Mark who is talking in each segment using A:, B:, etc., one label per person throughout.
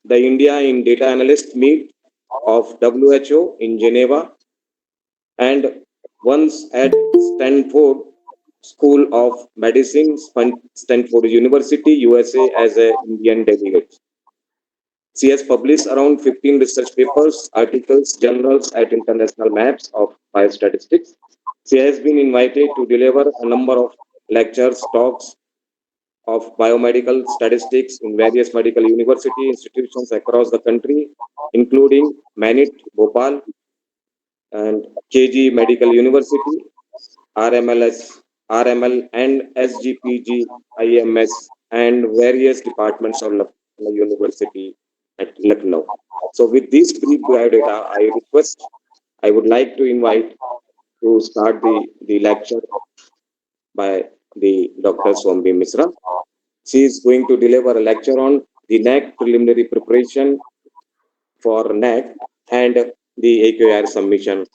A: the India in Data Analyst Meet of WHO in Geneva, and once at Stanford School of Medicine, Stanford University, USA, as an Indian delegate. She has published around 15 research papers, articles, journals at international maps of biostatistics. She has been invited to deliver a number of lectures, talks of biomedical statistics in various medical university institutions across the country, including Manit, Bhopal, and KG Medical University, RMLS, RML, and SGPG, IMS, and various departments of Lucknow University at Lucknow. So, with this brief biodata, I would like to invite to start the lecture by the Dr. Swambi Misra. She is going to deliver a lecture on the NAC preliminary preparation for NAC and the AQR submission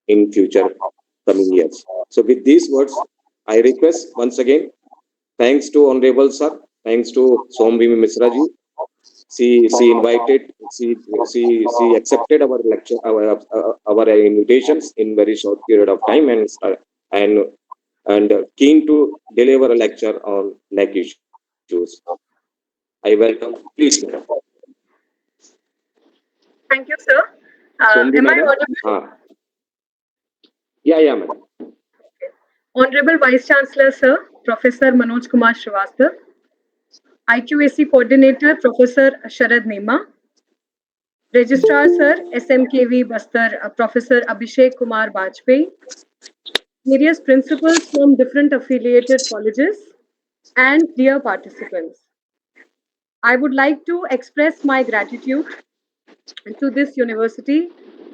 A: in future coming years. So with these words, I request once again, thanks to Honorable Sir, thanks to Sombhimi Misra ji. She accepted our lecture, our invitations in very short period of time, and keen to deliver a lecture on NAC issues. I welcome. Please, madam.
B: Thank you, sir.
A: Sombi
B: Am I
A: madam.
B: audible?
A: Yeah, madam.
B: Honorable Vice Chancellor, sir, Professor Manoj Kumar Srivastava, IQAC Coordinator, Professor Sharad Nema, Registrar, sir, SMKV Bastar, Professor Abhishek Kumar Bajpayee, various principals from different affiliated colleges, and dear participants. I would like to express my gratitude to this university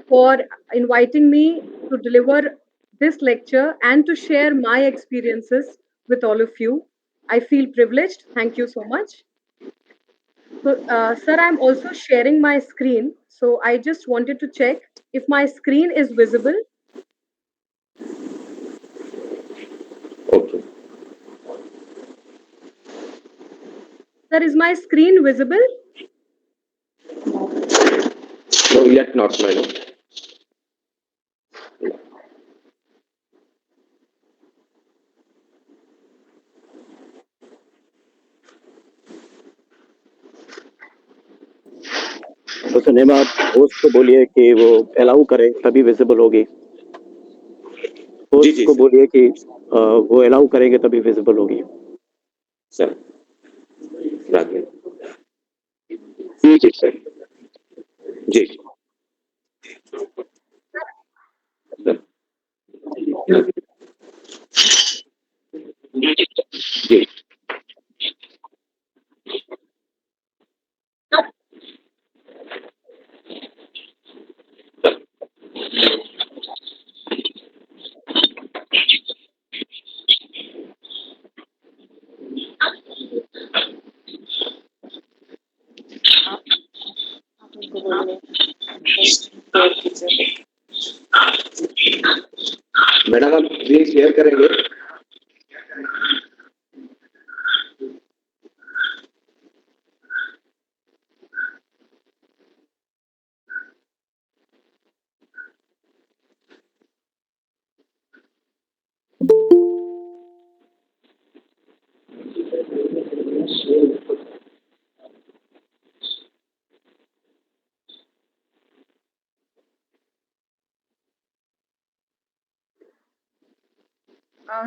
B: for inviting me to deliver this lecture and to share my experiences with all of you. I feel privileged. Thank you so much. So, sir, I'm also sharing my screen. So, I just wanted to check if my screen is visible.
A: Okay.
B: Sir, is my screen visible?
A: No, yet not, madam.
C: तो cinema आप host को बोलिए कि वो allow करे तभी visible होगी। Host को बोलिए कि वो अलाउ करेंगे तभी विजिबल होगी।
A: सर,
C: जी सर।
A: जी जी। मैडम आप प्लीज शेयर करेंगे।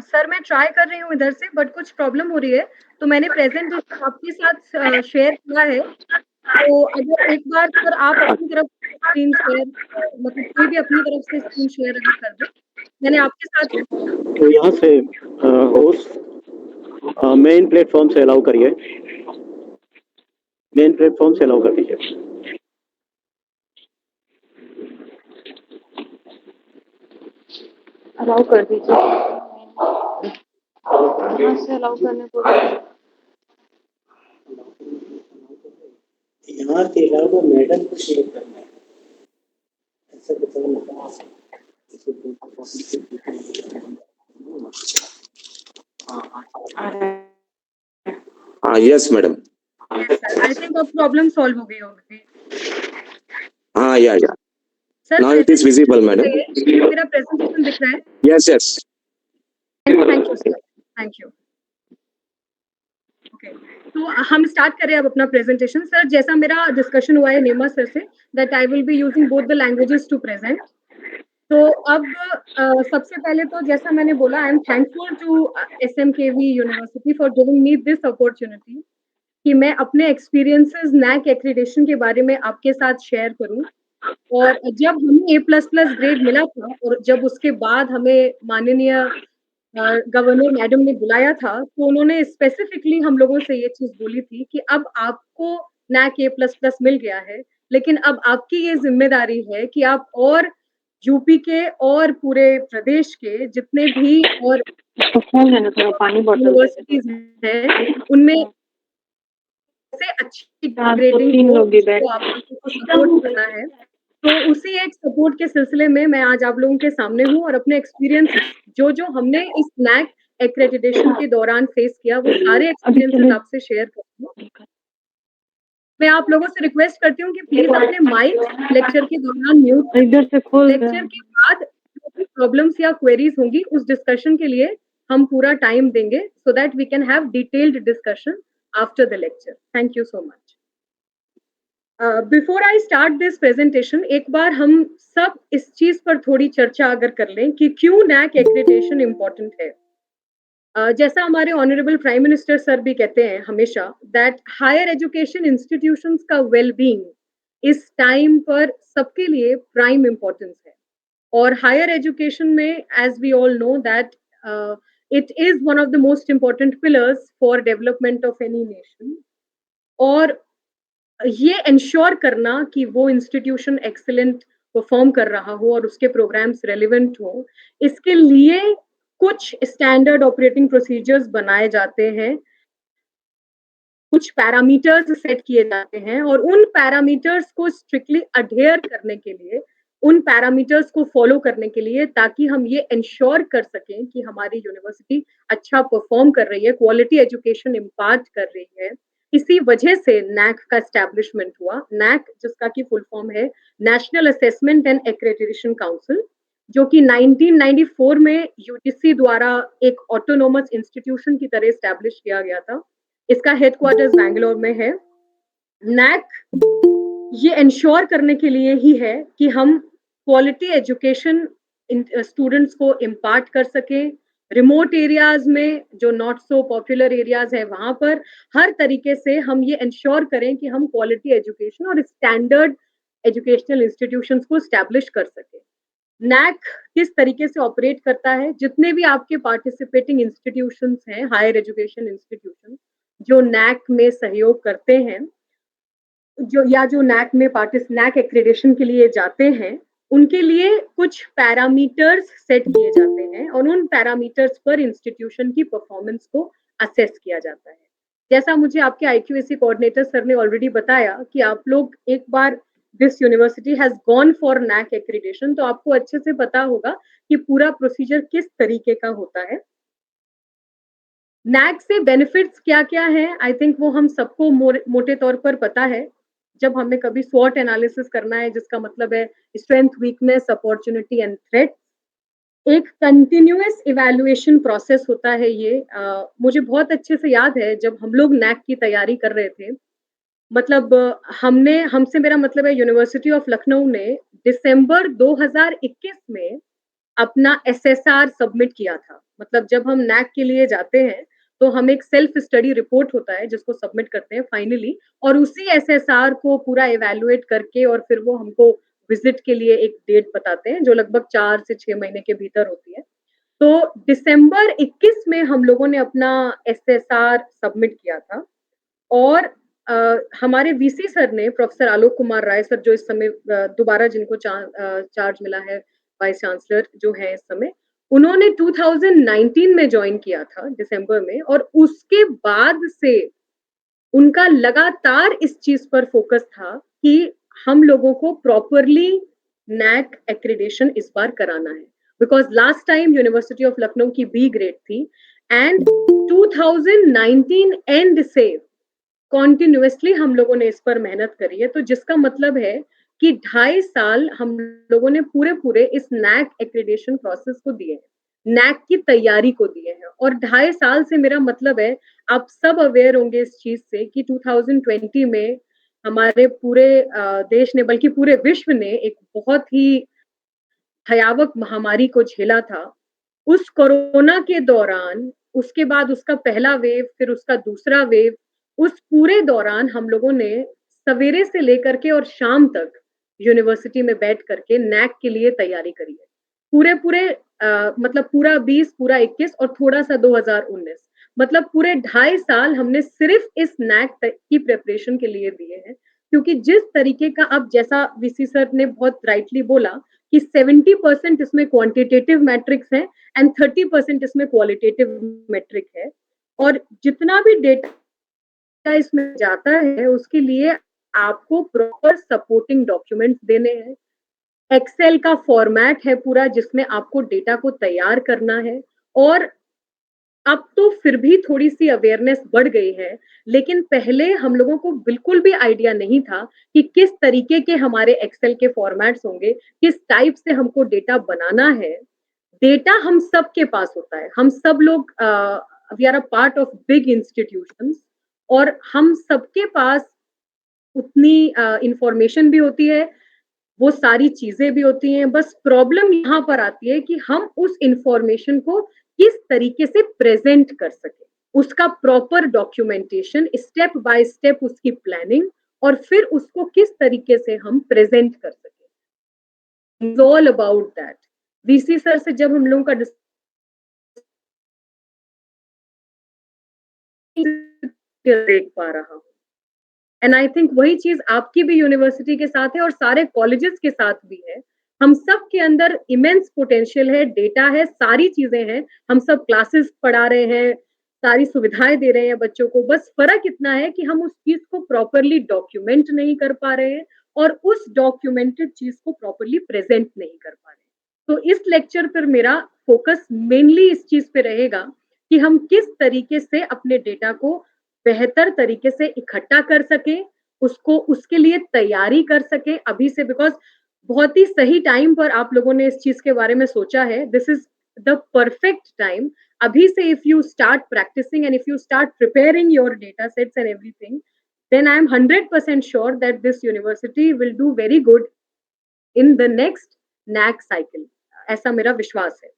B: सर मैं ट्राई कर रही हूँ इधर से बट कुछ प्रॉब्लम हो रही है तो मैंने प्रेजेंटेशन आपके साथ शेयर किया है तो अगर एक बार सर आप अपनी तरफ से स्क्रीन शेयर मतलब कोई भी अपनी तरफ से स्क्रीन शेयर अगर कर दे मैंने आपके साथ
C: तो यहाँ से होस्ट मेन प्लेटफॉर्म से अलाउ करिए। मेन प्लेटफॉर्म से अलाउ कर दीजिए।
D: अलाउ कर दीजिए। यहाँ से अलाउ करने को
E: यहाँ से अलाउ मैडम को शेयर करना है ऐसा
A: yes madam.
B: Yes, sir. आई थिंक अब प्रॉब्लम सॉल्व हो गई होगी
A: हाँ, या
B: sir.
A: Now it is visible madam.
B: मेरा प्रेजेंटेशन दिख रहा है?
A: Yes yes.
B: Thank you sir, thank you. Okay, तो हम स्टार्ट करें अब अपना प्रेजेंटेशन। सर, जैसा मेरा डिस्कशन हुआ है नेमा सर से, that I will be using both the languages to present. तो अब सबसे पहले तो जैसा मैंने बोला, I am thankful to SMKV university for giving me this opportunity कि मैं अपने एक्सपीरियंसेस NAC एक्रीडेशन के बारे में आपके साथ शेयर करूं। और जब हमें A++ ग्रेड मिला था और जब उसके बाद हमें माननीय गवर्नर मैडम ने बुलाया था, तो उन्होंने स्पेसिफिकली हम लोगों से ये चीज बोली थी कि अब आपको NAC A++ मिल गया है, लेकिन अब आपकी ये जिम्मेदारी है कि आप और यूपी के और पूरे प्रदेश के जितने भी और
D: उसको खोल देना, थोड़ा पानी बॉटल
B: यूनिवर्सिटीज हैं, उनमें से अच्छी ग्रेडिंग
D: 3
B: हो,
D: लोग भी
B: उसको आप लोगों को सपोर्ट करना है। तो उसी एक सपोर्ट के सिलसिले में मैं आज आप लोगों के सामने हूँ और अपने एक्सपीरियंस जो हमने इस NAC एक्रेडिटेशन के दौरान फेस किया, वो सारे एक्सपीरियंसेस आपसे शेयर करती हूँ। मैं आप लोगों से रिक्वेस्ट करती हूँ कि प्लीज अपने माइक लेक्चर के दौरान म्यूट।
D: इधर से खोल
B: लेक्चर के बाद जो भी प्रॉब्लम्स या क्वेरीज होंगी, उस डिस्कशन के लिए हम पूरा टाइम देंगे, so that we can have detailed discussion after the lecture. Thank you so much. Before I start this presentation, एक बार हम सब इस चीज पर थोड़ी चर्चा अगर कर लें कि क्यों NAC एक्रेडिटेशन इम्पोर्टेंट है। जैसा हमारे ऑनरेबल प्राइम मिनिस्टर सर भी कहते हैं हमेशा, दैट हायर एजुकेशन इंस्टीट्यूशंस का वेलबींग इस टाइम पर सबके लिए प्राइम इम्पोर्टेंस है। और हायर एजुकेशन में, as we all know, that it is one of the most important pillars for development of any nation. और ये इंश्योर करना कि वो इंस्टीट्यूशन एक्सीलेंट परफॉर्म कर रहा हो और उसके प्रोग्राम्स रेलिवेंट हो, इसके लिए कुछ स्टैंडर्ड ऑपरेटिंग प्रोसीजर्स बनाए जाते हैं, कुछ पैरामीटर्स सेट किए जाते हैं, और उन पैरामीटर्स को स्ट्रिक्टली अडेयर करने के लिए, उन पैरामीटर्स को फॉलो करने के लिए, ताकि हम ये इंश्योर कर सकें कि हमारी यूनिवर्सिटी अच्छा परफॉर्म कर रही है, क्वालिटी एजुकेशन इम्पार्ट कर रही है। इसी वजह से NAC का एस्टैब्लिशमेंट हुआ। NAC जिसका की फुल फॉर्म है national assessment and accreditation council, जो कि 1994 में UGC द्वारा एक ऑटोनोमस इंस्टीट्यूशन की तरह एस्टैब्लिश किया गया था। इसका हेडक्वार्टर्स बैंगलोर में है। NAC ये इंश्योर करने के लिए ही है कि हम क्वालिटी एजुकेशन स्टूडेंट्स को इम्पार्ट कर सकें। रिमोट एरियाज में, जो नॉट सो पॉपुलर एरियाज है, वहां पर हर तरीके से हम ये इंश्योर करें कि हम क्वालिटी एजुकेशन और स्टैंडर्ड एजुकेशनल इंस्टीट्यूशंस को स्टैब्लिश कर सकें। NAC किस तरीके से ऑपरेट करता है, जितने भी आपके पार्टिसिपेटिंग इंस्टीट्यूशंस हैं, हायर एजुकेशन इंस्टीट्यूशन जो NAC में सहयोग करते हैं, जो NAC में NAC एक्रेडिटेशन के लिए जाते हैं, उनके लिए कुछ पैरामीटर्स सेट किए जाते हैं और उन पैरामीटर्स पर इंस्टीट्यूशन की परफॉर्मेंस को असेस किया जाता है। जैसा मुझे आपके IQAC कोऑर्डिनेटर सर ने ऑलरेडी बताया कि आप लोग एक बार this university has gone for NAC accreditation, तो आपको अच्छे से पता होगा कि पूरा प्रोसीजर किस तरीके का होता है। NAC से बेनिफिट्स क्या क्या है, आई थिंक वो हम सबको मोटे तौर पर पता है। जब हमें कभी SWOT एनालिसिस करना है, जिसका मतलब है strength, weakness, opportunity and threat, एक कंटिन्यूअस इवैल्यूएशन प्रोसेस होता है ये। मुझे बहुत अच्छे से याद है जब हम लोग NAC की तैयारी कर रहे थे, मतलब हमसे मेरा मतलब है यूनिवर्सिटी ऑफ लखनऊ ने दिसंबर 2021 में अपना SSR सबमिट किया था। मतलब जब हम NAC के लिए जाते हैं तो हम एक सेल्फ स्टडी रिपोर्ट होता है जिसको सबमिट करते हैं फाइनली, और उसी SSR को पूरा इवैल्यूएट करके और फिर वो हमको विजिट के लिए एक डेट बताते हैं, जो लगभग 4 से 6 महीने के भीतर होती है। तो दिसंबर 21 में हम लोगों ने अपना SSR सबमिट किया था, और हमारे VC सर ने, प्रोफेसर आलोक कुमार राय सर, जो इस समय दोबारा जिनको चार्ज मिला है वाइस चांसलर जो है इस समय, उन्होंने 2019 में ज्वाइन किया था दिसंबर में, और उसके बाद से उनका लगातार इस चीज पर फोकस था कि हम लोगों को प्रॉपरली NAC एक्रेडिटेशन इस बार कराना है, because last time university of Lucknow की B ग्रेड थी, एंड 2019 एंड से कॉन्टिन्यूअसली हम लोगों ने इस पर मेहनत करी है, तो जिसका मतलब है कि 2.5 साल हम लोगों ने पूरे इस नैक एक्रेडिटेशन प्रोसेस को दिए हैं, नैक की तैयारी को दिए हैं। और 2.5 साल से मेरा मतलब है, आप सब अवेयर होंगे इस चीज से कि 2020 में हमारे पूरे देश ने, बल्कि पूरे विश्व ने एक बहुत ही भयावक महामारी को झेला था। उस कोरोना के दौरान, उसके बाद उसका पहला वेव, फिर उसका दूसरा वेव, उस पूरे दौरान हम लोगों ने सवेरे से लेकर के और शाम तक यूनिवर्सिटी में बैठ करके नैक के लिए तैयारी करी है। पूरे मतलब पूरा 20, पूरा 21 और थोड़ा सा 2019, मतलब पूरे 2.5 साल हमने सिर्फ इस नैक की प्रिपरेशन के लिए दिए हैं। क्योंकि जिस तरीके का, अब जैसा वीसी सर ने बहुत राइटली बोला कि 70% इसमें क्वांटिटेटिव मैट्रिक्स है एंड 30% इसमें क्वालिटेटिव मैट्रिक है। और जितना भी डेटा इसमें जाता है उसके लिए आपको प्रॉपर सपोर्टिंग डॉक्यूमेंट्स देने हैं। एक्सेल का फॉर्मेट है पूरा जिसमें आपको डेटा को तैयार करना है। और अब तो फिर भी थोड़ी-सी अवेयरनेस बढ़ गई है, लेकिन पहले हम लोगों को बिल्कुल भी आइडिया नहीं था कि किस तरीके के हमारे एक्सेल के फॉर्मेट्स होंगे, किस टाइप से हमको डेटा बनाना है। डेटा हम सबके पास होता है, हम सब लोग we are a part of big institutions, और हम सबके पास उतनी इंफॉर्मेशन भी होती है, वो सारी चीजें भी होती हैं। बस प्रॉब्लम यहाँ पर आती है कि हम उस इंफॉर्मेशन को किस तरीके से प्रेजेंट कर सके, उसका proper documentation, step by step उसकी प्लानिंग, और फिर उसको किस तरीके से हम प्रेजेंट कर सके। All about that. VC sir से जब हम लोगों का देख पा रहा हूँ, एंड आई थिंक वही चीज आपकी भी यूनिवर्सिटी के साथ है और सारे कॉलेजेस के साथ भी है। हम सब के अंदर इमेंस पोटेंशियल है, डेटा है, सारी चीजें हैं। हम सब क्लासेस पढ़ा रहे हैं, सारी सुविधाएं दे रहे हैं बच्चों को। बस फर्क इतना है कि हम उस चीज को प्रॉपरली डॉक्यूमेंट नहीं कर पा रहे हैं और उस डॉक्यूमेंटेड चीज को प्रॉपरली प्रेजेंट नहीं कर पा रहे हैं। तो इस लेक्चर पर मेरा फोकस मेनली इस चीज पे रहेगा कि हम किस तरीके से अपने डेटा को बेहतर तरीके से इकट्ठा कर सके, उसको उसके लिए तैयारी कर सके अभी से। बिकॉज बहुत ही सही टाइम पर आप लोगों ने इस चीज के बारे में सोचा है। This is the perfect time. अभी से if you start practising and if you start preparing your data sets and everything, then I am 100% sure that this university will do very good in the next NAC cycle. ऐसा मेरा विश्वास है।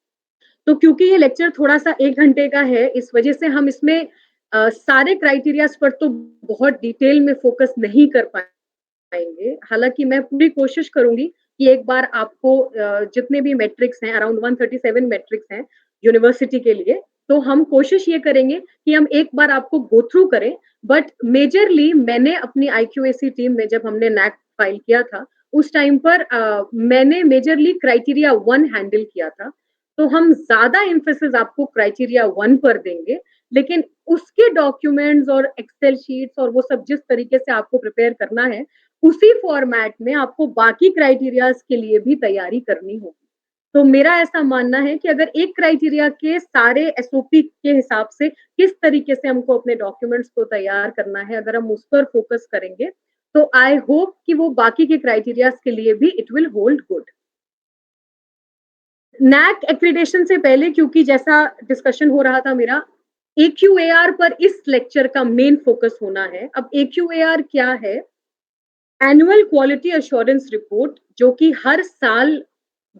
B: तो क्योंकि ये lecture थोड़ा सा 1 घंटे का है, इस वजह से हम इसमें सारे क्राइटेरियाज पर तो बहुत डिटेल में फोकस नहीं कर पाएंगे। हालांकि मैं पूरी कोशिश करूंगी कि एक बार आपको जितने भी मैट्रिक्स हैं, अराउंड 137 मैट्रिक्स हैं यूनिवर्सिटी के लिए, तो हम कोशिश ये करेंगे कि हम एक बार आपको गो थ्रू करें। बट मेजरली मैंने अपनी IQAC टीम में, जब हमने नैक फाइल किया था उस टाइम पर मैंने मेजरली क्राइटेरिया 1 हैंडल किया था। तो हम ज्यादा एम्फेसिस आपको क्राइटेरिया 1 पर देंगे, लेकिन उसके डॉक्यूमेंट्स और एक्सेल शीट्स और वो सब जिस तरीके से आपको प्रिपेयर करना है, उसी फॉर्मेट में आपको बाकी क्राइटेरियाज के लिए भी तैयारी करनी होगी। तो मेरा ऐसा मानना है कि अगर एक क्राइटेरिया के सारे SOP के हिसाब से किस तरीके से हमको अपने डॉक्यूमेंट्स को तैयार करना है, अगर हम उस पर फोकस करेंगे, तो आई होप कि वो बाकी के क्राइटेरियाज के लिए भी it will hold good. NAAC accreditation से पहले, क्योंकि जैसा डिस्कशन हो रहा था मेरा, AQAR पर इस लेक्चर का मेन फोकस होना है। अब AQAR क्या है? एनुअल क्वालिटी अश्योरेंस रिपोर्ट, जो कि हर साल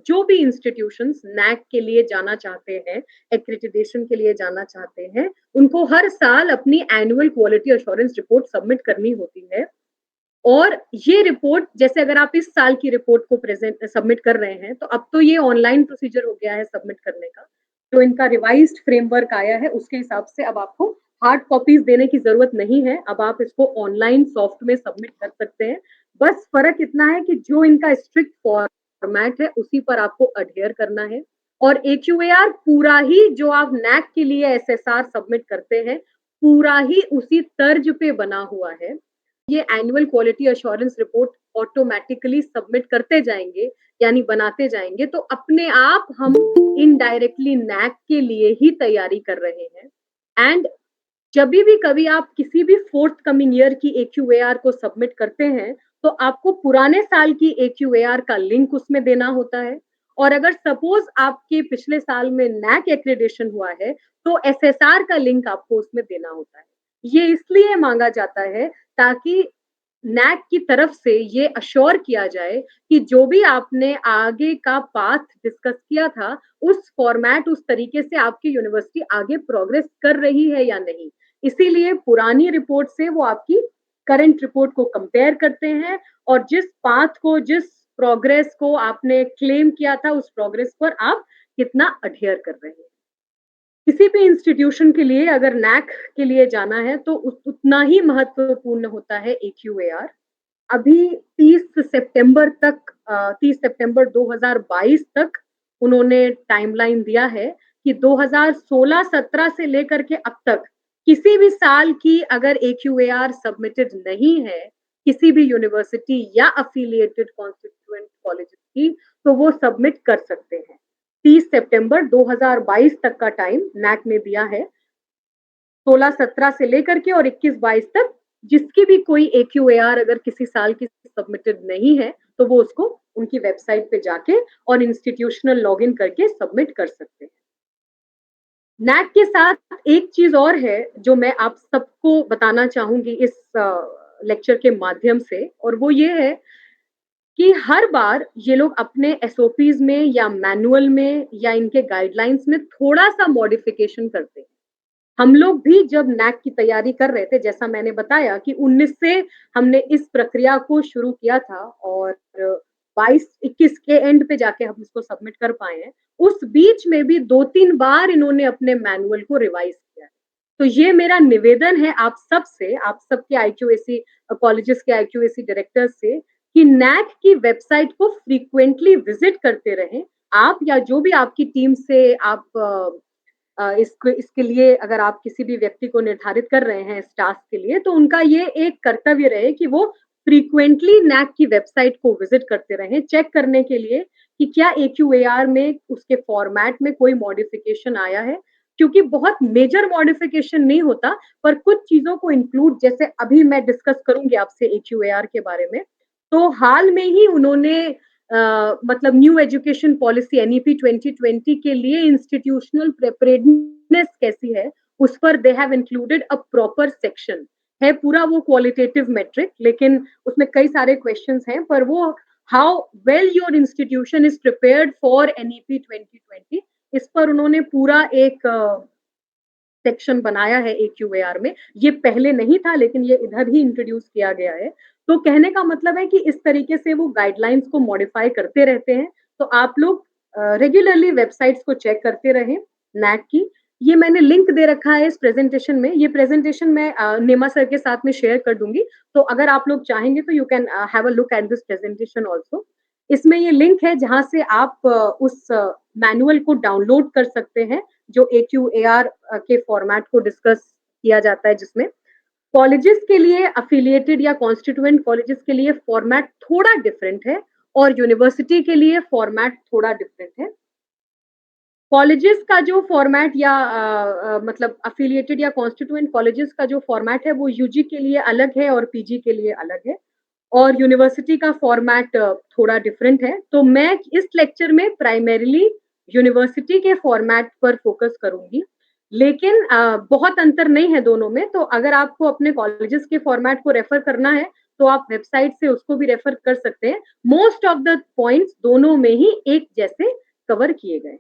B: जो भी इंस्टीट्यूशंस नैक के लिए जाना चाहते हैं, एक्रेडिटेशन के लिए जाना चाहते हैं, उनको हर साल अपनी annual quality assurance report submit करनी होती है। और ये रिपोर्ट, जैसे अगर आप इस साल की रिपोर्ट को प्रेजेंट सबमिट कर रहे हैं, तो अब तो ये ऑनलाइन प्रोसीजर हो गया है सबमिट करने का। जो इनका रिवाइज्ड फ्रेमवर्क आया है उसके हिसाब से अब आपको हार्ड कॉपीज देने की जरूरत नहीं है, अब आप इसको ऑनलाइन सॉफ्ट में सबमिट कर सकते हैं। बस फर्क इतना है कि जो इनका स्ट्रिक्ट फॉर्मेट है उसी पर आपको अडहेयर करना है। और AQAR पूरा ही, जो आप नैक के लिए SSR सबमिट करते हैं, पूरा ही उसी तर्ज पे बना हुआ है। ये annual quality assurance report automatically submit करते जाएंगे, यानी बनाते जाएंगे, तो अपने आप हम इनडायरेक्टली नैक के लिए ही तैयारी कर रहे हैं। एंड जब भी कभी आप किसी भी फोर्थ कमिंग ईयर की AQAR को सबमिट करते हैं, तो आपको पुराने साल की AQAR का लिंक उसमें देना होता है। और अगर सपोज आपके पिछले साल में NAC एक्रेडिशन हुआ है, तो SSR का लिंक आपको उसमें देना होता है। ये इसलिए मांगा जाता है ताकि NAC की तरफ से ये अश्योर किया जाए कि जो भी आपने आगे का पाथ डिस्कस किया था, उस फॉर्मेट, उस तरीके से आपकी यूनिवर्सिटी आगे प्रोग्रेस कर रही है या नहीं। इसीलिए पुरानी रिपोर्ट से वो आपकी करंट रिपोर्ट को कंपेयर करते हैं और जिस पाथ को, जिस प्रोग्रेस को आपने क्लेम किया था, उस प्रोग्रेस पर आप कितना अडहियर कर रहे हैं। किसी भी इंस्टीट्यूशन के लिए अगर NAC के लिए जाना है तो उतना ही महत्वपूर्ण होता है AQAR। अभी 30 सितंबर तक 30 सितंबर 2022 तक उन्होंने टाइमलाइन दिया है कि 2016-17 से लेकर के अब तक किसी भी साल की अगर AQAR सबमिटेड नहीं है, किसी भी यूनिवर्सिटी या अफिलिएटेड कॉन्स्टिट्यूएंट कॉलेजेस की, तो वो सबमिट कर सकते हैं। 30 सितंबर 2022 तक का टाइम NAC ने दिया है। 16-17 से लेकर के और 21-22 तक जिसकी भी कोई AQAR अगर किसी साल की सबमिटेड नहीं है, तो वो उसको उनकी वेबसाइट पे जाके और इंस्टीट्यूशनल लॉगिन करके सबमिट कर सकते हैं। NAC के साथ एक चीज और है जो मैं आप सबको बताना चाहूंगी इस लेक्चर के माध्यम से, और वो ये है कि हर बार ये लोग अपने SOPs में या मैनुअल में या इनके गाइडलाइंस में थोड़ा सा मॉडिफिकेशन करते हैं। हम लोग भी जब NAC की तैयारी कर रहे थे, जैसा मैंने बताया कि 19 से हमने इस प्रक्रिया को शुरू किया था और 22-21 के एंड पे जाके हम इसको सबमिट कर पाए हैं। उस बीच में भी 2-3 बार इन्होंने अपने मैनुअल को रिवाइज किया है। तो ये मेरा निवेदन है आप सबसे, आप सबके IQAC कॉलेजेस के IQAC डायरेक्टर्स से कि NAC की वेबसाइट को फ्रीक्वेंटली विजिट करते रहें। आप या जो भी आपकी टीम से आप इसके लिए अगर आप किसी भी व्यक्ति को निर्धारित कर रहे हैं इस टास्क के लिए, तो उनका ये एक कर्तव्य रहे कि वो फ्रीक्वेंटली NAC की वेबसाइट को विजिट करते रहें, चेक करने के लिए कि क्या AQAR में उसके फॉर्मेट में कोई मॉडिफिकेशन आया है। क्योंकि बहुत मेजर मॉडिफिकेशन नहीं होता, पर कुछ चीजों को इंक्लूड, जैसे अभी मैं डिस्कस करूंगी आपसे AQAR के बारे में, तो हाल में ही उन्होंने मतलब न्यू एजुकेशन पॉलिसी NEP 2020 के लिए इंस्टीट्यूशनल प्रिपेयर्डनेस कैसी है, उस पर they have included a proper section. है पूरा वो क्वालिटेटिव मेट्रिक, लेकिन उसमें कई सारे क्वेश्चंस हैं, पर वो how well your institution is prepared for NEP 2020, इस पर उन्होंने पूरा एक सेक्शन बनाया है AQAR में। ये पहले नहीं था, लेकिन ये इधर ही इंट्रोड्यूस किया गया है। तो कहने का मतलब है कि इस तरीके से वो गाइडलाइंस को मॉडिफाई करते रहते हैं। तो आप लोग रेगुलरली वेबसाइट्स को चेक करते रहें NAC की। ये मैंने लिंक दे रखा है इस प्रेजेंटेशन में। ये प्रेजेंटेशन मैं नेमा सर के साथ में शेयर कर दूंगी। तो अगर आप लोग चाहेंगे तो you can have a look at this presentation also. इसमें ये लिंक है जहां से आप उस मैनुअल को डाउनलोड कर सकते हैं जो AQAR के फॉर्मेट को डिस्कस किया जाता है, जिसमें कॉलेजेस के लिए, अफिलिएटेड या कॉन्स्टिट्यूएंट कॉलेजेस के लिए फॉर्मेट थोड़ा डिफरेंट है और यूनिवर्सिटी के लिए फॉर्मेट थोड़ा डिफरेंट है। कॉलेजेस का जो फॉर्मेट या मतलब अफिलिएटेड या कॉन्स्टिट्यूएंट कॉलेजेस का जो फॉर्मेट है वो UG के लिए अलग है और PG के लिए अलग है, और यूनिवर्सिटी का फॉर्मेट थोड़ा डिफरेंट है। तो मैं इस लेक्चर में प्राइमरीली यूनिवर्सिटी के फॉर्मेट पर फोकस करूंगी, लेकिन बहुत अंतर नहीं है दोनों में। तो अगर आपको अपने कॉलेजेस के फॉर्मेट को रेफर करना है तो आप वेबसाइट से उसको भी रेफर कर सकते हैं। मोस्ट ऑफ द पॉइंट्स दोनों में ही एक जैसे कवर किए गए हैं।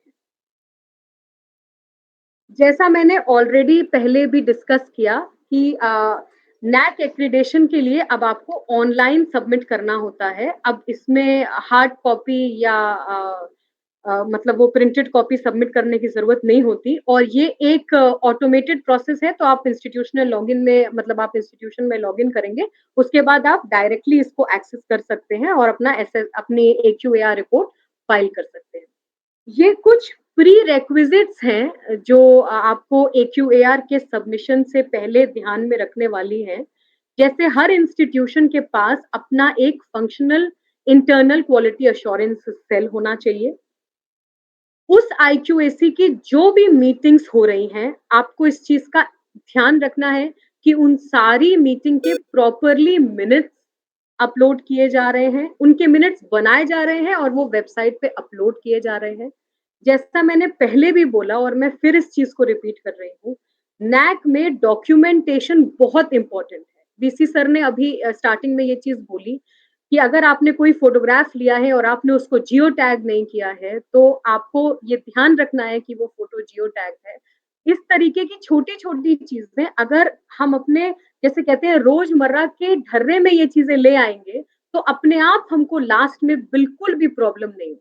B: जैसा मैंने ऑलरेडी पहले भी डिस्कस किया कि NAC एक्रीडेशन के लिए अब आपको ऑनलाइन सबमिट करना होता है। अब इसमें हार्ड कॉपी या मतलब वो प्रिंटेड कॉपी सबमिट करने की जरूरत नहीं होती, और ये एक ऑटोमेटेड प्रोसेस है। तो आप इंस्टीट्यूशनल लॉगिन में, मतलब आप इंस्टीट्यूशन में लॉगिन करेंगे, उसके बाद आप डायरेक्टली इसको एक्सेस कर सकते हैं और अपनी AQAR रिपोर्ट फाइल कर सकते हैं। ये कुछ प्री रेक्विजिट्स हैं जो आपको AQAR के सबमिशन से पहले ध्यान में रखने वाली हैं। जैसे हर इंस्टीट्यूशन के पास अपना एक functional internal quality assurance cell होना चाहिए। उस IQAC की जो भी मीटिंग्स हो रही हैं, आपको इस चीज का ध्यान रखना है कि उन सारी मीटिंग के प्रॉपरली मिनट्स अपलोड किए जा रहे हैं, उनके मिनट्स बनाए जा रहे हैं और वो वेबसाइट पे अपलोड किए जा रहे हैं। जैसा मैंने पहले भी बोला और मैं फिर इस चीज को रिपीट कर रही हूँ, नैक में डॉक्यूमेंटेशन बहुत इंपॉर्टेंट है। बीसी सर ने अभी स्टार्टिंग में ये चीज बोली कि अगर आपने कोई फोटोग्राफ लिया है और आपने उसको जियो टैग नहीं किया है, तो आपको ये ध्यान रखना है कि वो फोटो जियो टैग है। इस तरीके की छोटी-छोटी चीजें अगर हम अपने जैसे कहते हैं रोजमर्रा के ढर्रे में ये चीजें ले आएँगे, तो अपने आप हमको लास्ट में बिल्कुल भी प्रॉब्लम नहीं होगी।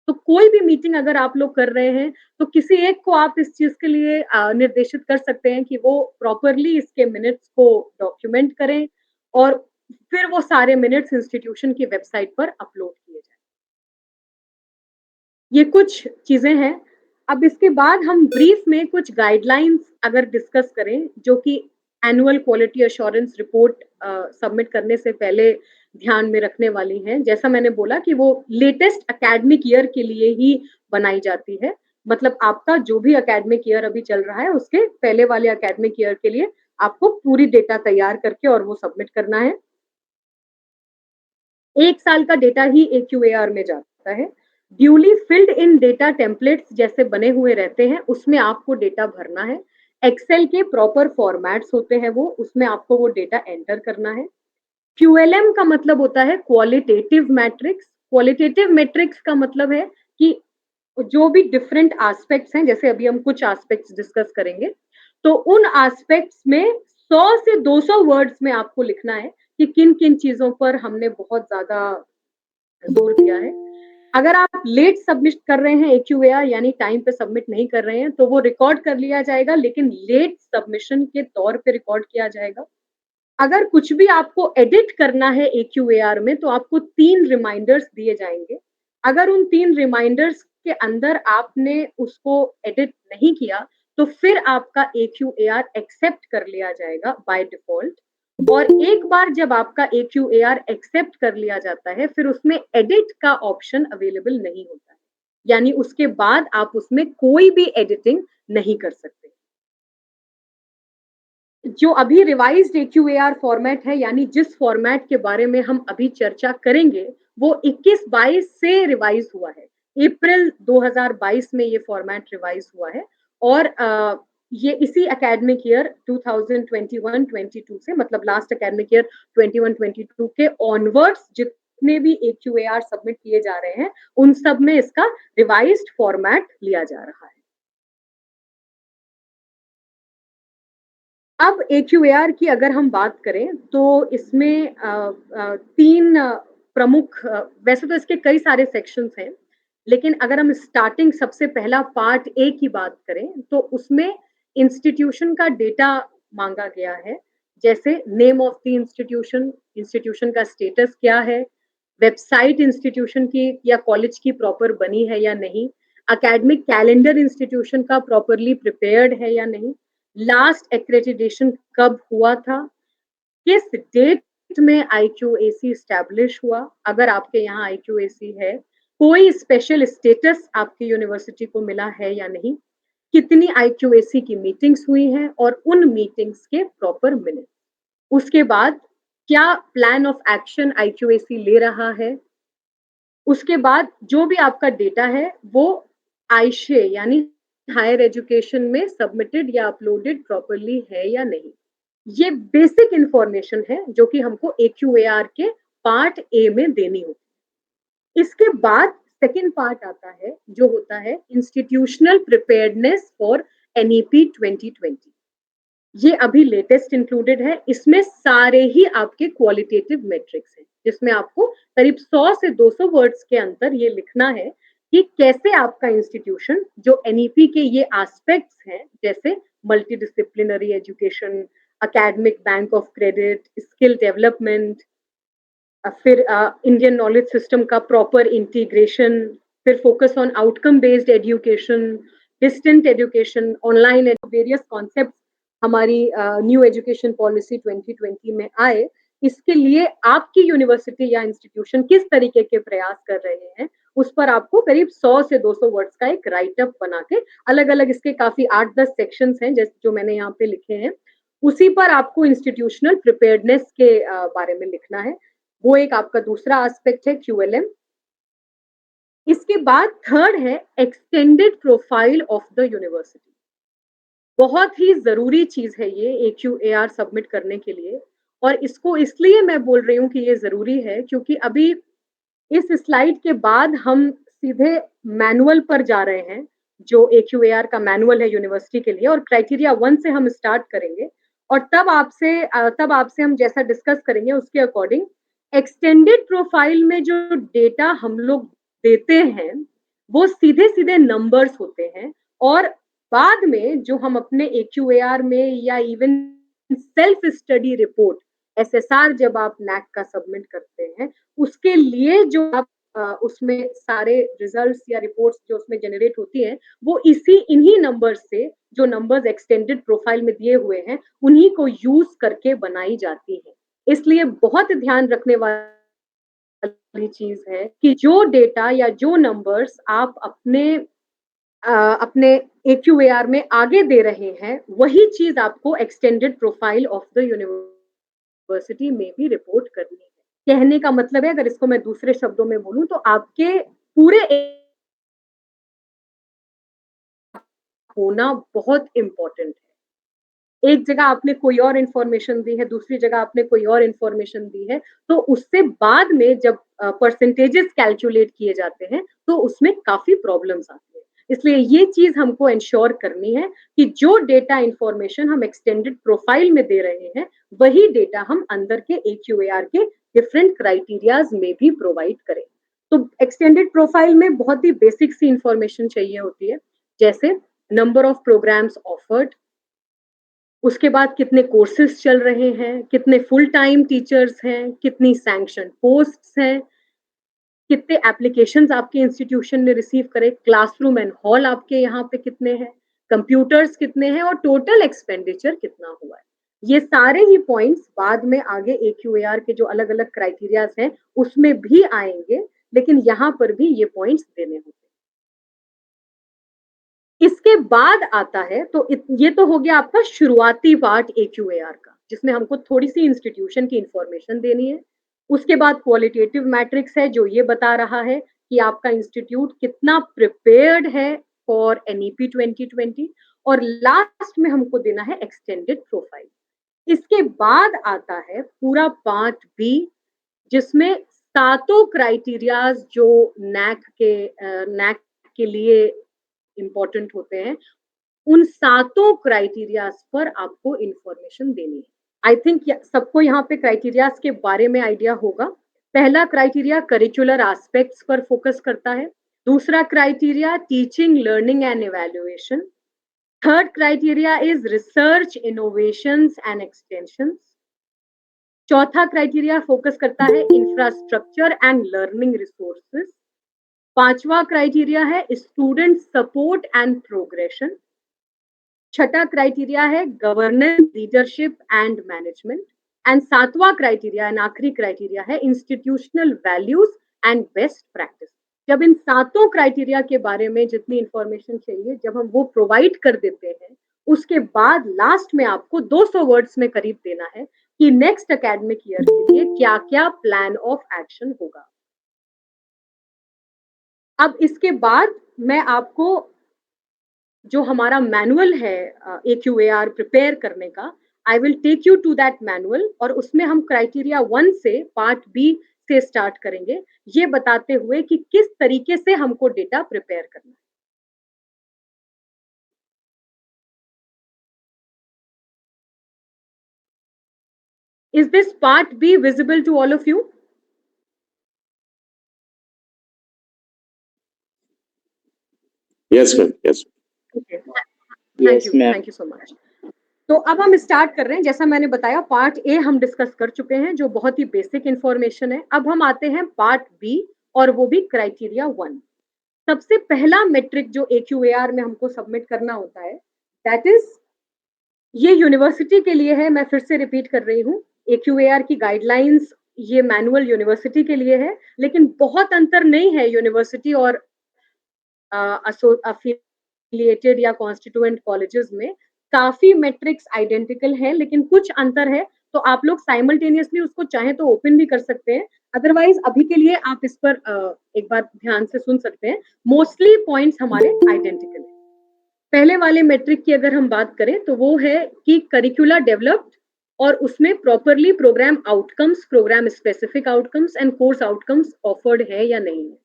B: तो कोई भी मीटिंग अगर आप लोग कर रहे हैं, तो किसी एक को आप इस चीज़ के लिए निर्देशित कर सकते हैं कि वो प्रॉपरली इसके मिनट्स को डॉक्यूमेंट करें और फिर वो सारे मिनट्स इंस्टीट्यूशन की वेबसाइट पर अपलोड किए जाएँ। ये कुछ चीज़ें हैं। अब इसके बाद हम ब्रीफ में कुछ गाइडलाइंस अगर डिस्कस करें, जो कि annual quality assurance report submit करने से पहले ध्यान में रखने वाली हैं। जैसा मैंने बोला कि वो लेटेस्ट एकेडमिक ईयर के लिए ही बनाई जाती है। मतलब आपका जो भी एकेडमिक ईयर अभी चल रहा है, उसके पहले वाले एकेडमिक ईयर के लिए आपको पूरी डेटा तैयार करके और वो सबमिट करना है। 1 साल का डेटा ही AQAR में जाता है। Duly filled in data templates जैसे बने हुए रहते हैं, उसमें आपको डेटा भरना है। एक्सेल के प्रॉपर फॉर्मेट्स होते हैं वो, उसमें आपको वो डेटा एंटर करना है। QLM का मतलब होता है क्वालिटेटिव मैट्रिक्स। क्वालिटेटिव मैट्रिक्स का मतलब है कि जो भी डिफरेंट एस्पेक्ट्स हैं, जैसे अभी हम कुछ एस्पेक्ट्स डिस्कस करेंगे, तो उन एस्पेक्ट्स में 100 से 200 वर्ड्स में आपको लिखना है कि किन-किन चीज़ों पर हमने बहुत ज़्यादा जोर दिया है। अगर आप लेट सबमिट कर रहे हैं AQAR यानी टाइम पे सबमिट नहीं कर रहे हैं, तो वो रिकॉर्ड कर लिया जाएगा, लेकिन लेट सबमिशन के तौर पे रिकॉर्ड किया जाएगा। अगर कुछ भी आपको एडिट करना है AQAR में, तो आपको 3 रिमाइंडर्स दिए जाएँगे। अगर उन 3 रिमाइंडर्स के अंदर आपने उसको एडिट नहीं किया, तो फिर आपका AQAR एक्सेप्ट कर लिया जाएगा बाय डिफ़ॉल्ट। और एक बार जब आपका AQAR एक्सेप्ट कर लिया जाता है, फिर उसमें एडिट का ऑप्शन अवेलेबल नहीं होता है। यानी उसके बाद आप उसमें कोई भी एडिटिंग नहीं कर सकते। जो अभी रिवाइज्ड AQAR फॉर्मेट है, यानी जिस फॉर्मेट के बारे में हम अभी चर्चा करेंगे, वो 21-22 से रिवाइज हुआ है। अप्रैल 2022 में ये फॉर्मेट रिवाइज हुआ है और ये इसी एकेडमिक ईयर 2021-22 से, मतलब लास्ट एकेडमिक ईयर 21-22 के ऑनवर्ड्स जितने भी AQAR सबमिट किए जा रहे हैं, उन सब में इसका रिवाइज्ड फॉर्मेट लिया जा रहा है। अब AQAR की अगर हम बात करें, तो इसमें 3 प्रमुख, वैसे तो इसके कई सारे सेक्शंस हैं, लेकिन अगर हम स्टार्टिंग सबसे पहला पार्ट A की बात करें, तो उसमें इंस्टीट्यूशन का डेटा माँगा गया है। जैसे name of the institution, institution का स्टेटस क्या है, वेबसाइट इंस्टीट्यूशन की या कॉलेज की प्रॉपर बनी है या नहीं, एकेडमिक कैलेंडर इंस्टीट्यूशन का प्रॉपरली प्रिपेयर्ड है या नहीं, लास्ट एक्रेडिटेशन कब हुआ था, किस डेट में IQAC एस्टैब्लिश हुआ, अगर आपके यहाँ IQAC है, कोई स्पेशल स्टेटस आपकी यूनिवर्सिटी को मिला है या नहीं, कितनी IQAC की मीटिंग्स हुई हैं और उन मीटिंग्स के प्रॉपर मिनट्स। उसके बाद क्या प्लान ऑफ एक्शन IQAC ले रहा है। उसके बाद जो भी आपका डेटा है, वो आईशे यानी हायर एजुकेशन में सबमिटेड या अपलोडेड प्रॉपरली है या नहीं। ये बेसिक इंफॉर्मेशन है जो कि हमको AQAR के पार्ट A में देनी होती है। इसके बाद सेकंड पार्ट आता है, जो होता है इंस्टीट्यूशनल प्रिपेयर्डनेस फॉर NEP 2020। ये अभी लेटेस्ट इंक्लूडेड है। इसमें सारे ही आपके क्वालिटेटिव मैट्रिक्स हैं, जिसमें आपको करीब 100 से 200 वर्ड्स के अंदर ये लिखना है कि कैसे आपका इंस्टीट्यूशन जो NEP के ये एस्पेक्ट्स हैं, जैसे multidisciplinary education, academic bank of credit, skill development, फिर इंडियन नॉलेज सिस्टम का प्रॉपर इंटीग्रेशन, फिर focus on outcome based education, distant education, online various concept हमारी न्यू एजुकेशन पॉलिसी 2020 में आए, इसके लिए आपकी यूनिवर्सिटी या इंस्टीट्यूशन किस तरीके के प्रयास कर रहे हैं, उस पर आपको करीब 100 से 200 वर्ड्स का एक राइटअप बना के, अलग अलग इसके काफी 8-10 सेक्शंस हैं जैसे जो मैंने यहाँ पे लिखे हैं, उसी पर आपको इंस्टीट्यूशनल प्रिपेयर्डनेस के बारे में लिखना है। वो एक आपका दूसरा एस्पेक्ट है QLM। इसके बाद थर्ड है extended profile of the university. बहुत ही जरूरी चीज है ये AQAR सबमिट करने के लिए, और इसको इसलिए मैं बोल रही हूँ कि ये जरूरी है क्योंकि अभी इस स्लाइड के बाद हम सीधे मैनुअल पर जा रहे हैं, जो AQAR का मैनुअल है यूनिवर्सिटी के लिए, और क्राइटेरिया 1 से हम स्टार्ट करेंगे, और तब आपसे हम जैसा डिस्कस करेंगे उसके अकॉर्डिंग एक्सटेंडेड प्रोफाइल में जो डेटा हम लोग देते हैं वो सीधे सीधे नंबर्स होते हैं, और बाद में जो हम अपने AQAR में या even self study report SSR जब आप NAC का सबमिट करते हैं, उसके लिए जो आप उसमें सारे रिजल्ट्स या रिपोर्ट्स जो उसमें जनरेट होती हैं, वो इन्हीं नंबर्स से, जो नंबर्स एक्सटेंडेड प्रोफाइल में दिए हुए हैं, उन्हीं को यूज करके बनाई जाती है। इसलिए बहुत ध्यान रखने वाली चीज है कि जो डेटा या जो नंबर्स आप अपने AQAR में आगे दे रहे हैं, वही चीज आपको extended profile of the university में भी रिपोर्ट करनी है। कहने का मतलब है, अगर इसको मैं दूसरे शब्दों में बोलूं तो आपके पूरे होना बहुत इंपॉर्टेंट है। एक जगह आपने कोई और इंफॉर्मेशन दी है, दूसरी जगह आपने कोई और इंफॉर्मेशन दी है, तो उससे बाद में जब परसेंटेजेस कैलकुलेट किए जाते हैं तो उसमें काफी प्रॉब्लम्स आती है। इसलिए ये चीज हमको इंश्योर करनी है कि जो डेटा इंफॉर्मेशन हम एक्सटेंडेड प्रोफाइल में दे रहे हैं, वही डेटा हम अंदर के AQAR के डिफरेंट क्राइटेरियाज में भी प्रोवाइड करें। तो एक्सटेंडेड प्रोफाइल में बहुत ही बेसिक सी इंफॉर्मेशन चाहिए होती है, जैसे नंबर ऑफ प्रोग्राम्स ऑफर्ड, उसके बाद कितने कोर्सेज चल रहे हैं, कितने फुल टाइम टीचर्स हैं, कितनी सैंक्शन पोस्ट्स हैं, कितने एप्लीकेशंस आपके इंस्टीट्यूशन ने रिसीव करे, क्लासरूम एंड हॉल आपके यहाँ पे कितने हैं, कंप्यूटर्स कितने हैं, और टोटल एक्सपेंडिचर कितना हुआ है। ये सारे ही पॉइंट्स बाद में आगे AQAR के जो अलग अलग क्राइटेरियाज हैं उसमें भी आएंगे, लेकिन यहाँ पर भी ये पॉइंट्स देने होते हैं। इसके बाद आता है, तो ये तो हो गया आपका शुरुआती पार्ट AQAR का, जिसमें हमको थोड़ी सी इंस्टीट्यूशन की इंफॉर्मेशन देनी है। उसके बाद क्वालिटेटिव मैट्रिक्स है, जो ये बता रहा है कि आपका इंस्टीट्यूट कितना प्रिपेयर्ड है फॉर NEP 2020, और लास्ट में हमको देना है एक्सटेंडेड प्रोफाइल। इसके बाद आता है पूरा पार्ट B, जिसमें सातों क्राइटेरियाज जो NAC के लिए इंपॉर्टेंट होते हैं, उन सातों क्राइटेरियाज पर आपको इंफॉर्मेशन देनी है। आई थिंक सबको यहाँ पे क्राइटेरियाज के बारे में आइडिया होगा। पहला क्राइटेरिया करिकुलर एस्पेक्ट्स पर फोकस करता है, दूसरा criteria teaching, learning and evaluation, third criteria is research, innovations and extensions, चौथा क्राइटेरिया फोकस करता है इंफ्रास्ट्रक्चर एंड लर्निंग रिसोर्सेज, पांचवा क्राइटेरिया है स्टूडेंट सपोर्ट एंड प्रोग्रेशन, छठा क्राइटेरिया है governance, leadership and management, and सातवां क्राइटेरिया एंड आखिरी criteria है institutional values and best practice. जब इन सातों क्राइटेरिया के बारे में जितनी इंफॉर्मेशन चाहिए, जब हम वो प्रोवाइड कर देते हैं, उसके बाद लास्ट में आपको 200 वर्ड्स में करीब देना है कि नेक्स्ट एकेडमिक ईयर के लिए क्या क्या प्लान ऑफ एक्शन होगा। अब इसके बाद मैं आपको जो हमारा मैनुअल है AQAR प्रिपेयर करने का, I will take you to that manual, और उसमें हम क्राइटेरिया 1 से पार्ट B से स्टार्ट करेंगे, ये बताते हुए कि किस तरीके से हमको डेटा प्रिपेयर करना है। Is this part B visible to all of you?
A: Yes, ma'am. Yes.
B: Okay.
E: Yes, ma'am.
B: Thank you so much. तो अब हम स्टार्ट कर रहे हैं। जैसा मैंने बताया, पार्ट A हम डिस्कस कर चुके हैं, जो बहुत ही बेसिक इंफॉर्मेशन है। अब हम आते हैं पार्ट B, और वो भी क्राइटेरिया 1। सबसे पहला मेट्रिक जो AQAR में हमको सबमिट करना होता है, दैट इज, ये यूनिवर्सिटी के लिए है, मैं फिर से रिपीट कर रही हूँ, AQAR की गाइडलाइंस ये मैनुअल यूनिवर्सिटी के लिए है, लेकिन बहुत अंतर नहीं है यूनिवर्सिटी और अफिलिएटेड या कॉन्स्टिट्यूएंट कॉलेजेस में। काफी मेट्रिक्स आइडेंटिकल है, लेकिन कुछ अंतर है, तो आप लोग साइमल्टेनियसली उसको चाहे तो ओपन भी कर सकते हैं, अदरवाइज अभी के लिए आप इस पर एक बार ध्यान से सुन सकते हैं। मोस्टली पॉइंट्स हमारे आइडेंटिकल है। पहले वाले मेट्रिक की अगर हम बात करें तो वो है कि करिकुलर डेवलप्ड और उसमें properly programme outcomes, programme specific outcomes and course outcomes offered है या नहीं है।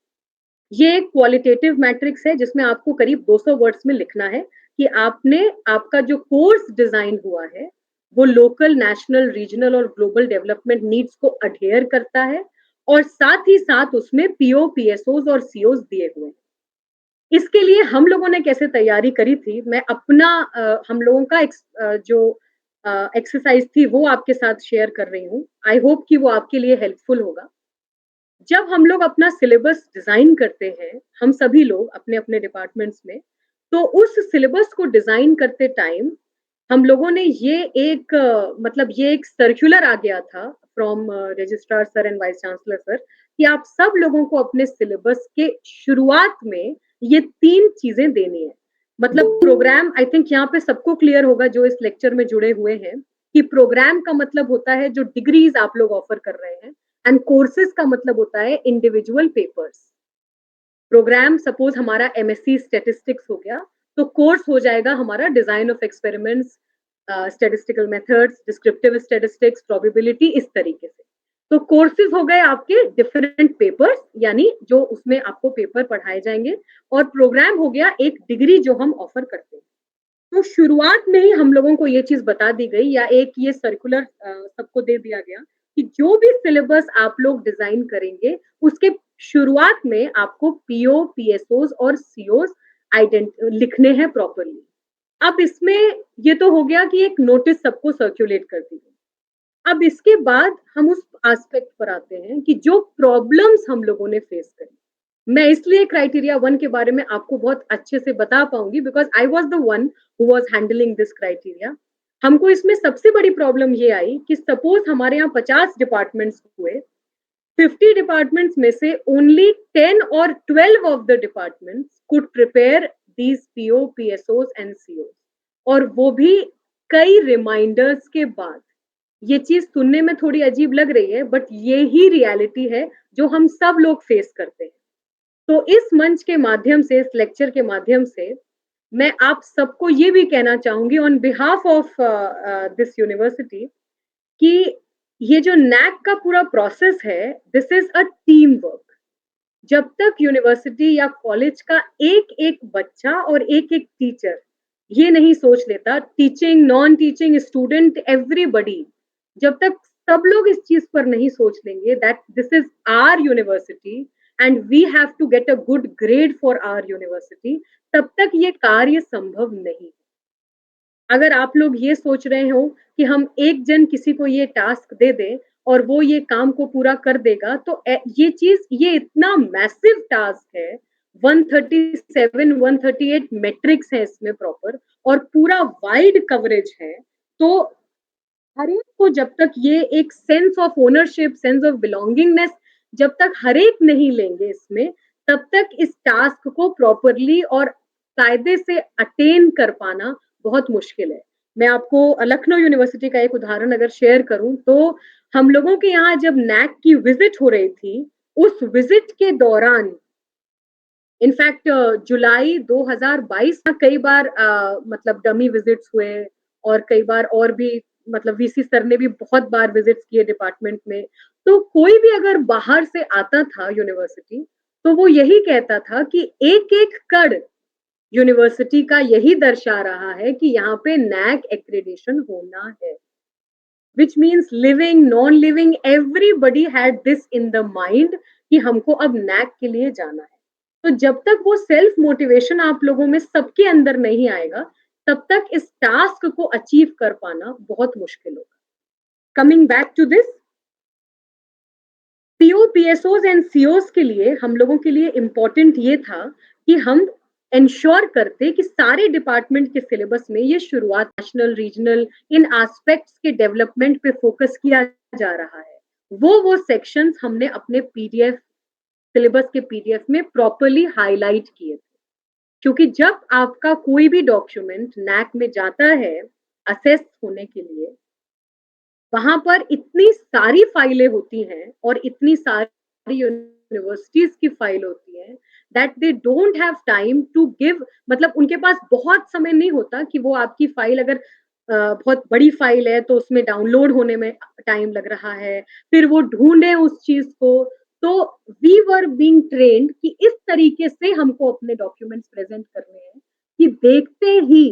B: ये एक क्वालिटेटिव मैट्रिक्स है जिसमें आपको करीब 200 वर्ड्स में लिखना है कि आपका जो कोर्स डिजाइन हुआ है वो लोकल, नेशनल, रीजनल और ग्लोबल डेवलपमेंट नीड्स को अडेयर करता है और साथ ही साथ उसमें पीओ, पीएसओज और सीओज दिए हुए हैं। इसके लिए हम लोगों ने कैसे तैयारी करी थी, मैं अपना हम लोगों का जो एक्सरसाइज थी वो आपके साथ शेयर कर रही हूँ। आई होप कि वो आपके लिए हेल्पफुल होगा। जब हम लोग अपना सिलेबस डिजाइन करते हैं, हम सभी लोग अपने अपने डिपार्टमेंट्स में, तो उस सिलेबस को डिजाइन करते टाइम हम लोगों ने ये एक सर्कुलर आ गया था from registrar sir and vice chancellor sir कि आप सब लोगों को अपने सिलेबस के शुरुआत में ये 3 चीजें देनी है। मतलब प्रोग्राम, आई थिंक यहाँ पे सबको क्लियर होगा जो इस लेक्चर में जुड़े हुए हैं कि प्रोग्राम का मतलब होता है जो डिग्रीज आप लोग ऑफर कर रहे हैं, एंड कोर्सेज का मतलब होता है इंडिविजुअल पेपर्स। प्रोग्राम सपोज हमारा एमएससी स्टैटिस्टिक्स हो गया, तो कोर्स हो जाएगा हमारा design of experiments, statistical methods, descriptive statistics, probability, इस तरीके से। तो कोर्सेज हो गए आपके डिफरेंट पेपर्स, यानी जो उसमें आपको पेपर पढ़ाए जाएंगे, और प्रोग्राम हो गया एक डिग्री जो हम ऑफर करते हैं। तो शुरुआत में ही हम लोगों को ये चीज बता दी गई या एक ये सर्कुलर सबको दे दिया गया कि जो भी सिलेबस आप लोग डिजाइन करेंगे उसके शुरुआत में आपको पीओ, पीएसओज और सीओज लिखने हैं प्रॉपरली। अब इसमें ये तो हो गया कि एक नोटिस सबको सर्कुलेट कर दी गई। अब इसके बाद हम उस एस्पेक्ट पर आते हैं कि जो प्रॉब्लम्स हम लोगों ने फेस करी। मैं इसलिए क्राइटेरिया 1 के बारे में आपको बहुत अच्छे से बता पाऊंगी because I was the one who was handling this criteria. हमको इसमें सबसे बड़ी प्रॉब्लम ये आई कि सपोज हमारे यहाँ 50 डिपार्टमेंट्स हुए, 50 डिपार्टमेंट्स में से ओनली 10 और 12 of the departments could prepare these PO, PSOs and CO, और वो भी कई रिमाइंडर्स के बाद। ये चीज सुनने में थोड़ी अजीब लग रही है, बट ये ही रियलिटी है जो हम सब लोग फेस करते हैं। तो इस मंच के माध्यम से, इस लेक्चर के माध्यम से मैं आप सबको ये भी कहना चाहूंगी on behalf of this university कि ये जो नैक का पूरा प्रोसेस है, this is a team work. जब तक यूनिवर्सिटी या कॉलेज का एक एक बच्चा और एक एक टीचर ये नहीं सोच लेता, teaching, non teaching, student, everybody, जब तक सब लोग इस चीज पर नहीं सोच लेंगे that this is our university and we have to get a good grade for our university, तब तक ये कार्य संभव नहीं। अगर आप लोग ये सोच रहे हो कि हम एक जन किसी को ये टास्क दे दें और वो ये काम को पूरा कर देगा, तो ये इतना मैसिव टास्क है। 137, 138 मेट्रिक्स है इसमें प्रॉपर, और पूरा वाइड कवरेज है। तो हर एक को जब तक ये एक sense of ownership, sense of belongingness जब तक हर एक नहीं लेंगे इसमें, तब तक इस टास्क को प्रॉपरली और कायदे से अटेन कर पाना बहुत मुश्किल है। मैं आपको लखनऊ यूनिवर्सिटी का एक उदाहरण अगर शेयर करूं, तो हम लोगों के यहाँ जब नैक की विजिट हो रही थी, उस विजिट के दौरान इनफैक्ट जुलाई 2022 में कई बार मतलब डमी विजिट्स हुए, और कई बार और भी, मतलब वीसी सर ने भी बहुत बार विजिट्स किए डिपार्टमेंट में। तो कोई भी अगर बाहर से आता था यूनिवर्सिटी, तो वो यही कहता था कि एक एक कड़ यूनिवर्सिटी का यही दर्शा रहा है कि यहाँ पे नैक एक्रेडिशन होना है, which means living, non-living, everybody had this in the mind कि हमको अब नैक के लिए जाना है। तो जब तक वो सेल्फ मोटिवेशन आप लोगों में सबके अंदर नहीं आएगा, तब तक इस टास्क को अचीव कर पाना बहुत मुश्किल होगा। Coming back to this, PO, PSOs and COs के लिए हम लोगों के लिए इंपॉर्टेंट ये था कि हम इंश्योर करते कि सारे डिपार्टमेंट के सिलेबस में ये शुरुआत नेशनल, रीजनल, इन एस्पेक्ट्स के डेवलपमेंट पे फोकस किया जा रहा है। वो सेक्शंस हमने अपने पीडीएफ सिलेबस के पीडीएफ में प्रॉपर्ली हाईलाइट किए थे, क्योंकि जब आपका कोई भी डॉक्यूमेंट नैक में जाता है असेस होने के लिए, वहां पर इतनी सारी फाइलें होती हैं और इतनी सारी यूनिवर्सिटीज की फाइल होती है that they don't have time to give, मतलब उनके पास बहुत समय नहीं होता कि वो आपकी फाइल अगर बहुत बड़ी फाइल है तो उसमें डाउनलोड होने में टाइम लग रहा है, फिर वो ढूंढे उस चीज को। तो वी वर बीइंग ट्रेन्ड कि इस तरीके से हमको अपने डॉक्यूमेंट्स प्रेजेंट करने हैं कि देखते ही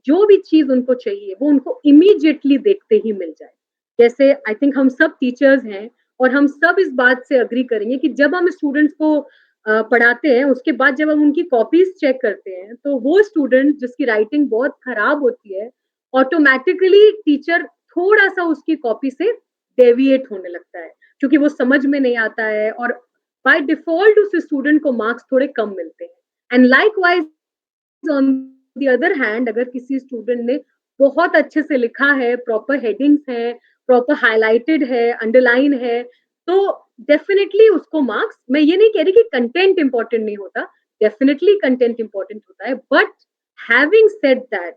B: जो भी चीज उनको चाहिए वो उनको इमीडिएटली देखते ही मिल जाए। जैसे आई थिंक हम सब टीचर्स हैं और हम सब इस बात से अग्री करेंगे कि जब हम स्टूडेंट्स को पढ़ाते हैं उसके बाद जब हम उनकी कॉपीज चेक करते हैं तो वो स्टूडेंट जिसकी राइटिंग बहुत खराब होती है, ऑटोमेटिकली टीचर थोड़ा सा उसकी कॉपी से डेविएट होने लगता है क्योंकि वो समझ में नहीं आता है और बाय डिफॉल्ट उस स्टूडेंट को मार्क्स थोड़े कम मिलते हैं। And likewise on the other hand अगर किसी स्टूडेंट ने बहुत अच्छे से लिखा है, प्रॉपर हेडिंग्स है, प्रॉपर हाईलाइटेड है, अंडरलाइन है, तो डेफिनेटली उसको मार्क्स, मैं ये नहीं कह रही कि कंटेंट इंपॉर्टेंट नहीं होता, डेफिनेटली कंटेंट इंपॉर्टेंट होता है, but having said that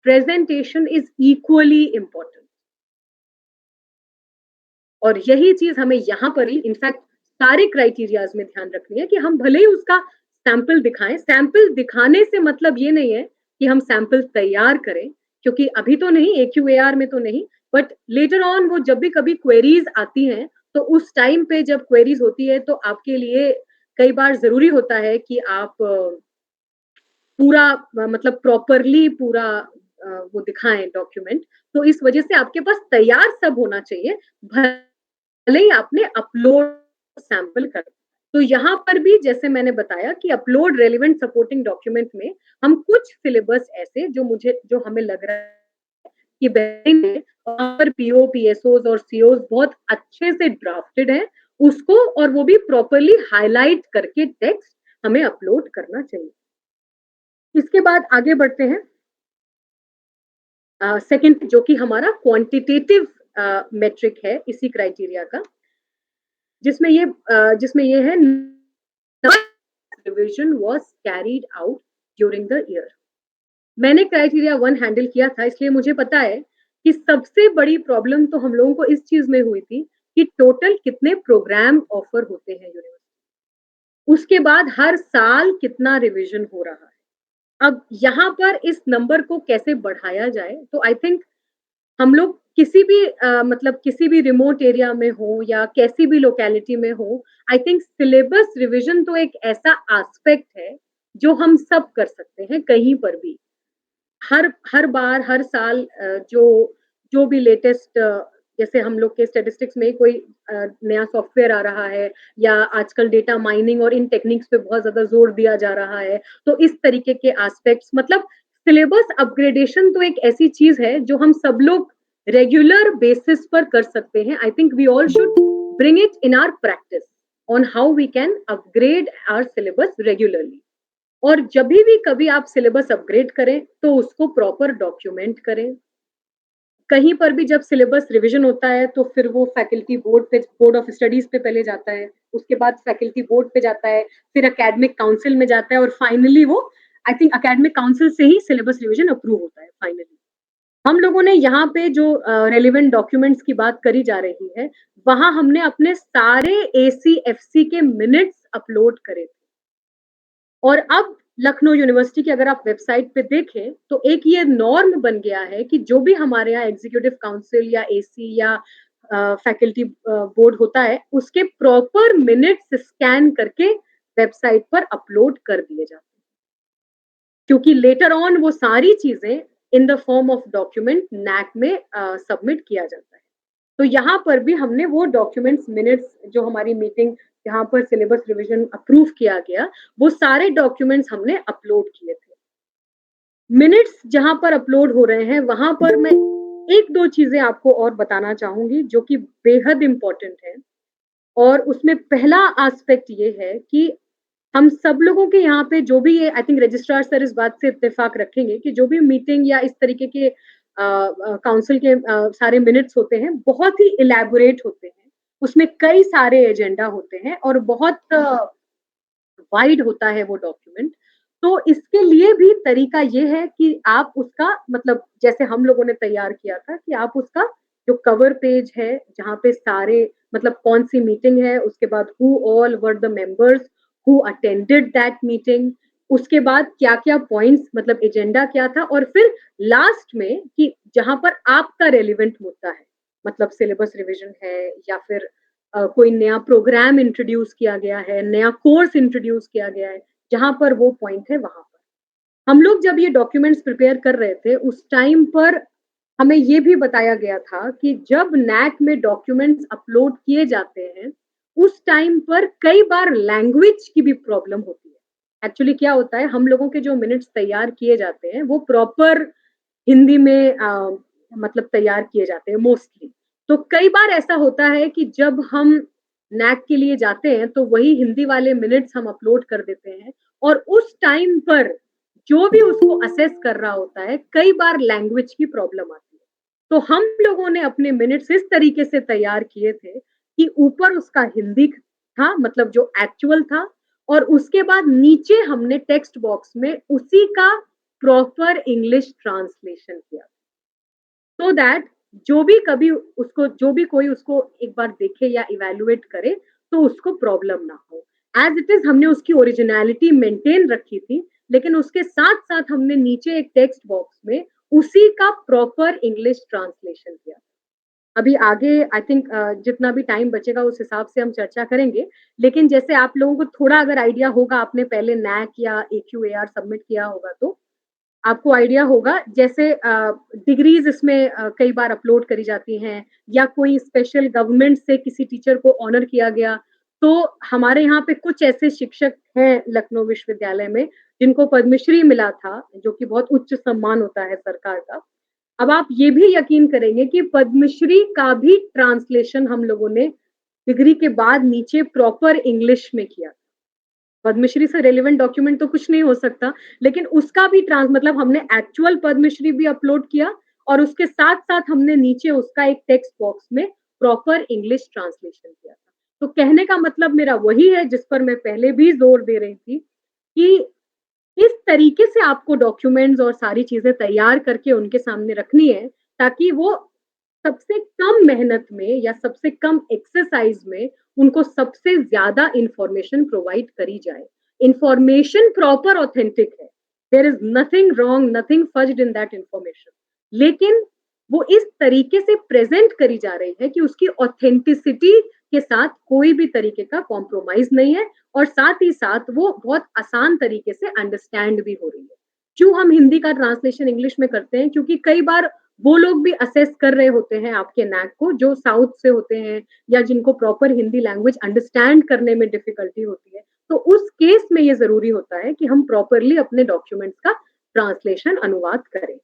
B: presentation is equally important. और यही चीज हमें यहाँ पर ही इनफैक्ट सारे क्राइटेरियाज में ध्यान रखनी है कि हम भले ही उसका सैंपल दिखाएं, सैंपल दिखाने से मतलब ये नहीं है कि हम सैंपल तैयार करें, क्योंकि अभी तो नहीं, AQAR में तो नहीं, बट लेटर ऑन वो जब भी कभी क्वेरीज आती हैं तो उस टाइम पे जब क्वेरीज होती है तो आपके लिए कई बार जरूरी होता है कि आप पूरा मतलब प्रॉपरली पूरा वो दिखाएं डॉक्यूमेंट। तो इस वजह से आपके पास तैयार सब होना चाहिए, भले ही आपने अपलोड सैंपल कर। तो यहाँ पर भी जैसे मैंने बताया कि अपलोड रेलिवेंट सपोर्टिंग डॉक्यूमेंट में हम कुछ सिलेबस ऐसे जो हमें लग रहा है कि वहाँ पर पीओ, पीएसओज और सीओज बहुत अच्छे से ड्राफ्टेड है, उसको और वो भी प्रॉपरली हाईलाइट करके टेक्स्ट हमें अपलोड करना चाहिए। इसके बाद आगे बढ़ते हैं। सेकंड जो कि हमारा क्वांटिटेटिव मेट्रिक है इसी क्राइटेरिया का, जिसमें ये है revision was carried out during the year. मैंने क्राइटेरिया 1 हैंडल किया था, इसलिए मुझे पता है कि सबसे बड़ी प्रॉब्लम तो हम लोगों को इस चीज में हुई थी कि टोटल कितने प्रोग्राम ऑफर होते हैं यूनिवर्सिटी, उसके बाद हर साल कितना रिविजन हो रहा है। अब यहाँ पर इस नंबर को कैसे बढ़ाया जाए, तो आई थिंक हम लोग किसी भी मतलब किसी भी रिमोट एरिया में हो या कैसी भी लोकेलिटी में हो, आई थिंक सिलेबस रिवीजन तो एक ऐसा एस्पेक्ट है जो हम सब कर सकते हैं कहीं पर भी। हर बार हर साल जो जो भी लेटेस्ट जैसे हम लोग के स्टैटिस्टिक्स में कोई नया सॉफ्टवेयर आ रहा है या आजकल डेटा माइनिंग और इन टेक्निक्स पे बहुत ज्यादा जोर दिया जा रहा है, तो इस तरीके के एस्पेक्ट्स, मतलब सिलेबस अपग्रेडेशन तो एक ऐसी चीज है जो हम सब लोग रेगुलर बेसिस पर कर सकते हैं। I think we all should bring it in our practice on how we can upgrade our syllabus regularly. और जब भी कभी आप सिलेबस अपग्रेड करें तो उसको प्रॉपर डॉक्यूमेंट करें। कहीं पर भी जब सिलेबस रिवीजन होता है तो फिर वो फैकल्टी बोर्ड पे, बोर्ड ऑफ स्टडीज पे पहले जाता है, उसके बाद फैकल्टी बोर्ड पे जाता है, फिर एकेडमिक काउंसिल में जाता है और फाइनली वो आई थिंक एकेडमिक काउंसिल से ही सिलेबस रिवीजन अप्रूव होता है फाइनली। हम लोगों ने यहाँ पे जो रेलिवेंट डॉक्यूमेंट्स की बात करी जा रही है, वहां हमने अपने सारे ACFC के मिनट्स अपलोड करे थे। और अब लखनऊ यूनिवर्सिटी की अगर आप वेबसाइट पे देखें तो एक ये नॉर्म बन गया है कि जो भी हमारे यहाँ एग्जीक्यूटिव काउंसिल या AC या फैकल्टी बोर्ड होता है, उसके प्रॉपर मिनट्स स्कैन करके वेबसाइट पर अपलोड कर दिए जाते हैं, क्योंकि लेटर ऑन वो सारी चीजें in the form of document NAAC में सबमिट किया जाता है। तो यहाँ पर भी हमने वो डॉक्यूमेंट्स मिनट्स जो हमारी मीटिंग जहाँ पर सिलेबस रिवीजन अप्रूव किया गया, वो सारे डॉक्यूमेंट्स हमने अपलोड किए थे। मिनट्स जहां पर अपलोड हो रहे हैं वहां पर मैं एक दो चीजें आपको और बताना चाहूंगी जो कि बेहद इंपॉर्टेंट है। और उसमें पहला एस्पेक्ट ये है कि हम सब लोगों के यहाँ पे जो भी ये आई थिंक रजिस्ट्रार सर इस बात से इत्तेफाक रखेंगे कि जो भी मीटिंग या इस तरीके के काउंसिल के सारे मिनट्स होते हैं, बहुत ही इलैबोरेट होते हैं, उसमें कई सारे एजेंडा होते हैं और बहुत वाइड होता है वो डॉक्यूमेंट। तो इसके लिए भी तरीका ये है कि आप उसका मतलब जैसे हम लोगों ने तैयार किया था कि आप उसका जो कवर पेज है जहाँ पे सारे मतलब कौन सी मीटिंग है, उसके बाद who all were the members who attended that meeting, उसके बाद क्या क्या पॉइंट्स मतलब एजेंडा क्या था, और फिर लास्ट में कि जहां पर आपका रेलिवेंट मुद्दा है मतलब सिलेबस रिवीजन है या फिर कोई नया प्रोग्राम इंट्रोड्यूस किया गया है, नया कोर्स इंट्रोड्यूस किया गया है, जहां पर वो पॉइंट है वहां पर हम लोग जब ये डॉक्यूमेंट्स प्रिपेयर कर रहे थे उस टाइम पर हमें ये भी बताया गया था कि जब नैक में डॉक्यूमेंट्स अपलोड किए जाते हैं उस टाइम पर कई बार लैंग्वेज की भी प्रॉब्लम होती है। एक्चुअली क्या होता है, हम लोगों के जो मिनट्स तैयार किए जाते हैं वो प्रॉपर हिंदी में मतलब तैयार किए जाते हैं मोस्टली। तो कई बार ऐसा होता है कि जब हम नैक के लिए जाते हैं तो वही हिंदी वाले मिनट्स हम अपलोड कर देते हैं और उस टाइम पर जो भी उसको असेस कर रहा होता है कई बार लैंग्वेज की प्रॉब्लम आती है। तो हम लोगों ने अपने मिनट्स इस तरीके से तैयार किए थे कि ऊपर उसका हिंदी था मतलब जो एक्चुअल था, और उसके बाद नीचे हमने टेक्स्ट बॉक्स में उसी का प्रॉपर इंग्लिश ट्रांसलेशन किया, सो दैट जो भी कभी उसको जो भी कोई उसको एक बार देखे या इवेल्युएट करे तो उसको प्रॉब्लम ना हो। एज इट इज हमने उसकी ओरिजिनलिटी मेंटेन रखी थी, लेकिन उसके साथ साथ हमने नीचे एक टेक्स्ट बॉक्स में उसी का प्रॉपर इंग्लिश ट्रांसलेशन किया। अभी आगे आई थिंक जितना भी टाइम बचेगा उस हिसाब से हम चर्चा करेंगे, लेकिन जैसे आप लोगों को थोड़ा अगर आइडिया होगा, आपने पहले नैक या AQAR सबमिट किया होगा तो आपको आइडिया होगा जैसे डिग्रीज इसमें कई बार अपलोड करी जाती हैं या कोई स्पेशल गवर्नमेंट से किसी टीचर को ऑनर किया गया। तो हमारे यहाँ पे कुछ ऐसे शिक्षक हैं लखनऊ विश्वविद्यालय में जिनको पद्मश्री मिला था, जो कि बहुत उच्च सम्मान होता है सरकार का। अब आप ये भी यकीन करेंगे कि पद्मश्री का भी ट्रांसलेशन हम लोगों ने डिग्री के बाद नीचे प्रॉपर इंग्लिश में किया। पद्मश्री से रेलेवेंट डॉक्यूमेंट तो कुछ नहीं हो सकता, लेकिन उसका भी ट्रांस मतलब हमने एक्चुअल पद्मश्री भी अपलोड किया और उसके साथ साथ हमने नीचे उसका एक टेक्स्ट बॉक्स में प्रॉपर इंग्लिश ट्रांसलेशन किया था। तो कहने का मतलब मेरा वही है जिस पर मैं पहले भी जोर दे रही थी कि इस तरीके से आपको डॉक्यूमेंट्स और सारी चीजें तैयार करके उनके सामने रखनी है ताकि वो सबसे कम मेहनत में या सबसे कम एक्सरसाइज में उनको सबसे ज्यादा इंफॉर्मेशन प्रोवाइड करी जाए। इंफॉर्मेशन प्रॉपर ऑथेंटिक है, there is nothing wrong, nothing fudged in that information, लेकिन वो इस तरीके से प्रेजेंट करी जा रही है कि उसकी ऑथेंटिसिटी के साथ कोई भी तरीके का कॉम्प्रोमाइज नहीं है और साथ ही साथ वो बहुत आसान तरीके से अंडरस्टैंड भी हो रही है। क्यों हम हिंदी का ट्रांसलेशन इंग्लिश में करते हैं? क्योंकि कई बार वो लोग भी असेस कर रहे होते हैं आपके नैक को जो साउथ से होते हैं या जिनको प्रॉपर हिंदी लैंग्वेज अंडरस्टैंड करने में डिफिकल्टी होती है। तो उस केस में ये जरूरी होता है कि हम प्रॉपरली अपने डॉक्यूमेंट्स का ट्रांसलेशन अनुवाद करें।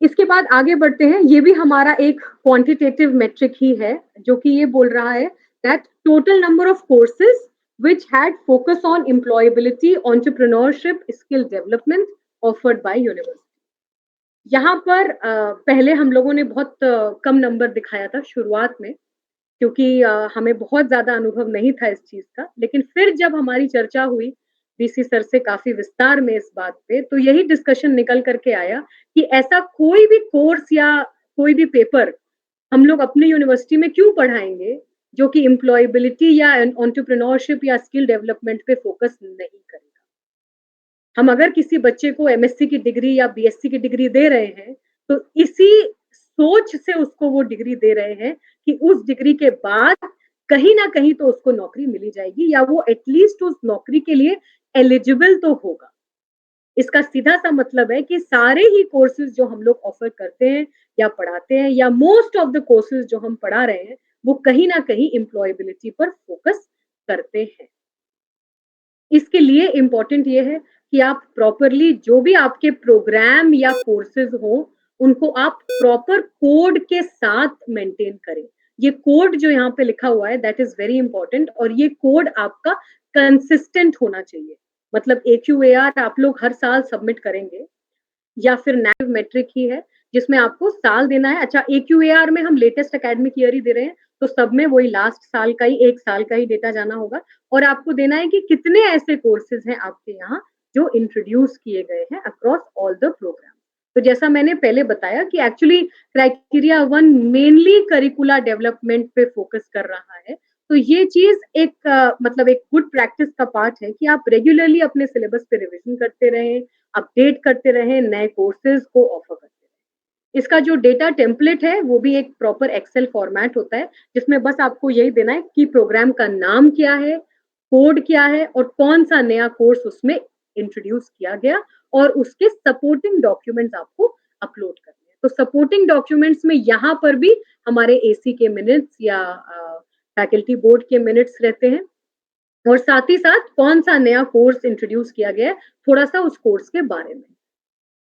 B: इसके बाद आगे बढ़ते हैं, ये भी हमारा एक क्वांटिटेटिव मेट्रिक ही है जो कि ये बोल रहा है that total number of courses which had focus on employability, entrepreneurship, skill development offered by university। यहाँ पर पहले हम लोगों ने बहुत कम नंबर दिखाया था शुरुआत में क्योंकि हमें बहुत ज्यादा अनुभव नहीं था इस चीज का, लेकिन फिर जब हमारी चर्चा हुई DC सर से काफी विस्तार में इस बात पे, तो यही डिस्कशन निकल करके आया कि ऐसा कोई भी कोर्स या कोई भी पेपर हम लोग अपने यूनिवर्सिटी में क्यों पढ़ाएंगे जो कि एम्प्लॉयबिलिटी या एंटरप्रेन्योरशिप या स्किल डेवलपमेंट पे फोकस नहीं करेगा। हम अगर किसी बच्चे को MSc की डिग्री या BSc की डिग्री दे रहे हैं तो इसी सोच से उसको वो डिग्री दे रहे हैं कि उस डिग्री के बाद कहीं ना कहीं तो उसको नौकरी मिली जाएगी या वो एटलीस्ट उस नौकरी के लिए एलिजिबल तो होगा। इसका सीधा सा मतलब है कि सारे ही कोर्सेज जो हम लोग ऑफर करते हैं या पढ़ाते हैं या मोस्ट ऑफ द कोर्सेज जो हम पढ़ा रहे हैं वो कहीं ना कहीं एम्प्लॉयबिलिटी पर फोकस करते हैं। इसके लिए इम्पोर्टेंट ये है कि आप प्रॉपरली जो भी आपके प्रोग्राम या कोर्सेज हो उनको आप प्रॉपर कोड के साथ मेंटेन करें। ये कोड जो यहाँ पे लिखा हुआ है दैट इज वेरी इंपॉर्टेंट और ये कोड आपका कंसिस्टेंट होना चाहिए। मतलब AQAR आप लोग हर साल सबमिट करेंगे या फिर नेटिव मेट्रिक ही है जिसमें आपको साल देना है। अच्छा, AQAR में हम लेटेस्ट एकेडमिक ईयर ही दे रहे हैं, तो सब में वही लास्ट साल का ही 1 साल का ही डेटा जाना होगा और आपको देना है कि कितने ऐसे कोर्सेज हैं आपके यहाँ जो इंट्रोड्यूस किए गए हैं अक्रॉस ऑल द प्रोग्राम। तो जैसा मैंने पहले बताया कि actually criteria 1 mainly curricular development पे फोकस कर रहा है। तो ये चीज एक मतलब एक गुड प्रैक्टिस का पार्ट है कि आप रेगुलरली अपने सिलेबस पे रिवीजन करते रहें, अपडेट करते रहें, नए कोर्सेज को ऑफर करते रहें। इसका जो डेटा टेम्पलेट है वो भी एक प्रॉपर एक्सेल फॉर्मेट होता है जिसमें बस आपको यही देना है कि प्रोग्राम का नाम क्या है, कोड क्या है और कौन सा नया कोर्स उसमें इंट्रोड्यूस किया गया और उसके सपोर्टिंग डॉक्यूमेंट्स आपको अपलोड करने हैं। तो सपोर्टिंग डॉक्यूमेंट्स में यहाँ पर भी हमारे AC के मिनट्स या फैकल्टी बोर्ड के मिनट्स रहते हैं और साथ ही साथ कौन सा नया कोर्स इंट्रोड्यूस किया गया है, थोड़ा सा उस कोर्स के बारे में।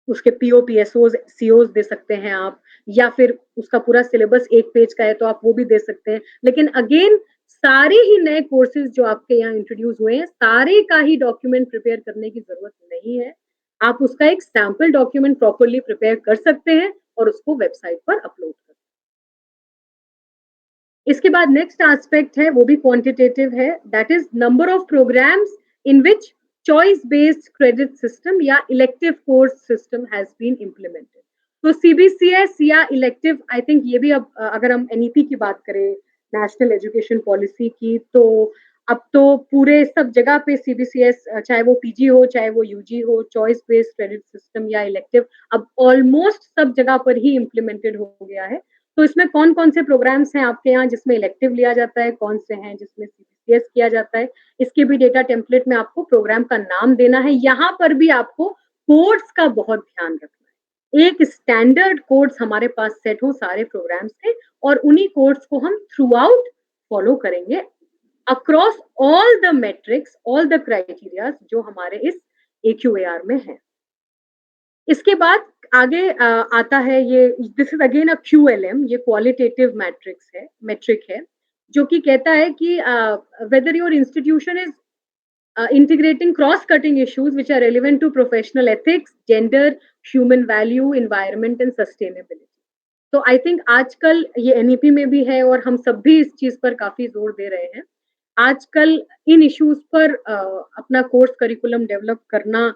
B: उसके PO, PSOs, COs दे सकते हैं आप या फिर उसका पूरा सिलेबस 1 पेज का है तो आप वो भी दे सकते हैं। लेकिन अगेन सारे ही नए कोर्सेज जो आपके यहाँ इंट्रोड्यूस हुए हैं, सारे का ही डॉक्यूमेंट प्रिपेयर करने की जरूरत नहीं है। आप उसका एक सैंपल डॉक्यूमेंट प्रॉपर्ली प्रिपेयर कर सकते हैं और उसको वेबसाइट पर अपलोड कर। इसके बाद नेक्स्ट एस्पेक्ट है वो भी क्वांटिटेटिव है, that is number of programmes in which choice based credit system या elective course system has been implemented. तो CBCS या इलेक्टिव, आई थिंक ये भी अब अगर हम NEP की बात करें, नेशनल एजुकेशन पॉलिसी की, तो अब तो पूरे सब जगह पे CBCS, चाहे वो PG हो चाहे वो UG हो, चॉइस बेस्ड क्रेडिट सिस्टम या इलेक्टिव अब ऑलमोस्ट सब जगह पर ही इम्प्लीमेंटेड हो गया है। तो इसमें कौन कौन से प्रोग्राम्स हैं आपके यहाँ जिसमें इलेक्टिव लिया जाता है, कौन से हैं जिसमें CBCS किया जाता है, इसके भी डेटा टेम्पलेट में आपको प्रोग्राम का नाम देना है। यहाँ पर भी आपको कोड्स का बहुत ध्यान रखना है। एक स्टैंडर्ड कोड्स हमारे पास सेट हो सारे प्रोग्राम्स के और उन्हीं कोड्स को हम थ्रू आउट फॉलो करेंगे across all the matrix, all the criteria जो हमारे इस AQAR में है। इसके बाद आगे आता है ये, this is again a QLM, ये क्वालिटेटिव मैट्रिक्स है, मेट्रिक है, जो कि कहता है कि whether your institution is integrating cross-cutting issues which are relevant to professional ethics, gender, human value, environment and sustainability. तो आई थिंक आजकल ये NEP में भी है और हम सब भी इस चीज पर काफी जोर दे रहे हैं। आजकल इन इश्यूज पर अपना कोर्स करिकुलम डेवलप करना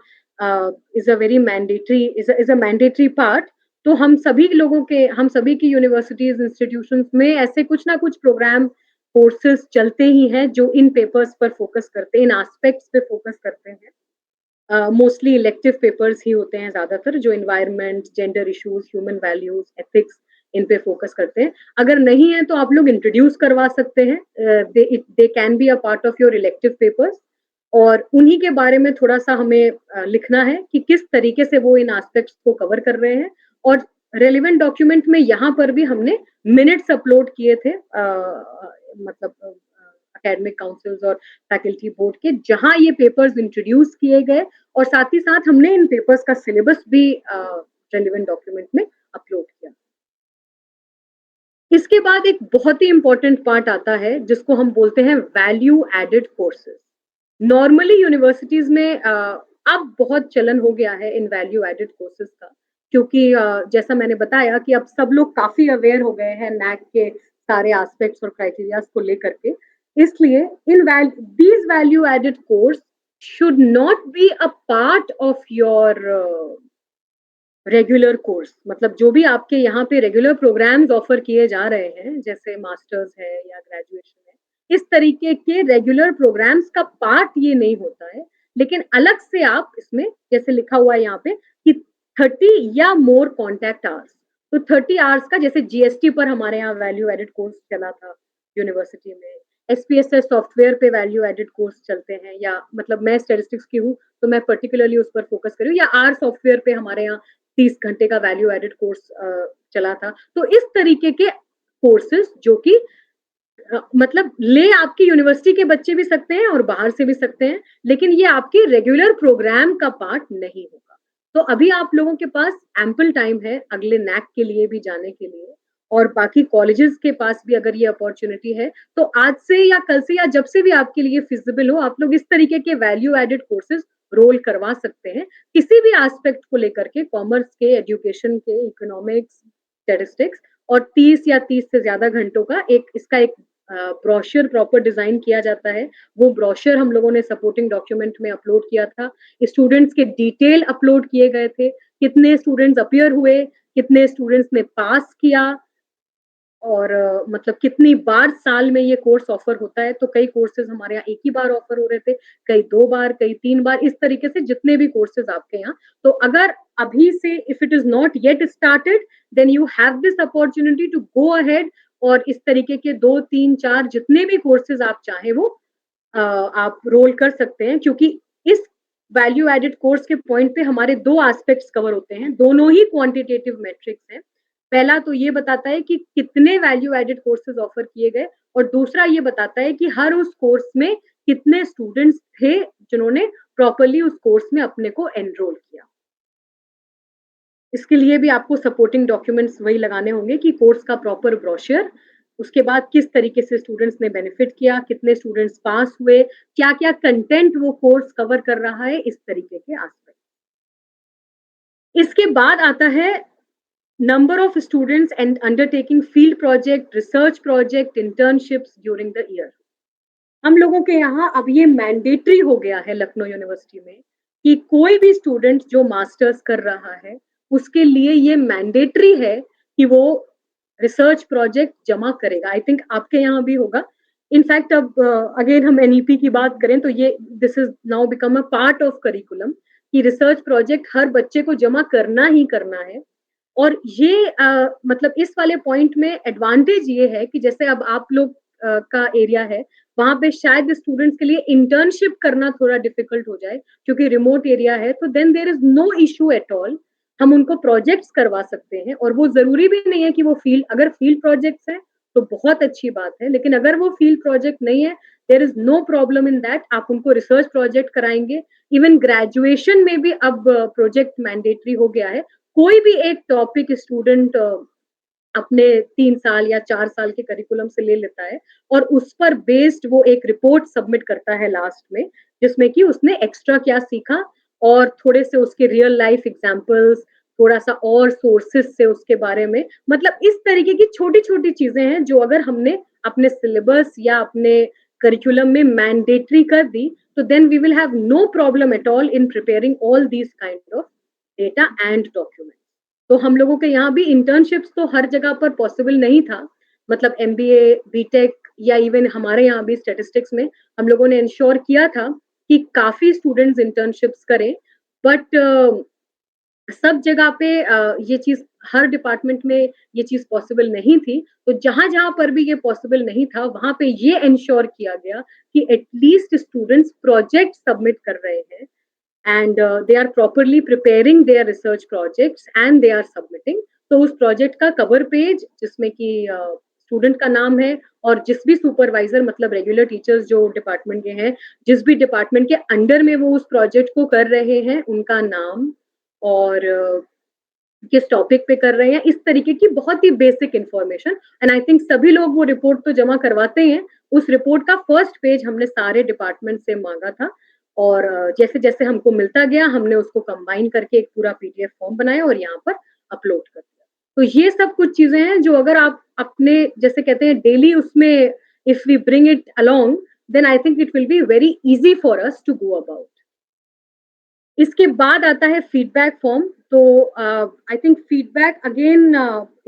B: is a very mandatory, is a mandatory part. तो हम सभी लोगों के, हम सभी की यूनिवर्सिटीज, इंस्टीट्यूशंस में ऐसे कुछ ना कुछ प्रोग्राम, कोर्सेज चलते ही हैं जो इन पेपर्स पर फोकस करते हैं, इन एस्पेक्ट्स पे फोकस करते हैं। मोस्टली इलेक्टिव पेपर्स ही होते हैं ज्यादातर, जो environment, gender issues, human values, ethics, इन पे फोकस करते हैं। अगर नहीं है तो आप लोग इंट्रोड्यूस करवा सकते हैं, they can be a part of your elective papers और उन्हीं के बारे में थोड़ा सा हमें लिखना है कि किस तरीके से वो इन एस्पेक्ट्स को कवर कर रहे हैं। और रेलिवेंट डॉक्यूमेंट में यहाँ पर भी हमने मिनट्स अपलोड किए थे, मतलब एकेडमिक काउंसिल्स और फैकल्टी बोर्ड के, जहां ये पेपर्स इंट्रोड्यूस किए गए और साथ ही साथ हमने इन पेपर्स का सिलेबस भी रेलिवेंट डॉक्यूमेंट में अपलोड किया। इसके बाद एक बहुत ही इंपॉर्टेंट पार्ट आता है जिसको हम बोलते हैं value added courses. Normally universities में अब बहुत चलन हो गया है इन वैल्यू एडेड कोर्सेज का, क्योंकि जैसा मैंने बताया कि अब सब लोग काफी अवेयर हो गए हैं NAC के सारे एस्पेक्ट्स और क्राइटेरियाज को लेकर के। इसलिए these value added course should not be a part of your regular course. मतलब जो भी आपके यहाँ पे रेगुलर प्रोग्राम्स ऑफर किए जा रहे हैं, जैसे मास्टर्स है या ग्रेजुएशन है, इस तरीके के रेगुलर प्रोग्राम्स का पार्ट ये नहीं होता है। लेकिन अलग से आप इसमें, जैसे लिखा हुआ है यहाँ पे कि 30 या मोर कॉन्टैक्ट आवर्स, तो 30 आवर्स का, जैसे GST पर हमारे यहाँ वैल्यू एडेड कोर्स चला था यूनिवर्सिटी में, SPSS सॉफ्टवेयर पे वैल्यू एडेड कोर्स चलते हैं, या मतलब मैं स्टैटिस्टिक्स की हूँ तो मैं पर्टिकुलरली उस पर फोकस करूँ, या R सॉफ्टवेयर पे हमारे यहाँ 30 घंटे का वैल्यू एडेड कोर्स चला था। तो इस तरीके के कोर्सेज जो कि मतलब ले आपकी यूनिवर्सिटी के बच्चे भी सकते हैं और बाहर से भी सकते हैं, लेकिन ये आपके रेगुलर प्रोग्राम का पार्ट नहीं होगा। तो अभी आप लोगों के पास एम्पल टाइम है अगले NAC के लिए भी जाने के लिए, और बाकी कॉलेजेस के पास भी अगर ये अपॉर्चुनिटी है तो आज से या कल से या जब से भी आपके लिए फिजिबल हो, आप लोग इस तरीके के वैल्यू एडेड कोर्सेज रोल करवा सकते हैं किसी भी एस्पेक्ट को लेकर के, कॉमर्स के, एजुकेशन के, इकोनॉमिक्स, स्टैटिस्टिक्स, और 30 या 30 से ज्यादा घंटों का इसका एक ब्रोशर प्रॉपर डिजाइन किया जाता है। वो ब्रोशर हम लोगों ने सपोर्टिंग डॉक्यूमेंट में अपलोड किया था। स्टूडेंट्स के डिटेल अपलोड किए गए थे, कितने स्टूडेंट्स अपीयर हुए, कितने स्टूडेंट्स ने पास किया, और मतलब कितनी बार साल में ये कोर्स ऑफर होता है। तो कई कोर्सेज हमारे यहाँ एक ही बार ऑफर हो रहे थे, कई 2 बार, कई 3 बार, इस तरीके से जितने भी कोर्सेज आपके यहाँ। तो अगर अभी से if it is not yet started, then you have this opportunity to go ahead, और इस तरीके के 2, 3, 4 जितने भी कोर्सेज आप चाहें वो आप रोल कर सकते हैं, क्योंकि इस वैल्यू एडेड कोर्स के पॉइंट पे हमारे 2 एस्पेक्ट्स कवर होते हैं, दोनों ही क्वांटिटेटिव मेट्रिक्स हैं। पहला तो ये बताता है कि कितने वैल्यू एडेड कोर्सेज ऑफर किए गए, और दूसरा ये बताता है कि हर उस कोर्स में कितने स्टूडेंट्स थे जिन्होंने प्रॉपर्ली उस कोर्स में अपने को एनरोल किया। इसके लिए भी आपको सपोर्टिंग डॉक्यूमेंट्स वही लगाने होंगे कि कोर्स का प्रॉपर ब्रोशर, उसके बाद किस तरीके से स्टूडेंट्स ने बेनिफिट किया, कितने स्टूडेंट्स पास हुए, क्या-क्या कंटेंट वो कोर्स कवर कर रहा है, इस तरीके के एस्पेक्ट। इसके बाद आता है number of students and undertaking field project, research project, internships during the year. हम लोगों के यहाँ अब ये मैंडेटरी हो गया है लखनऊ यूनिवर्सिटी में कि कोई भी स्टूडेंट जो मास्टर्स कर रहा है उसके लिए ये मैंडेटरी है कि वो रिसर्च प्रोजेक्ट जमा करेगा। आई थिंक आपके यहाँ भी होगा। इनफैक्ट अब अगेन हम एनईपी की बात करें तो ये this is now become a part of curriculum कि रिसर्च प्रोजेक्ट हर बच्चे को जमा करना ही करना है। और ये मतलब इस वाले पॉइंट में एडवांटेज ये है कि जैसे अब आप लोग का एरिया है, वहां पे शायद स्टूडेंट्स के लिए इंटर्नशिप करना थोड़ा डिफिकल्ट हो जाए क्योंकि रिमोट एरिया है, तो then there is no issue at all. हम उनको प्रोजेक्ट्स करवा सकते हैं, और वो जरूरी भी नहीं है कि वो फील्ड, अगर फील्ड प्रोजेक्ट्स हैं तो बहुत अच्छी बात है, लेकिन अगर वो फील्ड प्रोजेक्ट नहीं है, there is no problem in that, आप उनको रिसर्च प्रोजेक्ट कराएंगे। इवन ग्रेजुएशन में भी अब प्रोजेक्ट मैंडेटरी हो गया है। कोई भी एक टॉपिक स्टूडेंट अपने 3 साल या 4 साल के करिकुलम से ले लेता है और उस पर बेस्ड वो एक रिपोर्ट सबमिट करता है लास्ट में, जिसमें कि उसने एक्स्ट्रा क्या सीखा और थोड़े से उसके रियल लाइफ एग्जांपल्स, थोड़ा सा और सोर्सेस से उसके बारे में, मतलब इस तरीके की छोटी-छोटी चीजें हैं जो अगर हमने अपने सिलेबस या अपने करिकुलम में मैंडेटरी कर दी, तो then we will have no problem at all in preparing all these kind of data and document. तो हम लोगों के यहाँ भी इंटर्नशिप्स तो हर जगह पर पॉसिबल नहीं था, मतलब एमबीए, बीटेक या इवन हमारे यहाँ भी स्टैटिस्टिक्स में हम लोगों ने इंश्योर किया था कि काफी स्टूडेंट्स इंटर्नशिप्स करें, बट सब जगह पे ये चीज, हर डिपार्टमेंट में ये चीज पॉसिबल नहीं थी। तो जहां जहां पर भी ये पॉसिबल नहीं था, वहां पे ये इंश्योर किया गया कि एटलीस्ट स्टूडेंट्स प्रोजेक्ट सबमिट कर रहे हैं and they are properly preparing their research projects and they are submitting। तो उस प्रोजेक्ट का कवर पेज जिसमें कि स्टूडेंट का नाम है और जिस भी सुपरवाइजर, मतलब रेगुलर टीचर्स जो डिपार्टमेंट के हैं, जिस भी डिपार्टमेंट के अंडर में वो उस प्रोजेक्ट को कर रहे हैं, उनका नाम और किस टॉपिक पे कर रहे हैं, इस तरीके की बहुत ही basic information. And I think सभी लोग वो रिपोर्ट तो जमा करवाते हैं। उस रिपोर्ट का फर्स्ट पेज हमने सारे डिपार्टमेंट से मांगा था, और जैसे जैसे हमको मिलता गया हमने उसको कंबाइन करके एक पूरा पीडीएफ फॉर्म बनाया और यहाँ पर अपलोड कर दिया। तो ये सब कुछ चीजें हैं जो अगर आप अपने, जैसे कहते हैं, डेली उसमें if we bring it along, then I think it will be very easy for us to go about. इसके बाद आता है फीडबैक फॉर्म। तो आई थिंक फीडबैक अगेन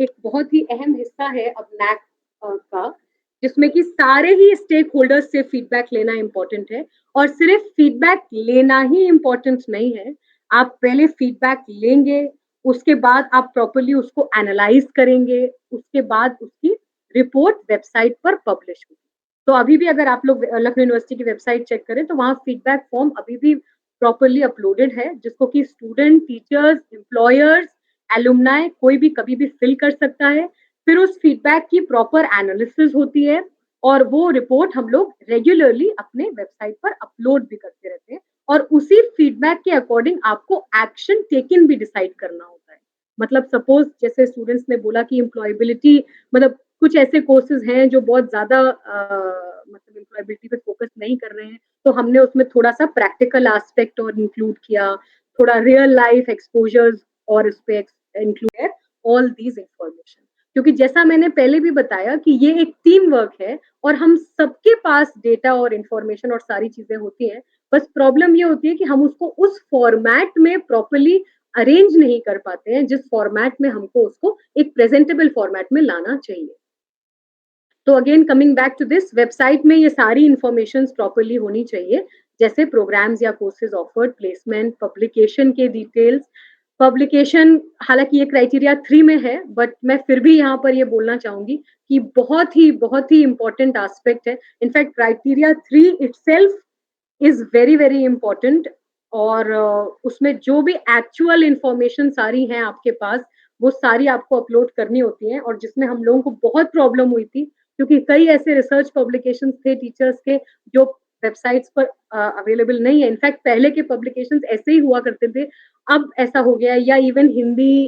B: एक बहुत ही अहम हिस्सा है अब नैक का, जिसमें कि सारे ही स्टेक होल्डर्स से फीडबैक लेना इम्पोर्टेंट है। और सिर्फ फीडबैक लेना ही इम्पोर्टेंट नहीं है, आप पहले फीडबैक लेंगे, उसके बाद आप प्रॉपर्ली उसको एनालाइज करेंगे, उसके बाद उसकी रिपोर्ट वेबसाइट पर पब्लिश होगी। तो अभी भी अगर आप लोग लखनऊ यूनिवर्सिटी की वेबसाइट चेक करें तो वहाँ फीडबैक फॉर्म अभी भी प्रॉपर्ली अपलोडेड है, जिसको कि स्टूडेंट, टीचर्स, एम्प्लॉयर्स, एलुमनाई कोई भी कभी भी फिल कर सकता है। फिर उस फीडबैक की प्रॉपर एनालिसिस होती है और वो रिपोर्ट हम लोग रेगुलरली अपने वेबसाइट पर अपलोड भी करते रहते हैं, और उसी फीडबैक के अकॉर्डिंग आपको एक्शन टेकन भी डिसाइड करना होता है। मतलब सपोज जैसे स्टूडेंट्स ने बोला कि एम्प्लॉयबिलिटी, मतलब कुछ ऐसे कोर्सेज हैं जो बहुत ज्यादा मतलब एम्प्लॉयबिलिटी पे फोकस नहीं कर रहे हैं, तो हमने उसमें थोड़ा सा प्रैक्टिकल एस्पेक्ट और इंक्लूड किया, थोड़ा रियल लाइफ एक्सपोजर्स और उस पे इंक्लूड ऑल दीज इंफॉर्मेशन, क्योंकि जैसा मैंने पहले भी बताया कि ये एक टीम वर्क है और हम सबके पास डेटा और इंफॉर्मेशन और सारी चीजें होती हैं, बस प्रॉब्लम ये होती है कि हम उसको उस फॉर्मेट में प्रॉपरली अरेंज नहीं कर पाते हैं जिस फॉर्मेट में हमको उसको एक प्रेजेंटेबल फॉर्मेट में लाना चाहिए। तो again coming back to this, website में ये सारी इंफॉर्मेशन प्रॉपरली होनी चाहिए, जैसे प्रोग्राम्स या कोर्सेज ऑफर्ड, प्लेसमेंट, पब्लिकेशन के डिटेल्स। पब्लिकेशन हालांकि ये क्राइटेरिया 3 में है, बट मैं फिर भी यहाँ पर ये बोलना चाहूंगी कि बहुत ही इंपॉर्टेंट एस्पेक्ट है। In fact criteria 3 itself is very very important, और उसमें जो भी एक्चुअल इंफॉर्मेशन सारी हैं आपके पास, वो सारी आपको अपलोड करनी होती हैं, और जिसमें हम लोगों को बहुत प्रॉब्लम हुई थी, क्योंकि कई ऐसे रिसर्च पब्लिकेशंस थे टीचर्स के जो वेबसाइट्स पर अवेलेबल नहीं है। इनफैक्ट पहले के पब्लिकेशंस ऐसे ही हुआ करते थे, अब ऐसा हो गया है, या इवन हिंदी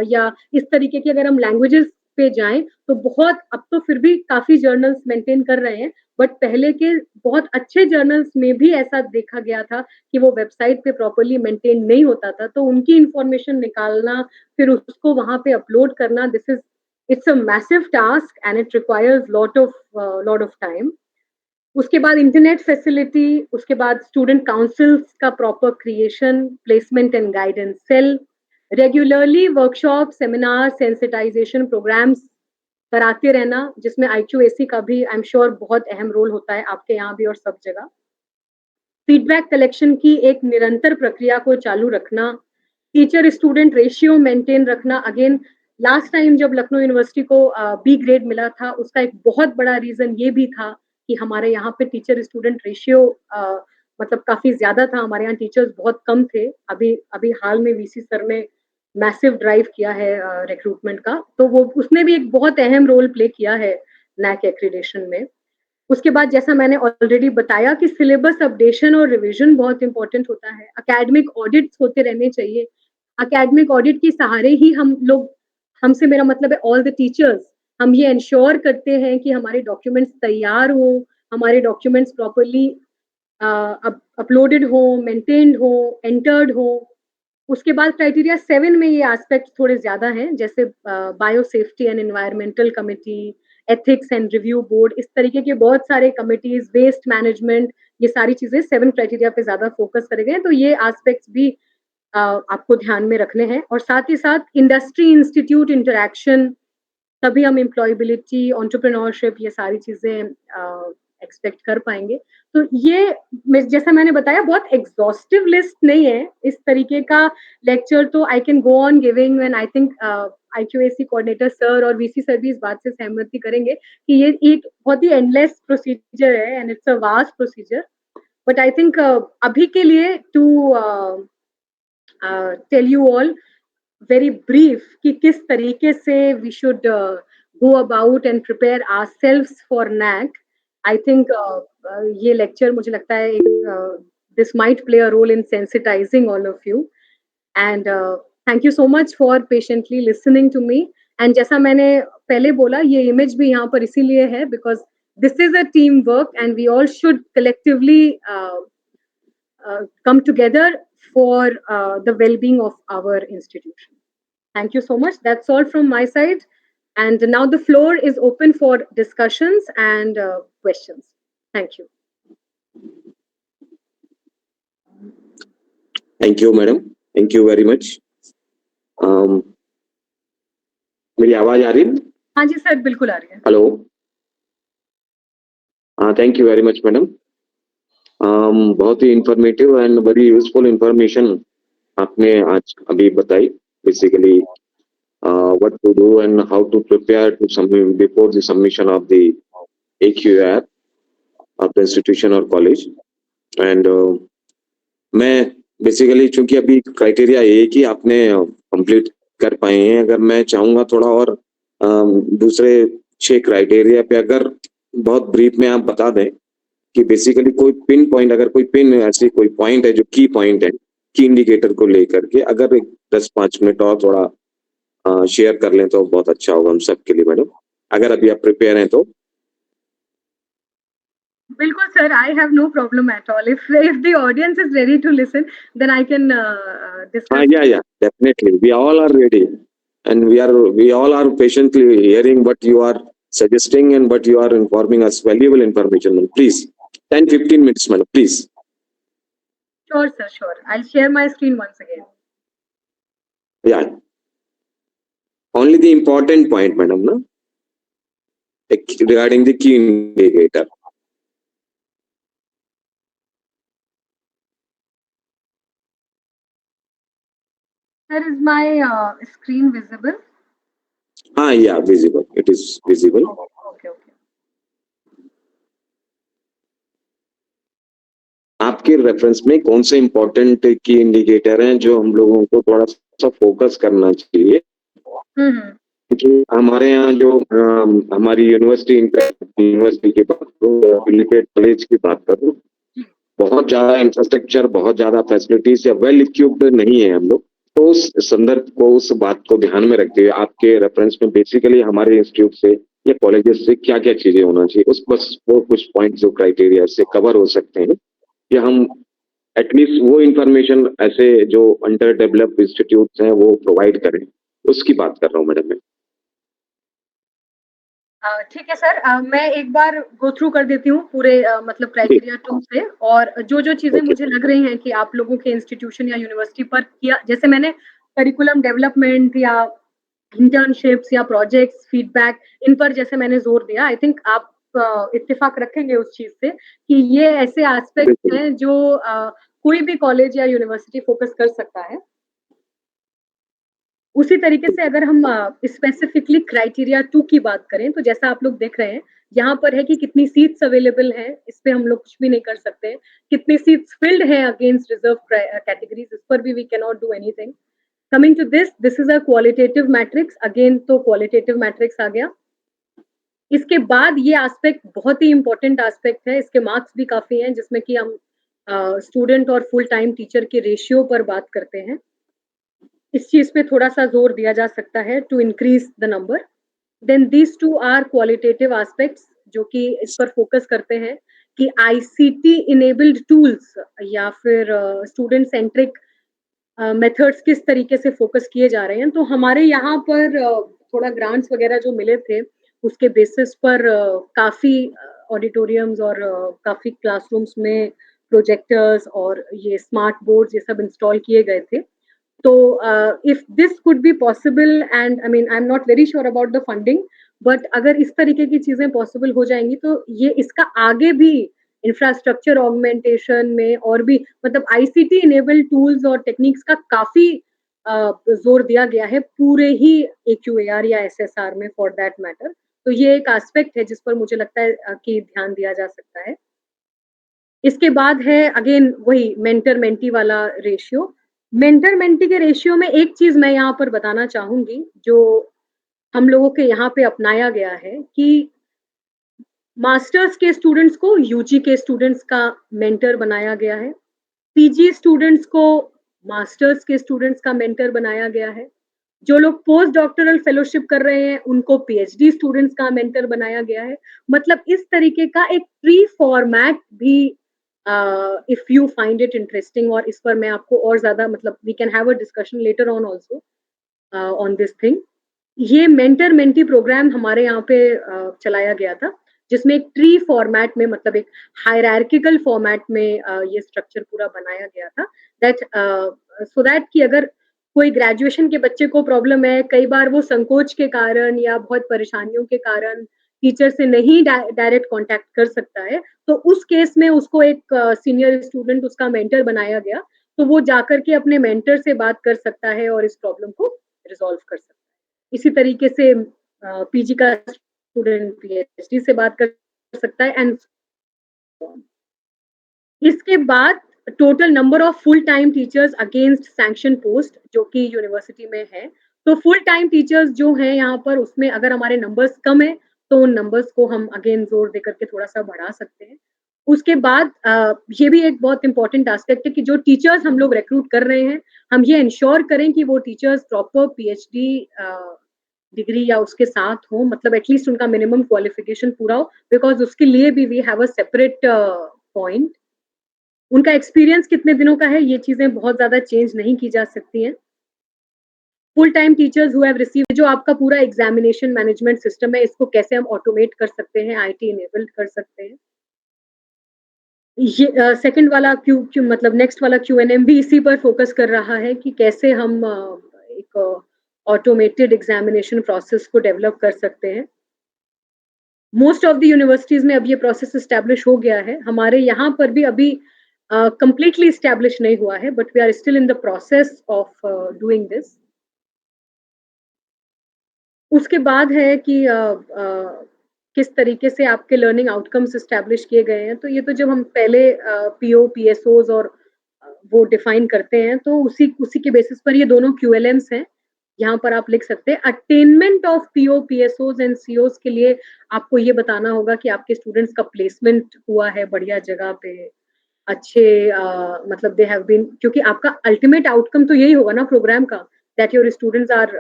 B: या इस तरीके की अगर हम लैंग्वेजेस पे जाएं तो बहुत, अब तो फिर भी काफी जर्नल्स मेंटेन कर रहे हैं, बट पहले के बहुत अच्छे जर्नल्स में भी ऐसा देखा गया था कि वो वेबसाइट पे प्रॉपरली मेंटेन नहीं होता था, तो उनकी इंफॉर्मेशन निकालना फिर उसको वहां पे अपलोड करना, this is it's a massive task and it requires lot of time. उसके बाद इंटरनेट फैसिलिटी, उसके बाद स्टूडेंट काउंसिल्स का proper creation, placement and guidance cell, regularly workshop, seminar, sensitisation programmes कराते रहना, जिसमें IQAC का भी आई एम श्योर बहुत अहम रोल होता है, आपके यहाँ भी और सब जगह। फीडबैक कलेक्शन की एक निरंतर प्रक्रिया को चालू रखना, टीचर स्टूडेंट रेशियो मेंटेन रखना। अगेन लास्ट टाइम जब लखनऊ यूनिवर्सिटी को B ग्रेड मिला था, उसका एक बहुत बड़ा रीजन ये भी था कि हमारे यहाँ पे टीचर स्टूडेंट रेशियो मतलब काफी ज्यादा था, हमारे यहाँ टीचर्स बहुत कम थे। अभी अभी हाल में VC सर ने मैसिव ड्राइव किया है रिक्रूटमेंट का, तो वो उसने भी एक बहुत अहम रोल प्ले किया है NAC एक्रीडेशन में। उसके बाद जैसा मैंने ऑलरेडी बताया कि सिलेबस अपडेशन और रिवीजन बहुत इंपॉर्टेंट होता है, एकेडमिक ऑडिट्स होते रहने चाहिए। एकेडमिक ऑडिट के सहारे ही हम लोग, हमसे मेरा मतलब है ऑल द टीचर्स, हम ये इंश्योर करते हैं कि हमारे डॉक्यूमेंट्स तैयार हो, हमारे डॉक्यूमेंट्स प्रॉपरली अपलोडेड हो, मेंटेन्ड हो, एंटर्ड हो। उसके बाद क्राइटेरिया 7 में ये एस्पेक्ट थोड़े ज्यादा हैं, जैसे bio safety and environmental committee, ethics and review board, इस तरीके के बहुत सारे कमिटीज, वेस्ट मैनेजमेंट, ये सारी चीजें 7 क्राइटेरिया पे ज्यादा फोकस करे गए, तो ये एस्पेक्ट्स भी आपको ध्यान में रखने हैं। और साथ ही साथ इंडस्ट्री इंस्टीट्यूट इंटरेक्शन, तभी हम एम्प्लॉयबिलिटी, एंटरप्रेन्योरशिप, ये सारी चीजें एक्सपेक्ट कर पाएंगे। तो ये जैसा मैंने बताया बहुत एग्जॉस्टिव लिस्ट नहीं है, इस तरीके का लेक्चर तो I can go on giving, and I think IQAC coordinator sir और VC सर भी इस बात से सहमति करेंगे कि ये एक बहुत ही एंडलेस प्रोसीजर है and it's a vast procedure. But I think अभी के लिए to tell you all very brief कि किस तरीके से we should go about and prepare ourselves for NAC, I think ये लेक्चर मुझे लगता है this might play a role in sensitising all of you, and thank you so much for patiently listening to me. And जैसा मैंने पहले बोला, ये image भी यहाँ पर इसीलिए है because this is a team work and we all should collectively come together for the well-being of our institution. Thank you so much. That's all from my side. And now the floor is open for discussions and questions. Thank you.
A: Thank you, madam. Thank you very much. मेरी आवाज आ रही है?
B: हाँ जी sir, बिल्कुल आ रही है।
A: Hello, thank you very much madam. बहुत ही informative and very useful information आपने आज अभी बताई, basically what to do and how to prepare to submit before the submission of the AQAR of the institution or college. And मैं basically चूंकि अभी criteria ये कि आपने कंप्लीट कर पाए हैं, अगर मैं चाहूंगा थोड़ा और दूसरे 6 क्राइटेरिया पे अगर बहुत ब्रीफ में आप बता दें कि बेसिकली कोई पिन पॉइंट, अगर कोई पिन ऐसी कोई पॉइंट है जो की पॉइंट है, की इंडिकेटर को लेकर के अगर 10-5 मिनट और थोड़ा शेयर कर लें तो बहुत अच्छा होगा हम सब के लिए मैडम, अगर अभी आप प्रिपेयर हैं तो।
B: बिल्कुल sir, I have no problem at all. If the audience is ready to listen, then I can discuss.
A: Yeah, definitely. We all are ready, and we all are patiently hearing what you are suggesting and what you are informing us. Valuable information, madam. Please, 10-15 minutes, madam. Please.
B: Sure, sir, sure. I'll share my screen once again.
A: Yeah. Only the important point, madam, no? Regarding the key indicator.
B: Sir, is my screen visible?
A: Yeah, visible. It is visible.
B: Okay, okay.
A: आपके reference में कौन से important की indicator हैं जो हम लोगों को थोड़ा सा फोकस करना चाहिए? क्योंकि हमारे यहाँ जो हमारी यूनिवर्सिटी की बात करूँ, एफिलिएटेड कॉलेज की बात करूँ, बहुत ज्यादा इंफ्रास्ट्रक्चर, बहुत ज्यादा फैसिलिटीज या वेल इक्विप्ड नहीं है हम लोग। तो उस संदर्भ को, उस बात को ध्यान में रखते हुए आपके रेफरेंस में बेसिकली हमारे इंस्टीट्यूट से या कॉलेजेस से क्या क्या चीजें होना चाहिए, उस बस वो कुछ पॉइंट जो क्राइटेरिया से कवर हो सकते हैं, या हम एटलीस्ट वो इंफॉर्मेशन ऐसे जो अंडर डेवलप्ड इंस्टीट्यूट हैं वो प्रोवाइड करें, उसकी बात कर रहा हूँ मैडम मैं।
B: ठीक है सर, मैं एक बार गो थ्रू कर देती हूँ पूरे मतलब क्राइटेरिया 2 से, और जो चीजें मुझे लग रही हैं कि आप लोगों के इंस्टीट्यूशन या यूनिवर्सिटी पर किया, जैसे मैंने करिकुलम डेवलपमेंट या इंटर्नशिप्स या प्रोजेक्ट्स, फीडबैक, इन पर जैसे मैंने जोर दिया, आई थिंक आप इत्तेफाक रखेंगे उस चीज से कि ये ऐसे एस्पेक्ट हैं जो कोई भी कॉलेज या यूनिवर्सिटी फोकस कर सकता है। उसी तरीके से अगर हम स्पेसिफिकली क्राइटेरिया 2 की बात करें, तो जैसा आप लोग देख रहे हैं, यहाँ पर है कि कितनी सीट्स अवेलेबल हैं, इस पे हम लोग कुछ भी नहीं कर सकते हैं। कितनी सीट्स फिल्ड हैं अगेंस्ट रिजर्व कैटेगरीज, इस पर भी we can not do anything. Coming to this is a qualitative matrix, again तो क्वालिटेटिव मैट्रिक्स आ गया। इसके बाद ये एस्पेक्ट बहुत ही इंपॉर्टेंट एस्पेक्ट है, इसके मार्क्स भी काफी हैं, जिसमें कि हम स्टूडेंट और फुल टाइम टीचर के रेशियो पर बात करते हैं। इस चीज पे थोड़ा सा जोर दिया जा सकता है to increase the number. Then these two are qualitative aspects, जो कि इस पर फोकस करते हैं कि आईसीटी इनेबल्ड टूल्स या फिर स्टूडेंट सेंट्रिक मेथड्स किस तरीके से फोकस किए जा रहे हैं। तो हमारे यहाँ पर थोड़ा ग्रांट्स वगैरह जो मिले थे, उसके बेसिस पर काफी ऑडिटोरियम्स और काफी क्लासरूम्स में प्रोजेक्टर्स और ये स्मार्ट बोर्ड्स ये सब इंस्टॉल किए गए थे। So if this could be possible, and I mean I'm not very sure about the funding, but अगर इस तरीके की चीजें पॉसिबल हो जाएंगी तो ये इसका आगे भी इंफ्रास्ट्रक्चर ऑगमेंटेशन में और भी मतलब आईसीटी इनेबल्ड टूल्स और टेक्निक्स का काफी जोर दिया गया है पूरे ही AQAR या SSR में फॉर दैट मैटर। तो ये एक एस्पेक्ट है जिस पर मुझे लगता है कि ध्यान दिया जा सकता है। इसके बाद है अगेन वही मेंटर मेंटी वाला रेशियो। मेंटर मेंटी के रेशियो में एक चीज मैं यहाँ पर बताना चाहूंगी जो हम लोगों के यहाँ पे अपनाया गया है कि मास्टर्स के स्टूडेंट्स को यूजी के स्टूडेंट्स का मेंटर बनाया गया है, पीजी स्टूडेंट्स को मास्टर्स के स्टूडेंट्स का मेंटर बनाया गया है, जो लोग पोस्ट डॉक्टरल फेलोशिप कर रहे हैं उनको पीएचडी स्टूडेंट्स का मेंटर बनाया गया है। मतलब इस तरीके का एक प्री फॉर्मेट भी if you find it interesting, और इस पर मैं आपको और ज्यादा मतलब we can have a discussion later on also on this thing. ये मेंटर मेंटी प्रोग्राम हमारे यहाँ पे चलाया गया था, जिसमें एक ट्री फॉर्मेट में मतलब एक हायरार्किकल फॉर्मेट में ये स्ट्रक्चर पूरा बनाया गया था, दैट सो दैट कि अगर कोई ग्रेजुएशन के बच्चे को प्रॉब्लम है, कई बार वो संकोच के कारण या बहुत परेशानियों के कारण टीचर से नहीं डायरेक्ट कांटेक्ट कर सकता है, तो उस केस में उसको एक सीनियर स्टूडेंट उसका मेंटर बनाया गया, तो वो जाकर के अपने मेंटर से बात कर सकता है और इस प्रॉब्लम को रिजॉल्व कर सकता है। इसी तरीके से पीजी का स्टूडेंट पीएचडी से बात कर सकता है एंड इसके बाद total number of full time teachers against sanction post जो कि यूनिवर्सिटी में है। तो फुल टाइम टीचर्स जो हैं यहाँ पर, उसमें अगर हमारे नंबर्स कम है तो उन नंबर्स को हम अगेन जोर देकर के थोड़ा सा बढ़ा सकते हैं। उसके बाद ये भी एक बहुत इंपॉर्टेंट एस्पेक्ट है कि जो टीचर्स हम लोग रिक्रूट कर रहे हैं, हम ये इंश्योर करें कि वो टीचर्स प्रॉपर पीएचडी डिग्री या उसके साथ हो, मतलब एटलीस्ट उनका मिनिमम क्वालिफिकेशन पूरा हो, बिकॉज उसके लिए भी we have a separate point. उनका एक्सपीरियंस कितने दिनों का है, ये चीजें बहुत ज्यादा चेंज नहीं की जा सकती हैं। Full time teachers who have received, जो आपका पूरा एग्जामिनेशन मैनेजमेंट सिस्टम है, इसको कैसे हम ऑटोमेट कर सकते हैं, आईटी इनेबल्ड कर सकते हैं। ये सेकंड वाला क्यू क्यू मतलब नेक्स्ट वाला क्यूएनएम भी इसी पर फोकस कर रहा है कि कैसे हम एक ऑटोमेटेड एग्जामिनेशन प्रोसेस को डेवलप कर सकते हैं। मोस्ट ऑफ द यूनिवर्सिटीज में अब ये प्रोसेस एस्टैब्लिश हो गया है, हमारे यहाँ पर भी अभी कंप्लीटली एस्टैब्लिश नहीं हुआ है, but we are still in the process of doing this. उसके बाद है कि किस तरीके से आपके लर्निंग आउटकम्स एस्टैब्लिश किए गए हैं, तो ये तो जब हम पहले पीओ पीएसओज और वो डिफाइन करते हैं, तो उसी उसी के बेसिस पर ये दोनों क्यूएलएम्स हैं, यहाँ पर आप लिख सकते हैं। Attainment of PO PSOs and COs के लिए आपको ये बताना होगा कि आपके स्टूडेंट्स का प्लेसमेंट हुआ है बढ़िया जगह पे, अच्छे मतलब दे हैव बीन, क्योंकि आपका अल्टीमेट आउटकम तो यही होगा ना प्रोग्राम का, that your students are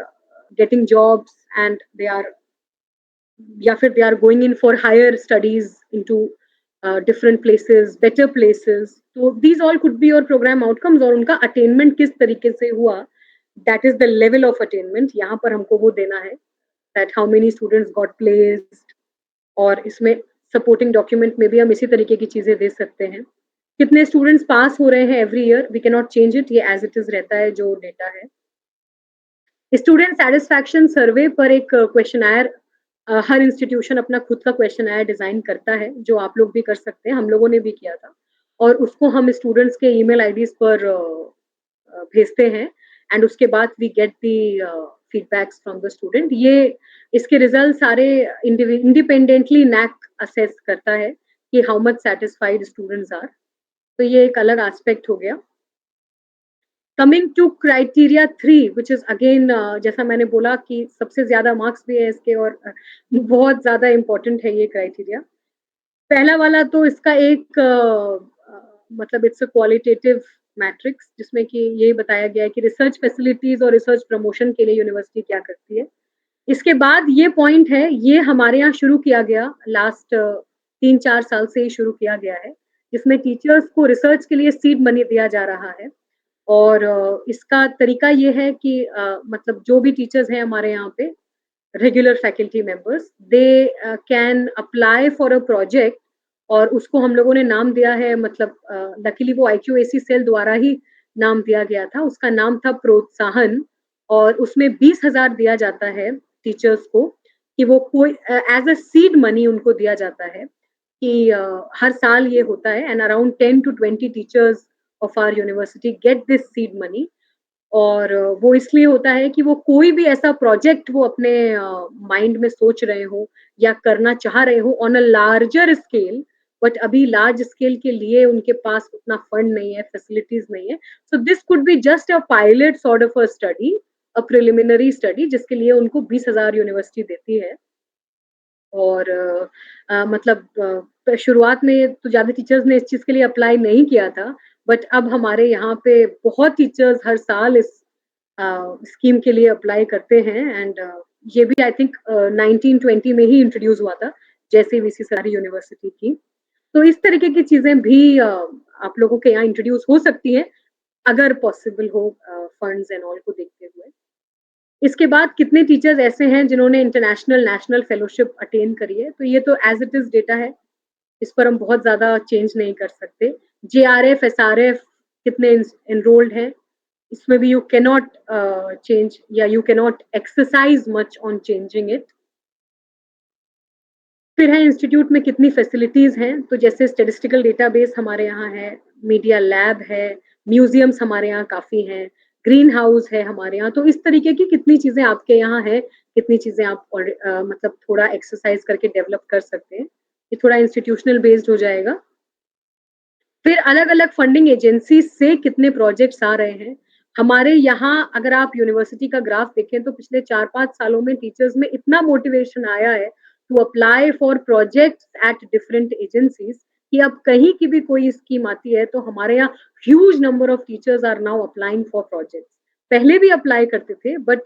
B: getting jobs and they are, या फिर they are going in for higher studies into different places, better places. तो these all could be your programme outcomes, और उनका अटेनमेंट किस तरीके से हुआ, that is the level of attainment, यहाँ पर हमको वो देना है, that how many students got placed. और इसमें सपोर्टिंग डॉक्यूमेंट में भी हम इसी तरीके की चीजें दे सकते हैं। कितने स्टूडेंट्स पास हो रहे हैं every year, we can not change it, ये एज इट इज रहता है जो डेटा है। स्टूडेंट सेटिस्फैक्शन सर्वे पर एक क्वेश्चनआयर, हर इंस्टीट्यूशन अपना खुद का क्वेश्चनआयर डिजाइन करता है, जो आप लोग भी कर सकते हैं, हम लोगों ने भी किया था, और उसको हम स्टूडेंट्स के ईमेल आईडीज पर भेजते हैं, एंड उसके बाद we get the feedbacks from the student. ये इसके रिजल्ट सारे इंडिपेंडेंटली नैक असेस करता है कि how much satisfied students are, तो ये एक अलग एस्पेक्ट हो गया। Coming to criteria 3 which is again, जैसा मैंने बोला कि सबसे ज्यादा मार्क्स भी है इसके, और बहुत ज्यादा इंपॉर्टेंट है ये क्राइटेरिया। पहला वाला तो इसका एक मतलब इट्स अ क्वालिटेटिव मैट्रिक्स, जिसमें कि ये बताया गया है कि रिसर्च फैसिलिटीज और रिसर्च प्रमोशन के लिए यूनिवर्सिटी क्या करती है। इसके बाद ये पॉइंट है, ये हमारे यहाँ शुरू किया गया, लास्ट 3-4 साल से ही शुरू किया गया है, जिसमें टीचर्स को रिसर्च के लिए सीड मनी दिया जा रहा है। और इसका तरीका ये है कि मतलब जो भी टीचर्स हैं हमारे यहाँ पे, regular faculty members, they can apply for a project, और उसको हम लोगों ने नाम दिया है, मतलब लकीली वो IQAC सेल द्वारा ही नाम दिया गया था, उसका नाम था प्रोत्साहन, और उसमें 20,000 दिया जाता है टीचर्स को, कि वो कोई एज अ सीड मनी उनको दिया जाता है, कि हर साल ये होता है, and around 10 to 20 teachers of our university get this seed money. और वो इसलिए होता है कि वो कोई भी ऐसा प्रोजेक्ट वो अपने माइंड में सोच रहे हो या करना चाह रहे हो on a larger scale, but अभी लार्ज स्केल के लिए उनके पास उतना फंड नहीं है, फैसिलिटीज नहीं है, so this could be just a pilot sort of a study, a preliminary study, जिसके लिए उनको 20,000 यूनिवर्सिटी देती है। और मतलब शुरुआत में तो ज्यादा टीचर्स ने इस चीज के लिए अप्लाई नहीं किया था, बट अब हमारे यहाँ पे बहुत टीचर्स हर साल इस स्कीम के लिए अप्लाई करते हैं, एंड ये भी आई थिंक 1920 में ही इंट्रोड्यूस हुआ था, जैसे वीसी सारी यूनिवर्सिटी की। तो इस तरीके की चीजें भी आप लोगों के यहाँ इंट्रोड्यूस हो सकती हैं, अगर पॉसिबल हो फंड्स एंड ऑल को देखते हुए। इसके बाद कितने टीचर्स ऐसे हैं जिन्होंने इंटरनेशनल नेशनल फेलोशिप अटेन करी है, तो ये तो एज इट इज डेटा है, इस पर हम बहुत ज्यादा चेंज नहीं कर सकते। JRF SRF कितने एनरोल्ड हैं, इसमें भी यू कैनॉट चेंज, या you cannot exercise much on changing it. फिर है इंस्टीट्यूट में कितनी फैसिलिटीज हैं, तो जैसे स्टेटिस्टिकल डेटाबेस हमारे यहाँ है, मीडिया लैब है, म्यूजियम्स हमारे यहाँ काफी हैं, ग्रीन हाउस है हमारे यहाँ, तो इस तरीके की कितनी चीजें आपके यहाँ है, कितनी चीजें आप मतलब थोड़ा एक्सरसाइज करके डेवलप कर सकते हैं, ये थोड़ा इंस्टीट्यूशनल बेस्ड हो जाएगा। फिर अलग अलग फंडिंग एजेंसी से कितने प्रोजेक्ट्स आ रहे हैं, हमारे यहाँ अगर आप यूनिवर्सिटी का ग्राफ देखें तो पिछले 4-5 सालों में टीचर्स में इतना मोटिवेशन आया है to apply for projects at different agencies, कि अब कहीं की भी कोई स्कीम आती है तो हमारे यहाँ huge number of teachers are now applying for projects. पहले भी अप्लाई करते थे, बट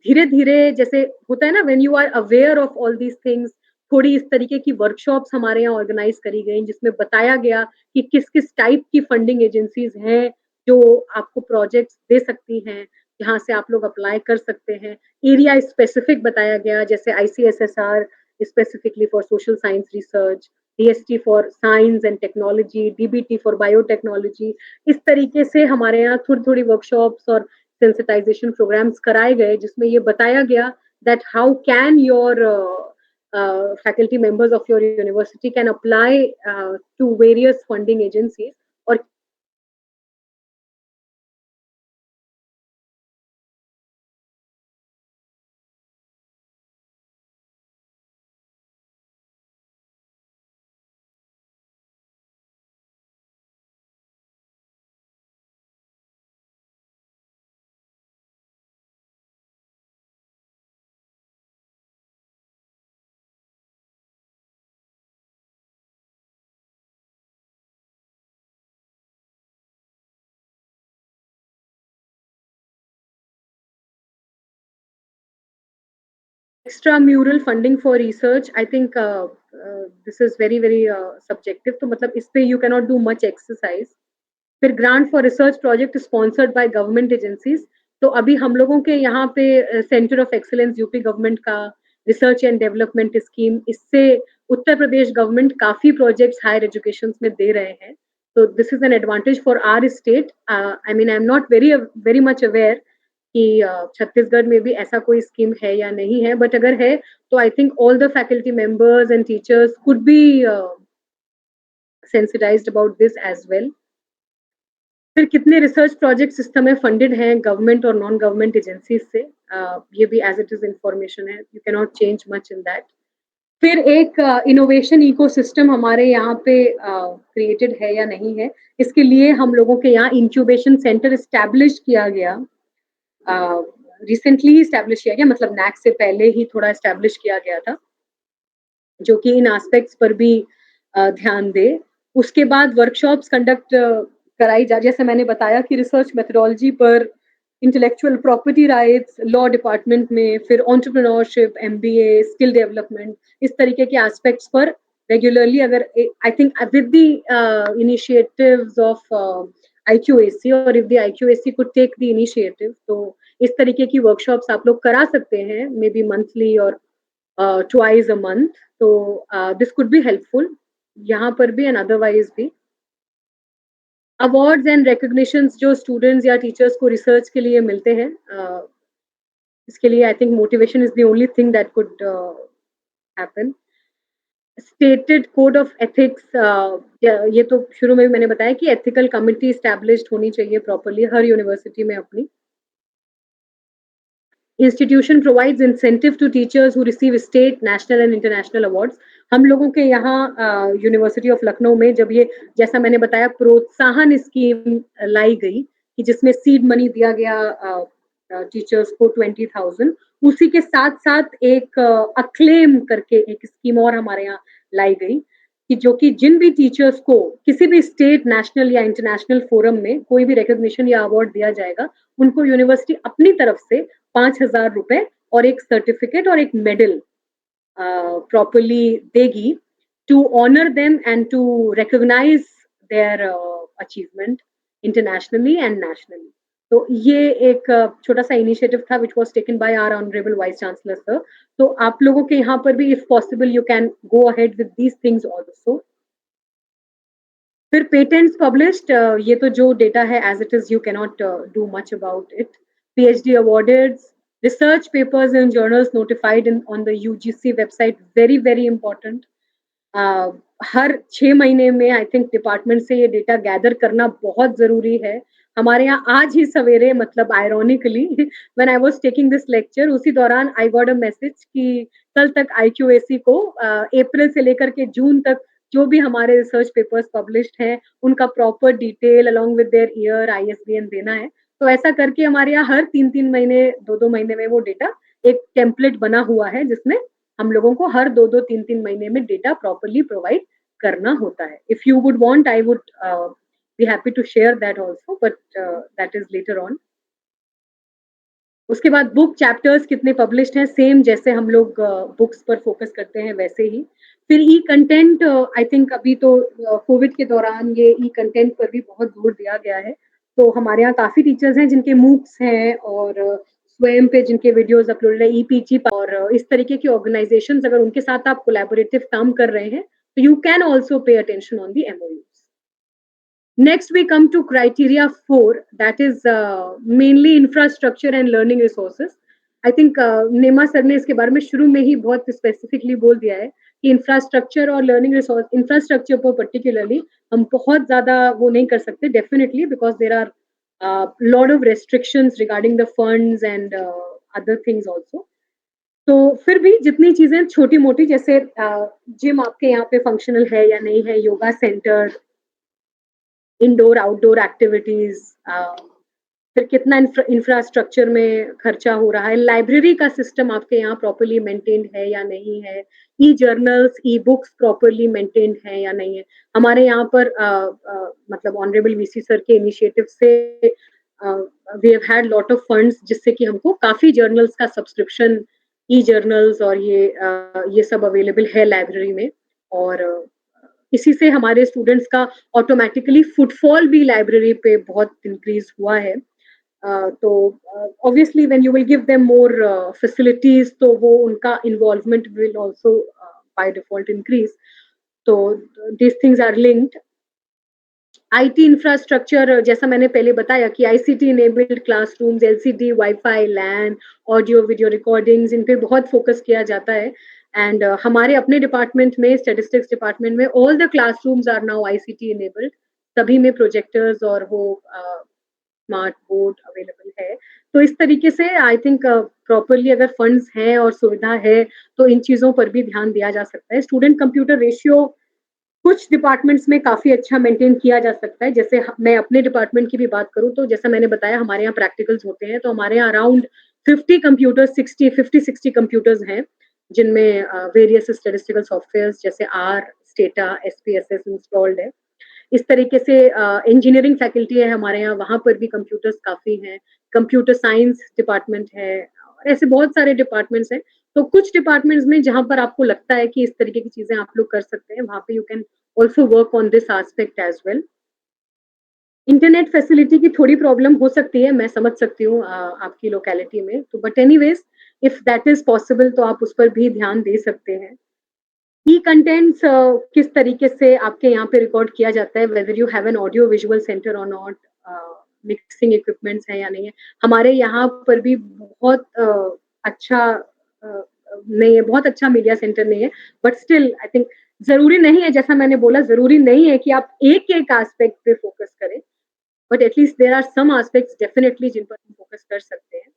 B: धीरे धीरे जैसे होता है ना, when you are aware of all these things, थोड़ी इस तरीके की वर्कशॉप्स हमारे यहाँ ऑर्गेनाइज करी गई जिसमें बताया गया कि किस किस टाइप की फंडिंग एजेंसीज हैं जो आपको प्रोजेक्ट्स दे सकती हैं, जहाँ से आप लोग अप्लाई कर सकते हैं। एरिया स्पेसिफिक बताया गया, जैसे ICSSR specifically for social science research, DST for science and technology, DBT for biotechnology. इस तरीके से हमारे यहाँ थोड़ी थोड़ी वर्कशॉप्स और सेंसिटाइजेशन प्रोग्राम्स कराए गए जिसमें ये बताया गया that how can your faculty members of your university can apply to various funding agencies और extramural funding for research, I think this is very very subjective, तो मतलब इस पे you cannot do much exercise. फिर grant for research project sponsored by government agencies, तो अभी हम लोगों के यहाँ पे centre of excellence UP government का रिसर्च एंड डेवलपमेंट स्कीम, इससे उत्तर प्रदेश गवर्नमेंट काफी प्रोजेक्ट्स हायर एजुकेशन में दे रहे हैं, तो this is an advantage for our state. I mean I am not very very much aware कि छत्तीसगढ़ में भी ऐसा कोई स्कीम है या नहीं है, बट अगर है तो I think all the faculty members and teachers could be sensitized about this as well. फिर कितने रिसर्च प्रोजेक्ट्स इस समय फंडेड हैं गवर्नमेंट और नॉन गवर्नमेंट एजेंसीज से, ये भी एज इट इज इंफॉर्मेशन है, you can not change much in that. फिर एक इनोवेशन इकोसिस्टम हमारे यहाँ पे क्रिएटेड है या नहीं है, इसके लिए हम लोगों के यहाँ इंक्यूबेशन सेंटर इस्टेब्लिश किया गया, रिसेंटली ही इस्टेब्लिश किया गया, मतलब नैक से पहले ही थोड़ा इस्टेब्लिश किया गया था, जो कि इन एस्पेक्ट्स पर भी ध्यान दे. उसके बाद वर्कशॉप्स कंडक्ट कराई जा, जैसे मैंने बताया कि रिसर्च मेथोडोलॉजी पर, intellectual property rights law department में, फिर एंटरप्रेन्योरशिप, MBA, स्किल डेवलपमेंट, इस तरीके के एस्पेक्ट्स पर रेगुलरली, अगर I think with the initiatives of IQAC और if the IQAC could take the initiative, तो इस तरीके की वर्कशॉप्स आप लोग करा सकते हैं, मे बी मंथली और twice a month, तो this could be helpful यहाँ पर भी एंड अदरवाइज भी. अवार्ड्स एंड रिकॉग्निशंस जो स्टूडेंट्स या टीचर्स को रिसर्च के लिए मिलते हैं, इसके लिए I think motivation is the only thing that could happen. Stated code of ethics, ये तो शुरू में भी मैंने बताया कि एथिकल कमिटी स्टैब्लिश्ड होनी चाहिए प्रॉपरली हर यूनिवर्सिटी में अपनी. Institution provides incentive to teachers who receive state, national and international awards. हम लोगों के यहाँ यूनिवर्सिटी ऑफ लखनऊ में जब ये, जैसा मैंने बताया, प्रोत्साहन स्कीम लाई गई कि जिसमें सीड मनी दिया गया टीचर्स को 20,000, उसी के साथ साथ एक अक्लेम करके एक स्कीम और हमारे यहाँ लाई गई कि जो कि जिन भी टीचर्स को किसी भी स्टेट, नेशनल या इंटरनेशनल फोरम में कोई भी रिकॉग्निशन या अवार्ड दिया जाएगा, उनको यूनिवर्सिटी अपनी तरफ से 5,000 रुपए और एक सर्टिफिकेट और एक मेडल प्रॉपरली देगी to honour them and to recognise their achievement internationally and nationally. तो ये एक छोटा सा इनिशिएटिव था which was taken by our honourable vice chancellor sir. तो आप लोगों के यहाँ पर भी if possible you can go ahead with these things also. फिर पेटेंट्स पब्लिश्ड, ये तो जो डेटा है as it is, you can not do much about it. PhD awarded, research papers and journals notified on the UGC website, very very important. हर 6 महीने में I think department से ये data gather करना बहुत जरूरी है. हमारे यहाँ आज ही सवेरे, मतलब ironically when I was taking this lecture, उसी दौरान आई गॉट अ मैसेज कि कल तक IQAC को अप्रैल से लेकर के जून तक जो भी हमारे रिसर्च पेपर्स पब्लिश्ड हैं उनका proper detail along with their year ISBN देना है. तो ऐसा करके हमारे यहाँ हर 3-3 महीने, 2-2 महीने में वो डेटा एक टेम्पलेट बना हुआ है जिसमें हम लोगों को हर 2-2, 3-3 महीने में डेटा प्रॉपरली प्रोवाइड करना होता है. If you would want, I would be happy to share that also, but that is later on. उसके बाद बुक चैप्टर्स कितने पब्लिश्ड हैं, सेम जैसे हम लोग बुक्स पर फोकस करते हैं वैसे ही। फिर ई कंटेंट, आई थिंक अभी तो कोविड के दौरान ये ई कंटेंट पर भी बहुत जोर दिया गया है। तो हमारे यहाँ काफी टीचर्स हैं जिनके मूक्स हैं और स्वयं पे जिनके वीडियोस अपलोडेड है, ईपीजी और इस तरीके की ऑर्गेनाइजेशंस अगर उनके साथ आप कोलैबोरेटिव काम कर रहे हैं तो you can also pay attention on the MOUs. Next, we come to criteria 4, that is mainly infrastructure and learning resources. I think नेमा सर ने इसके बारे में शुरू में ही बहुत स्पेसिफिकली बोल दिया है कि इंफ्रास्ट्रक्चर और लर्निंग रिसोर्स, इंफ्रास्ट्रक्चर पर पर्टिकुलरली हम बहुत ज्यादा वो नहीं कर सकते definitely, because there are lot of restrictions regarding the funds and other things also. तो फिर भी जितनी चीजें छोटी मोटी, जैसे जिम आपके यहाँ पे फंक्शनल है या नहीं है, yoga centre, indoor outdoor activities, फिर कितना इंफ्रास्ट्रक्चर में खर्चा हो रहा है, लाइब्रेरी का सिस्टम आपके यहाँ प्रॉपरली मेंटेन्ड है या नहीं है, e journals e books properly maintained है या नहीं है। हमारे यहाँ पर मतलब ऑनरेबल वीसी सर के इनिशिएटिव से we have had lot of funds जिससे कि हमको काफी जर्नल्स का सब्सक्रिप्शन, ई जर्नल्स और ये सब अवेलेबल है लाइब्रेरी में। और इसी से हमारे स्टूडेंट्स का ऑटोमेटिकली फुटफॉल भी लाइब्रेरी पे बहुत इंक्रीज हुआ है। तो obviously when you will give them more facilities तो वो उनका involvement will also by default increase. तो this things are linked. IT infrastructure, जैसा मैंने पहले बताया कि ICT enabled classrooms, LCD, WiFi, LAN, audio video recordings, इन पे बहुत फोकस किया जाता है। एंड हमारे अपने डिपार्टमेंट में, स्टैटिस्टिक्स डिपार्टमेंट में, all the classrooms are now ICT enabled. सभी में प्रोजेक्टर्स और वो स्मार्ट बोर्ड अवेलेबल है। तो इस तरीके से आई थिंक प्रॉपरली अगर फंड्स हैं और सुविधा है तो इन चीजों पर भी ध्यान दिया जा सकता है। स्टूडेंट कंप्यूटर रेशियो कुछ डिपार्टमेंट्स में काफी अच्छा मेंटेन किया जा सकता है। जैसे मैं अपने डिपार्टमेंट की भी बात करूं तो जैसा मैंने बताया हमारे यहाँ प्रैक्टिकल्स होते हैं, तो हमारे यहाँ अराउंड 50 कंप्यूटर्स, 50-60 कंप्यूटर्स हैं जिनमें वेरियस स्टैटिस्टिकल सॉफ्टवेयर्स जैसे आर, स्टेटा, एसपीएसएस इंस्टॉल्ड है। इस तरीके से इंजीनियरिंग फैकल्टी है हमारे यहाँ, वहां पर भी कंप्यूटर्स काफी हैं। कंप्यूटर साइंस डिपार्टमेंट है, ऐसे बहुत सारे डिपार्टमेंट्स हैं। तो कुछ डिपार्टमेंट्स में जहां पर आपको लगता है कि इस तरीके की चीजें आप लोग कर सकते हैं, वहां पे you can also work on this aspect as well. Internet facility की थोड़ी प्रॉब्लम हो सकती है, मैं समझ सकती हूँ आपकी लोकेलिटी में, तो but anyways if that is possible तो आप उस पर भी ध्यान दे सकते हैं। ई कंटेंट्स किस तरीके से आपके यहाँ पे रिकॉर्ड किया जाता है, whether you have an audio visual centre और नॉट, मिक्सिंग इक्विपमेंट्स है या नहीं है। हमारे यहाँ पर भी बहुत अच्छा नहीं है, बहुत अच्छा मीडिया सेंटर नहीं है, बट स्टिल आई थिंक जरूरी नहीं है, जैसा मैंने बोला जरूरी नहीं है कि आप एक एक एस्पेक्ट पे फोकस करें, but at least there are some aspects definitely जिन पर हम फोकस कर सकते हैं।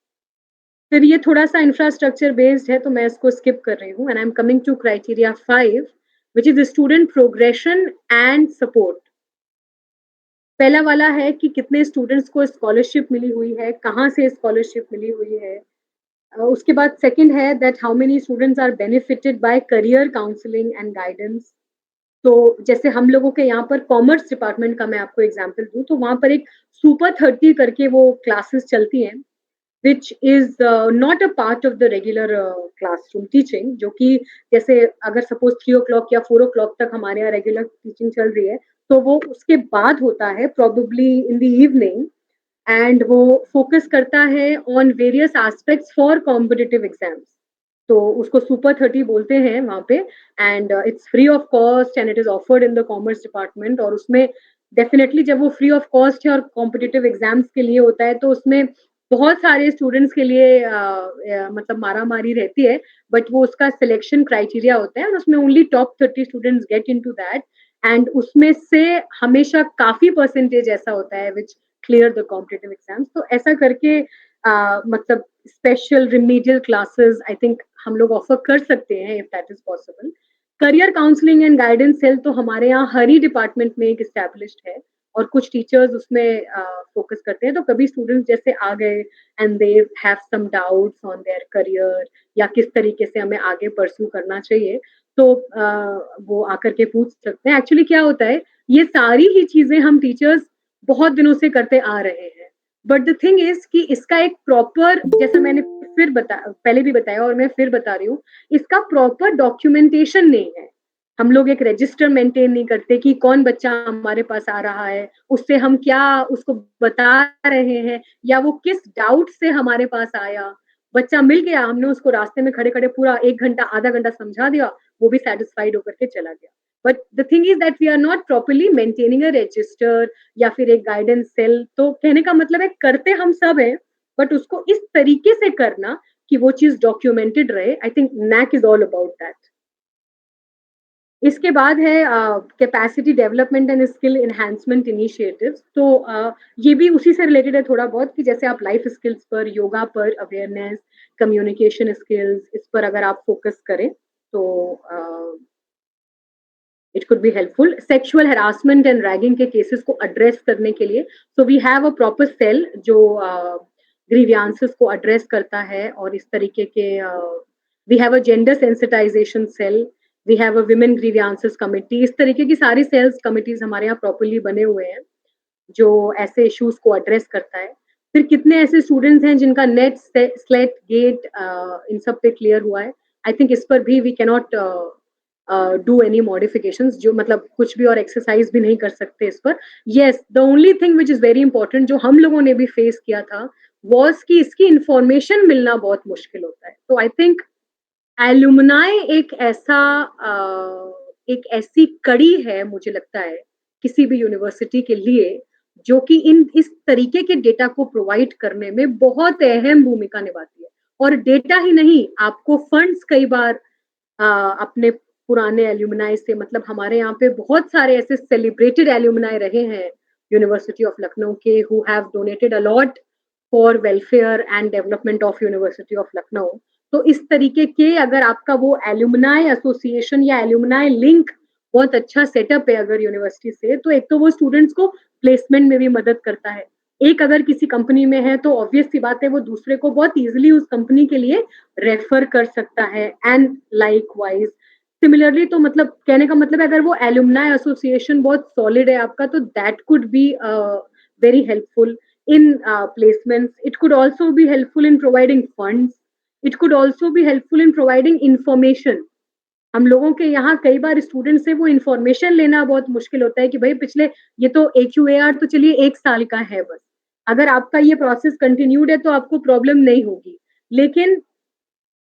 B: फिर ये थोड़ा सा इंफ्रास्ट्रक्चर बेस्ड है तो मैं इसको स्किप कर रही हूँ, and I am coming to criteria 5 which is student progression and support. पहला वाला है कि कितने स्टूडेंट्स को स्कॉलरशिप मिली हुई है, कहाँ से स्कॉलरशिप मिली हुई है। उसके बाद सेकंड है that how many students are benefited by career counselling and guidance. तो जैसे हम लोगों के यहाँ पर कॉमर्स डिपार्टमेंट का मैं आपको एग्जांपल दूं तो वहां पर एक सुपर 30 करके वो क्लासेस चलती हैं which is not a part of the regular classroom teaching, जो कि जैसे अगर सपोज 3 o'clock या 4 o'clock तक हमारे यहाँ रेगुलर टीचिंग चल रही है तो वो उसके बाद होता है probably in the evening, and वो फोकस करता है on various aspects for competitive exams. तो उसको सुपर 30 बोलते हैं वहाँ पे, and it's free of cost and it is offered in the commerce department. और उसमें डेफिनेटली जब वो फ्री ऑफ कॉस्ट है और कॉम्पिटिटिव एग्जाम्स के लिए होता है तो उसमें बहुत सारे स्टूडेंट्स के लिए मतलब मारा मारी रहती है, बट वो उसका सिलेक्शन क्राइटेरिया होता है और उसमें only top 30 students get into that, and उसमें से हमेशा काफी परसेंटेज ऐसा होता है which clear the competitive exams. तो ऐसा करके मतलब special remedial classes I think हम लोग ऑफर कर सकते हैं if that is possible. Career counselling and guidance cell तो हमारे यहाँ हर ही डिपार्टमेंट में एक इस्टेब्लिश्ड है और कुछ टीचर्स उसमें फोकस करते हैं। तो कभी स्टूडेंट्स जैसे आ गए and they have some doubts on their career या किस तरीके से हमें आगे परस्यू करना चाहिए, तो वो आकर के पूछ सकते हैं। एक्चुअली क्या होता है, ये सारी ही चीजें हम टीचर्स बहुत दिनों से करते आ रहे हैं, बट द थिंग इज कि इसका एक प्रॉपर, जैसा मैंने पहले भी बताया और मैं फिर बता रही हूँ, इसका प्रॉपर डॉक्यूमेंटेशन नहीं है। हम लोग एक रजिस्टर मेंटेन नहीं करते कि कौन बच्चा हमारे पास आ रहा है, उससे हम क्या उसको बता रहे हैं, या वो किस डाउट से हमारे पास आया। बच्चा मिल गया, हमने उसको रास्ते में खड़े खड़े पूरा 1 घंटा आधा घंटा समझा दिया, वो भी सेटिस्फाइड होकर के चला गया। But the thing is that we are not properly maintaining a register या फिर एक गाइडेंस सेल। तो कहने का मतलब है करते हम सब है, बट उसको इस तरीके से करना कि वो चीज डॉक्यूमेंटेड रहे। I think NAAC is all about that. इसके बाद है capacity development and skill enhancement initiatives. तो ये भी उसी से रिलेटेड है थोड़ा बहुत, कि जैसे आप लाइफ स्किल्स पर, योगा पर अवेयरनेस, कम्युनिकेशन स्किल्स, इस पर अगर आप फोकस करें तो it could be helpful. Sexual harassment and ragging के केसेस को एड्रेस करने के लिए so we have a proper cell जो ग्रीवियांसेस को एड्रेस करता है। और इस तरीके के we have a gender sensitisation cell, we have a women grievances committee. इस तरीके की सारी सेल्स कमिटीज हमारे यहाँ प्रॉपरली बने हुए हैं जो ऐसे इश्यूज को एड्रेस करता है। फिर कितने ऐसे स्टूडेंट्स हैं जिनका नेट, स्लेट, गेट इन सब पे क्लियर हुआ है। आई थिंक इस पर भी we cannot do any modifications, जो मतलब कुछ भी और एक्सरसाइज भी नहीं कर सकते इस पर। Yes, the only thing which is very important जो हम लोगों ने भी फेस किया था वॉज कि इसकी इंफॉर्मेशन मिलना बहुत मुश्किल होता है। तो आई थिंक एलुमनाई एक ऐसी कड़ी है मुझे लगता है किसी भी यूनिवर्सिटी के लिए, जो कि इस तरीके के डेटा को प्रोवाइड करने में बहुत अहम भूमिका निभाती है। और डेटा ही नहीं, आपको फंड्स कई बार अपने पुराने एल्यूमिनाई से, मतलब हमारे यहाँ पे बहुत सारे ऐसे सेलिब्रेटेड एल्यूमिनाई रहे हैं यूनिवर्सिटी ऑफ लखनऊ के, who have donated a lot for welfare and development of university of Lucknow. तो इस तरीके के अगर आपका वो एल्यूमिनाई एसोसिएशन या एल्यूमिनाई लिंक बहुत अच्छा सेटअप है अगर यूनिवर्सिटी से, तो एक तो वो स्टूडेंट्स को प्लेसमेंट में भी मदद करता है। एक अगर किसी कंपनी में है तो ऑब्वियस सी बात है वो दूसरे को बहुत इजीली उस कंपनी के लिए रेफर कर सकता है, एंड लाइकवाइज सिमिलरली। तो मतलब कहने का मतलब है अगर वो एलुमनाई एसोसिएशन बहुत सॉलिड है आपका, तो that could be very helpful in placements. It could also be helpful in providing funds. It could also be helpful in providing information. हम लोगों के यहाँ कई बार स्टूडेंट से वो इंफॉर्मेशन लेना बहुत मुश्किल होता है कि भाई पिछले, ये तो AQAR तो चलिए 1 साल का है बस, अगर आपका ये प्रोसेस कंटिन्यूड है तो आपको प्रॉब्लम नहीं होगी। लेकिन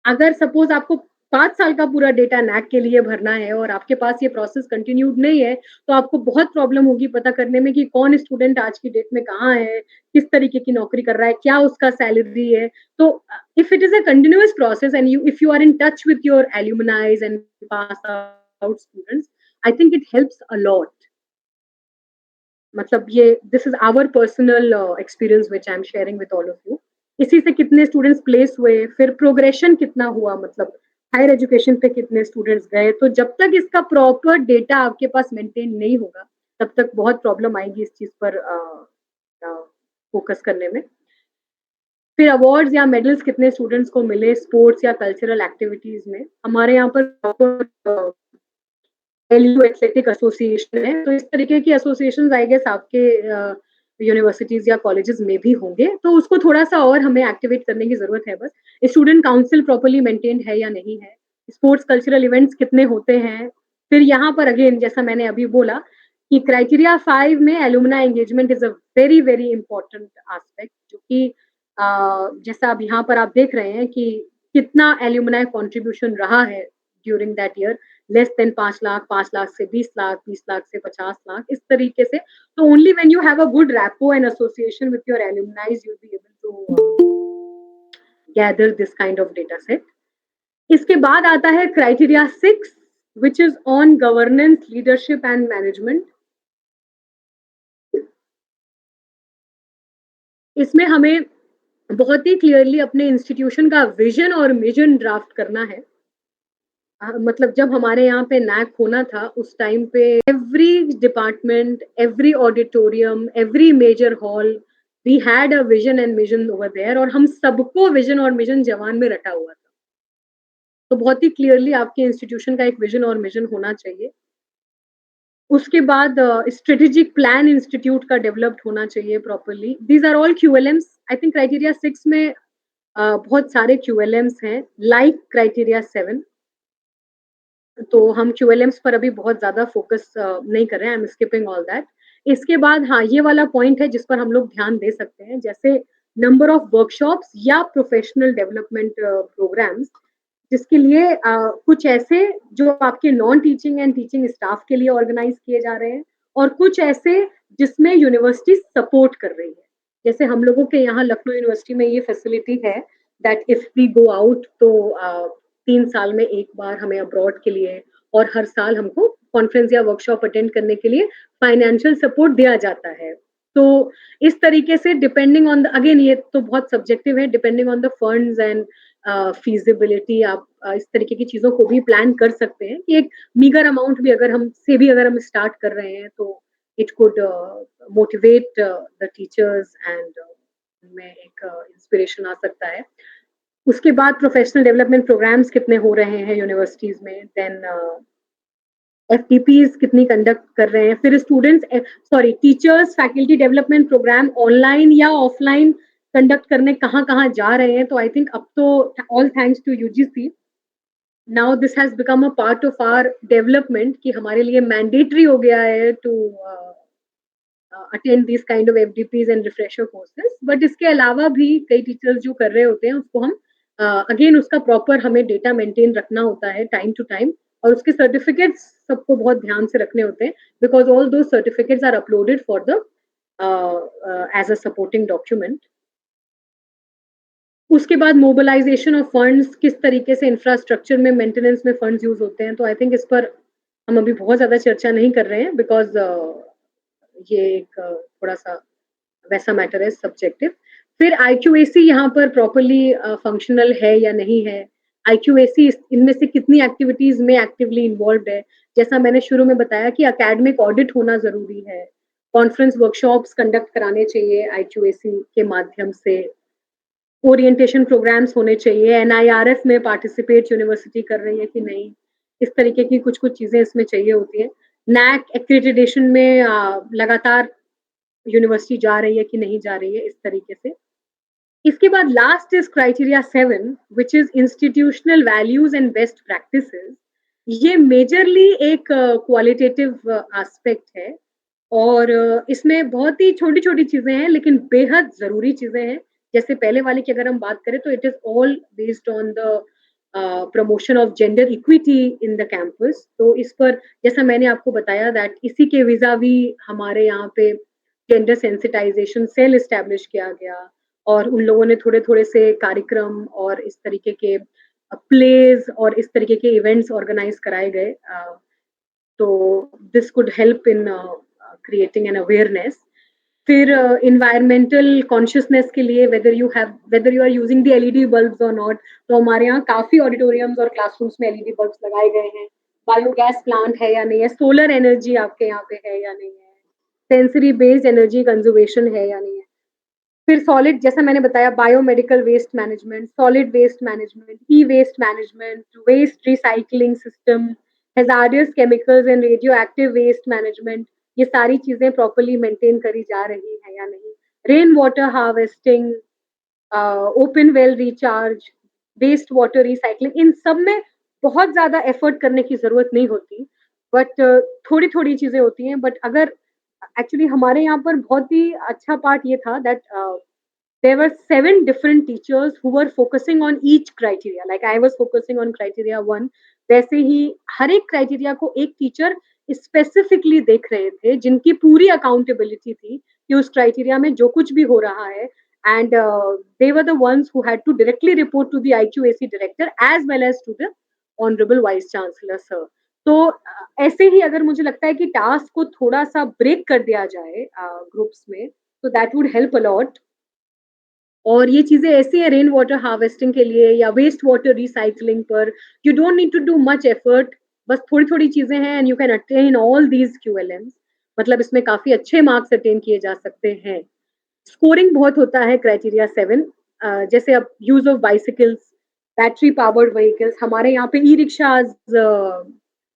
B: अगर सपोज आपको 5 साल का पूरा डेटा नैक के लिए भरना है और आपके पास ये प्रोसेस कंटिन्यूड नहीं है, तो आपको बहुत प्रॉब्लम होगी पता करने में कि कौन स्टूडेंट आज की डेट में कहाँ है, किस तरीके की नौकरी कर रहा है, क्या उसका सैलरी है। तो if it is a continuous process and if you are in touch with your alumni and pass out students, I think it helps a lot. मतलब ये this is our personal experience which I am sharing with all of you. इसी से कितने students place हुए, फिर progression कितना हुआ, मतलब हायर एजुकेशन पे कितने स्टूडेंट्स गए। तो जब तक इसका प्रॉपर डेटा आपके पास मेंटेन नहीं होगा तब तक बहुत प्रॉब्लम आएगी इस चीज पर फोकस करने में। फिर अवार्ड्स या मेडल्स कितने स्टूडेंट्स को मिले स्पोर्ट्स या कल्चरल एक्टिविटीज में। हमारे यहाँ पर प्रॉपर LU एथलेटिक एसोसिएशन है, तो इस तरीके की एसोसिएशन आई गेस आपके यूनिवर्सिटीज या कॉलेजेस में भी होंगे, तो उसको थोड़ा सा और हमें एक्टिवेट करने की जरूरत है बस। स्टूडेंट काउंसिल प्रॉपर्ली मेंटेन्ड है या नहीं है, स्पोर्ट्स कल्चरल इवेंट्स कितने होते हैं। फिर यहाँ पर अगेन जैसा मैंने अभी बोला कि क्राइटेरिया 5 में alumni engagement is a very very important aspect, जो कि जैसा अब यहाँ पर आप देख रहे हैं कि कितना एलुमनाई कॉन्ट्रीब्यूशन रहा है during that year, less than 5 lakh, 5 lakh से 20 लाख, 20 लाख से 50 लाख, इस तरीके से। तो only when you have a good rapport and association with your alumni you will be able to gather this kind of data set. इसके बाद आता है criteria 6 which is on governance, leadership and management. इसमें हमें बहुत ही clearly अपने institution का vision और मिशन ड्राफ्ट करना है। मतलब जब हमारे यहाँ पे नैक होना था उस टाइम पे every department, every auditorium, every major hall, we had a vision and mission over there, और हम सबको विजन और मिशन जवान में रटा हुआ था। तो बहुत ही क्लियरली आपके इंस्टीट्यूशन का एक विजन और मिशन होना चाहिए। उसके बाद स्ट्रेटेजिक प्लान इंस्टीट्यूट का डेवलप्ड होना चाहिए properly. These are all QLMs. I think criteria 6 में बहुत सारे क्यूएलएम्स हैं लाइक क्राइटेरिया 7. तो हम क्यूएलएम्स पर अभी बहुत ज्यादा फोकस नहीं कर रहे हैं. I am skipping all that. इसके बाद हाँ, ये वाला पॉइंट है जिस पर हम लोग ध्यान दे सकते हैं, जैसे नंबर ऑफ वर्कशॉप्स या प्रोफेशनल डेवलपमेंट प्रोग्राम्स, जिसके लिए कुछ ऐसे जो आपके non teaching and teaching staff के लिए ऑर्गेनाइज किए जा रहे हैं, और कुछ ऐसे जिसमें यूनिवर्सिटी सपोर्ट कर रही है. जैसे हम लोगों के यहाँ लखनऊ यूनिवर्सिटी में ये फैसिलिटी है that if we go out तो 3 साल में एक बार हमें अब्रॉड के लिए और हर साल हमको कॉन्फ्रेंस या वर्कशॉप अटेंड करने के लिए फाइनेंशियल सपोर्ट दिया जाता है. तो इस तरीके से डिपेंडिंग ऑन द, अगेन ये तो बहुत सब्जेक्टिव है, depending on the funds and feasibility, आप इस तरीके की चीजों को भी प्लान कर सकते हैं कि एक मीगर अमाउंट भी अगर हम स्टार्ट कर रहे हैं तो it could motivate the teachers and में एक इंस्पिरेशन आ सकता है. उसके बाद प्रोफेशनल डेवलपमेंट प्रोग्राम्स कितने हो रहे हैं यूनिवर्सिटीज में, देन एफटीपीज कितनी कंडक्ट कर रहे हैं, फिर teachers faculty development programme online या ऑफलाइन कंडक्ट करने कहाँ कहाँ जा रहे हैं. तो आई थिंक अब तो all thanks to UGC now this has become a part of our development कि हमारे लिए मैंडेटरी हो गया है to attend this kind of FDPs and refresher courses. But इसके अलावा भी कई टीचर्स जो कर रहे होते हैं उसको हम अगेन उसका प्रॉपर हमें डेटा मेंटेन रखना होता है टाइम टू टाइम, और उसके सर्टिफिकेट्स सबको बहुत ध्यान से रखने होते हैं because although certificates are uploaded for the as a supporting document. उसके बाद मोबिलाइजेशन ऑफ फंड्स, किस तरीके से इंफ्रास्ट्रक्चर में मेंटेनेंस में फंड्स यूज होते हैं. तो आई थिंक इस पर हम अभी बहुत ज्यादा चर्चा नहीं कर रहे हैं बिकॉज ये एक थोड़ा सा वैसा मैटर है सब्जेक्टिव. फिर IQAC यहाँ पर प्रॉपरली फंक्शनल है या नहीं है, IQAC इनमें से कितनी एक्टिविटीज में एक्टिवली इन्वॉल्व है. जैसा मैंने शुरू में बताया कि एकेडमिक ऑडिट होना जरूरी है, कॉन्फ्रेंस वर्कशॉप्स कंडक्ट कराने चाहिए IQAC के माध्यम से, ओरिएंटेशन प्रोग्राम्स होने चाहिए, NIRF में पार्टिसिपेट यूनिवर्सिटी कर रही है कि नहीं, इस तरीके की कुछ कुछ चीजें इसमें चाहिए होती है. NAC एक्रेडिटेशन में लगातार यूनिवर्सिटी जा रही है कि नहीं जा रही है, इस तरीके से. इसके बाद last is criteria 7 which is institutional values and best practices. ये मेजरली एक क्वालिटेटिव एस्पेक्ट है और इसमें बहुत ही छोटी छोटी चीजें हैं लेकिन बेहद जरूरी चीजें हैं. जैसे पहले वाले की अगर हम बात करें तो it is all based on the promotion of gender equity in the campus. तो इस पर जैसा मैंने आपको बताया दैट इसी के विजावी हमारे यहाँ पे जेंडर सेंसिटाइजेशन सेल इस्टेब्लिश किया गया और उन लोगों ने थोड़े थोड़े से कार्यक्रम और इस तरीके के प्लेज और इस तरीके के इवेंट्स ऑर्गेनाइज कराए गए. तो this could help in creating an awareness. फिर इन्वायरमेंटल कॉन्शियसनेस के लिए whether you are using the LED bulbs और नॉट, तो हमारे यहाँ काफी ऑडिटोरियम्स और क्लासरूम्स में LED बल्ब्स लगाए गए हैं. बायोगैस प्लांट है या नहीं है, सोलर एनर्जी आपके यहाँ पे है या नहीं है, सेंसरी बेस्ड एनर्जी कंजर्वेशन है या नहीं है. फिर सॉलिड, जैसा मैंने बताया, biomedical waste management, solid waste management, e waste management, waste recycling system, hazardous chemicals and radioactive waste management, ये सारी चीजें प्रॉपरली मेंटेन करी जा रही है या नहीं. Rain water harvesting, open well recharge, waste water recycling, इन सब में बहुत ज्यादा एफर्ट करने की जरूरत नहीं होती बट थोड़ी थोड़ी चीजें होती हैं. बट अगर एक्चुअली हमारे यहाँ पर बहुत ही अच्छा पार्ट ये था that there were 7 different teachers who were focusing on each criteria, like I was focusing on criteria 1. वैसे ही हर एक क्राइटेरिया को एक टीचर स्पेसिफिकली देख रहे थे जिनकी पूरी अकाउंटेबिलिटी थी कि उस क्राइटेरिया में जो कुछ भी हो रहा है, and they were the ones who had to directly report to the IQAC director as well as to the honorable vice chancellor sir. तो ऐसे ही अगर मुझे लगता है कि टास्क को थोड़ा सा ब्रेक कर दिया जाए ग्रुप्स में तो that would help a lot. और ये चीजें ऐसी है रेन वाटर हार्वेस्टिंग के लिए या वेस्ट वाटर रिसाइकलिंग पर, you don't need to do much effort, बस थोड़ी थोड़ी चीजें हैं and you can attain all these QLMs. मतलब इसमें काफी अच्छे मार्क्स अटेन किए जा सकते हैं. स्कोरिंग बहुत होता है क्राइटेरिया 7, जैसे अब use of bicycles, battery powered vehicles, हमारे यहाँ पे ई रिक्शाज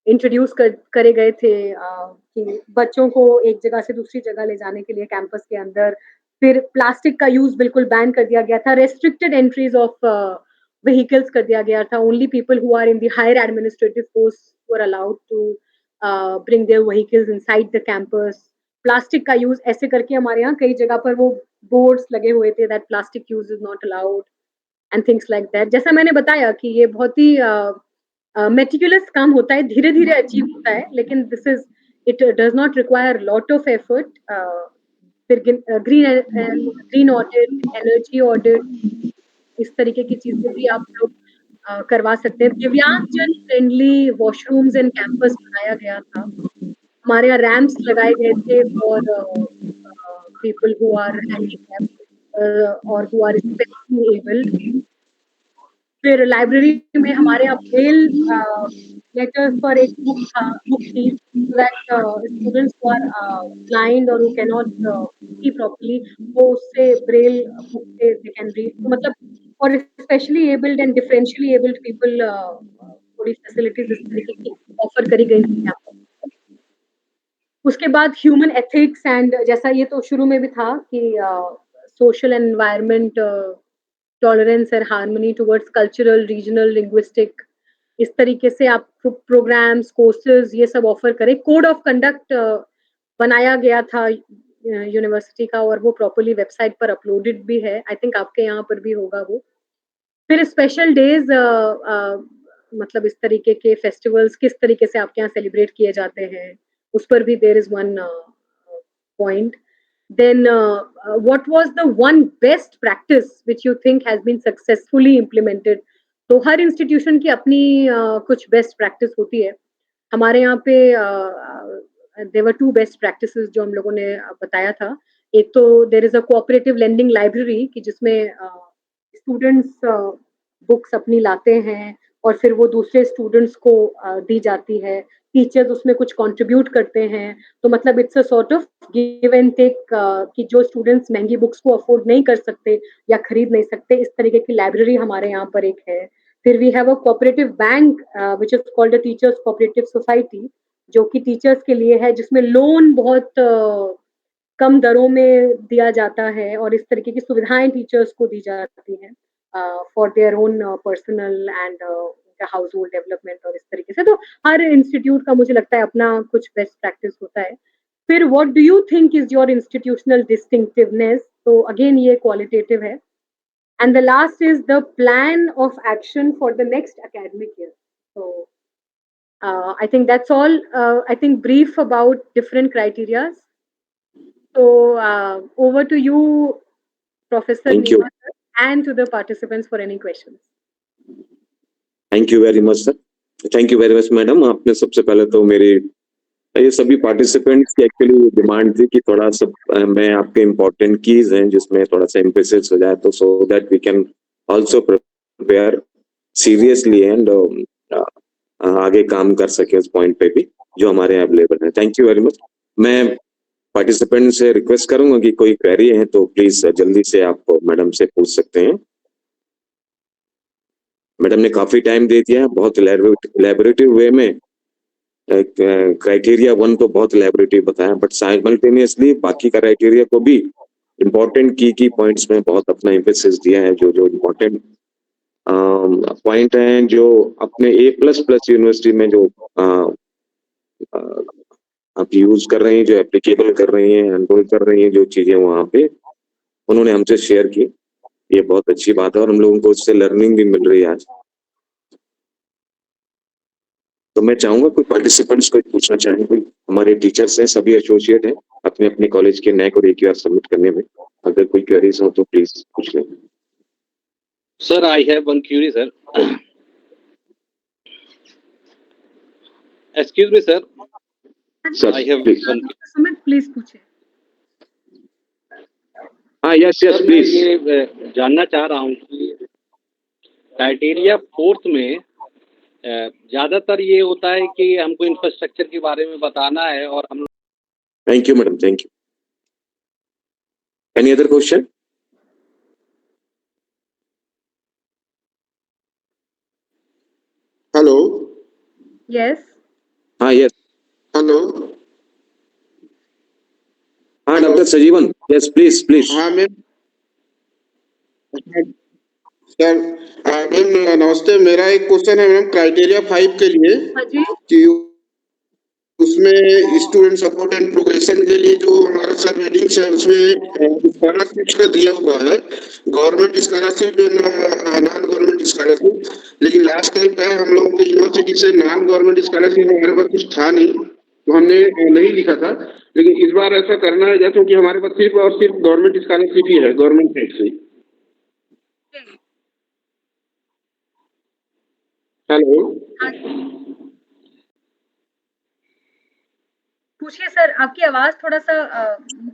B: इंट्रोड्यूस करे गए थे कि बच्चों को एक जगह से दूसरी जगह ले जाने के लिए कैंपस के अंदर, फिर प्लास्टिक का यूज बिल्कुल बैन कर दिया गया था, रेस्ट्रिक्टेड एंट्रीज ऑफ व्हीकल्स कर दिया गया था, only people who are in the higher administrative post were allowed to bring their vehicles inside the campus, plastic का यूज ऐसे करके हमारे यहाँ कई जगह पर वो बोर्ड्स लगे हुए थे that plastic use is not allowed and things like that. जैसा मैंने बताया कि ये बहुत ही मेटिकुलस काम होता है, धीरे धीरे अचीव होता है, लेकिन this is it does not require lot of effort. फिर ग्रीन ऑडिट, एनर्जी ऑडिट, इस तरीके की चीजें भी आप लोग करवा सकते हैं। दिव्यांगजन फ्रेंडली वॉशरूम्स एंड कैंपस बनाया गया था, हमारे यहाँ रैम्प्स लगाए गए थे for people who are handicapped और हु आर स्पेशली एबल्ड। फिर लाइब्रेरी में हमारे यहाँ ब्रेल लेटर्स पर एक बुक थी, so that students who are blind or who cannot see properly, वो उससे ब्रेल बुक से they can read। तो मतलब और specially abled and differentially abled people थोड़ी फैसिलिटीज इस तरीके की ऑफर करी गई थी यहाँ पर। उसके बाद ह्यूमन एथिक्स एंड जैसा ये तो शुरू में भी था कि social environment, tolerance and harmony towards cultural, regional, linguistic, इस तरीके से आप प्रोग्राम्स, कोर्सेज ये सब ऑफर करें। कोड ऑफ कंडक्ट बनाया गया था यूनिवर्सिटी का और वो प्रॉपर्ली वेबसाइट पर अपलोडेड भी है, आई थिंक आपके यहाँ पर भी होगा वो। फिर स्पेशल डेज, मतलब इस तरीके के फेस्टिवल्स किस तरीके से आपके यहाँ सेलिब्रेट किए जाते हैं, उस पर भी there is one point. Then what was the one best practice which you think has been successfully implemented? तो हर इंस्टीट्यूशन की अपनी कुछ बेस्ट प्रैक्टिस होती है। हमारे यहाँ पे देयर वर 2 बेस्ट प्रैक्टिसेस जो हम लोगों ने बताया था। एक तो there is a cooperative lending library कि जिसमें स्टूडेंट्स बुक्स अपनी लाते हैं और फिर वो दूसरे स्टूडेंट्स को दी जाती है, टीचर्स उसमें कुछ कंट्रीब्यूट करते हैं, तो मतलब it's a sort of give and take कि जो स्टूडेंट्स महंगी बुक्स को अफोर्ड नहीं कर सकते या खरीद नहीं सकते, इस तरीके की लाइब्रेरी हमारे यहाँ पर एक है। फिर we have a cooperative bank which is called a teachers cooperative society, जो कि टीचर्स के लिए है, जिसमें लोन बहुत कम दरों में दिया जाता है और इस तरीके की सुविधाएं टीचर्स को दी जाती हैं for their own personal and house hold development और इस तरीके से। तो हर इंस्टीट्यूट का मुझे लगता है अपना कुछ बेस्ट प्रैक्टिस होता है। फिर what do you think is your institutional distinctiveness, तो अगेन ये क्वालिटेटिव है। And the last is the plan of action for the next academic year. So I think that's all. I think brief about different criteria. So over to you, Professor
A: Thank you.
B: Neema, sir, and to the participants for any questions.
A: Thank you very much sir. Thank you very much madam. आपने सबसे पहले तो मेरी ये सभी participants की actually demand थी कि थोड़ा सब मैं आपके इम्पोर्टेंट कीज हैं जिसमें थोड़ा सा एम्फेसिस हो जाए, तो so that we can also prepare seriously and आगे काम कर सके उस पॉइंट पे भी जो हमारे अवेलेबल है। Thank you very much. मैं पार्टिसिपेंट से रिक्वेस्ट करूंगा कि कोई क्वेरी है तो प्लीज जल्दी से आप मैडम से पूछ सकते हैं। मैडम ने काफी टाइम दे दिया है, बहुत इलेबोरेटिव वे में क्राइटेरिया 1 तो बहुत इलेबोरेटिव बताया, बट साइमल्टेनियसली बाकी क्राइटेरिया को भी इम्पोर्टेंट की पॉइंट्स में बहुत अपना एम्फेसिस दिया है। जो जो इम्पोर्टेंट पॉइंट हैं जो अपने A++ यूनिवर्सिटी में जो आप यूज कर रहे हैं, जो एप्लीकेबल कर रही हैं, एनरोल कर रही हैं, जो चीजें वहां पे उन्होंने हमसे शेयर की, ये बहुत अच्छी बात है और हम लोगों को उससे लर्निंग भी मिल रही है आज। तो मैं चाहूंगा कोई पार्टिसिपेंट्स को पूछना चाहें, कोई हमारे टीचर्स हैं, सभी एसोसिएट हैं अपने अपने कॉलेज के नैक और AQR सबमिट करने में, अगर कोई क्वेरीज हो तो प्लीज पूछ लें।
F: Sir, I have one query, sir. Excuse me, sir.
A: Sir,
F: I have
A: please.
F: one.
B: Sumit, please पूछे।
A: हाँ, yes,
F: Sir, मैं
A: please.
F: ये जानना चाह रहा हूँ कि क्राइटेरिया 4th में ज्यादातर ये होता है कि हमको इंफ्रास्ट्रक्चर के बारे में बताना है और हम।
A: Thank you, madam. Thank you. Any other question?
G: Hello.
B: Yes.
A: हाँ यस,
G: हेलो।
A: हाँ doctor Sajivan, yes please please.
G: हाँ मैम। सर मैम नमस्ते। मेरा एक क्वेश्चन है मैम क्राइटेरिया 5 के लिए
B: हाँ जी।
G: कि उसमें स्टूडेंट सपोर्ट एंड प्रोग्रेशन के लिए जो हमारा सर हेडिंग्स है उसमें स्कॉलरशिप का दिया हुआ है, government scholarship non government scholarship. लेकिन लास्ट टाइम पे हम लोग की यूनिवर्सिटी से नॉन गवर्नमेंट स्कॉलरशिप हमारे पास कुछ था नहीं, तो हमने नहीं लिखा था। लेकिन इस बार ऐसा करना है क्योंकि हमारे पास सिर्फ और सिर्फ गवर्नमेंट स्कॉलरशिप ही है, गवर्नमेंट साइड से। हेलो।
B: पूछिए सर, आपकी आवाज थोड़ा सा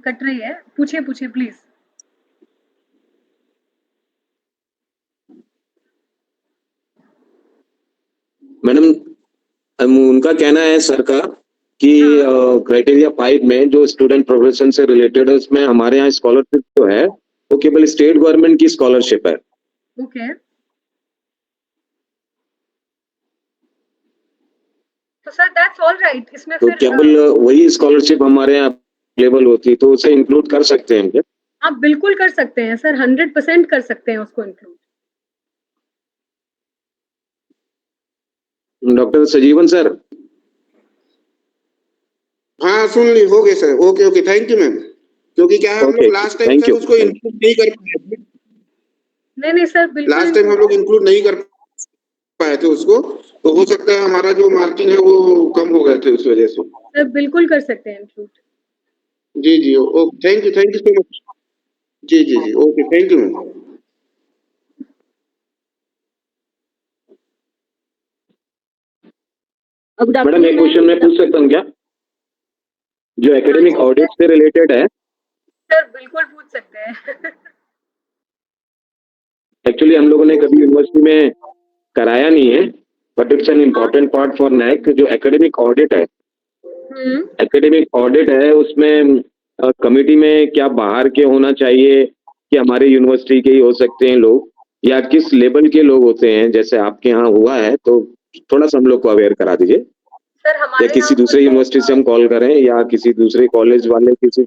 B: कट रही है, पूछिए पूछिए प्लीज।
A: मैडम उनका कहना है सर का कि क्राइटेरिया 5 में जो स्टूडेंट प्रोग्रेशन से रिलेटेड है उसमें हमारे यहाँ स्कॉलरशिप जो है वो केवल स्टेट गवर्नमेंट की स्कॉलरशिप है।
B: ओके, तो सर दैट्स ऑल राइट। इसमें
A: तो
B: फिर
A: केवल वही स्कॉलरशिप हमारे यहाँ अवेलेबल होती तो उसे इंक्लूड कर सकते हैं क्या?
B: आप बिल्कुल कर सकते हैं सर, 100% कर सकते हैं उसको इंक्लूड।
A: डॉक्टर सजीवन सर।
G: हाँ सुन ली, हो गए sir. Okay okay, thank you ma'am. क्योंकि क्या है हम
A: ओके,
G: लोग last time
A: thank
G: sir
A: you.
G: उसको इंक्लूड नहीं कर पाए थे।
B: नहीं सर, बिल्कुल
G: लास्ट टाइम हम लोग इंक्लूड नहीं कर पाए थे उसको, तो हो सकता है हमारा जो मार्किंग है वो कम हो गए थे उस वजह से।
B: सर बिल्कुल कर सकते हैं इंक्लूड।
G: जी जी, okay, thank you so much. जी जी जी, okay, thank you ma'am.
A: Madam एक क्वेश्चन मैं पूछ सकता हूँ क्या, जो एकेडमिक ऑडिट से रिलेटेड है?
B: सर बिल्कुल पूछ सकते हैं।
A: एक्चुअली हम लोगों ने कभी यूनिवर्सिटी में कराया नहीं है, but it's an important part for NAAC. जो एकेडमिक ऑडिट है, एकेडमिक ऑडिट है उसमें कमिटी में क्या बाहर के होना चाहिए कि हमारे यूनिवर्सिटी के ही हो सकते हैं लोग, या किस लेवल के लोग होते हैं? जैसे आपके यहाँ हुआ है तो थोड़ा सा हम लोग को अवेयर करा दीजिए।
B: सर हमारे
A: या किसी दूसरे यूनिवर्सिटी से हम कॉल करें या किसी दूसरे कॉलेज वाले किसी?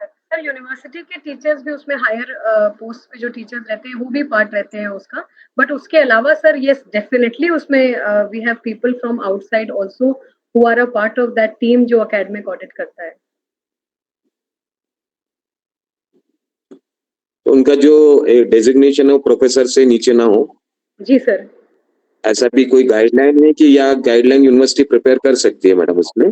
B: सर यूनिवर्सिटी के टीचर्स भी उसमें हायर पोस्ट पे जो टीचर्स रहते हैं वो भी पार्ट रहते हैं उसका। बट उसके अलावा सर यस डेफिनेटली उसमें we have people from outside also who are a part of that team जो एकेडमिक ऑडिट करता है।
A: तो उनका जो डेजिग्नेशन है वो प्रोफेसर से नीचे ना हो।
B: जी सर।
A: ऐसा भी कोई गाइडलाइन है कि या गाइडलाइन यूनिवर्सिटी प्रिपेयर कर सकती है मैडम उसमें?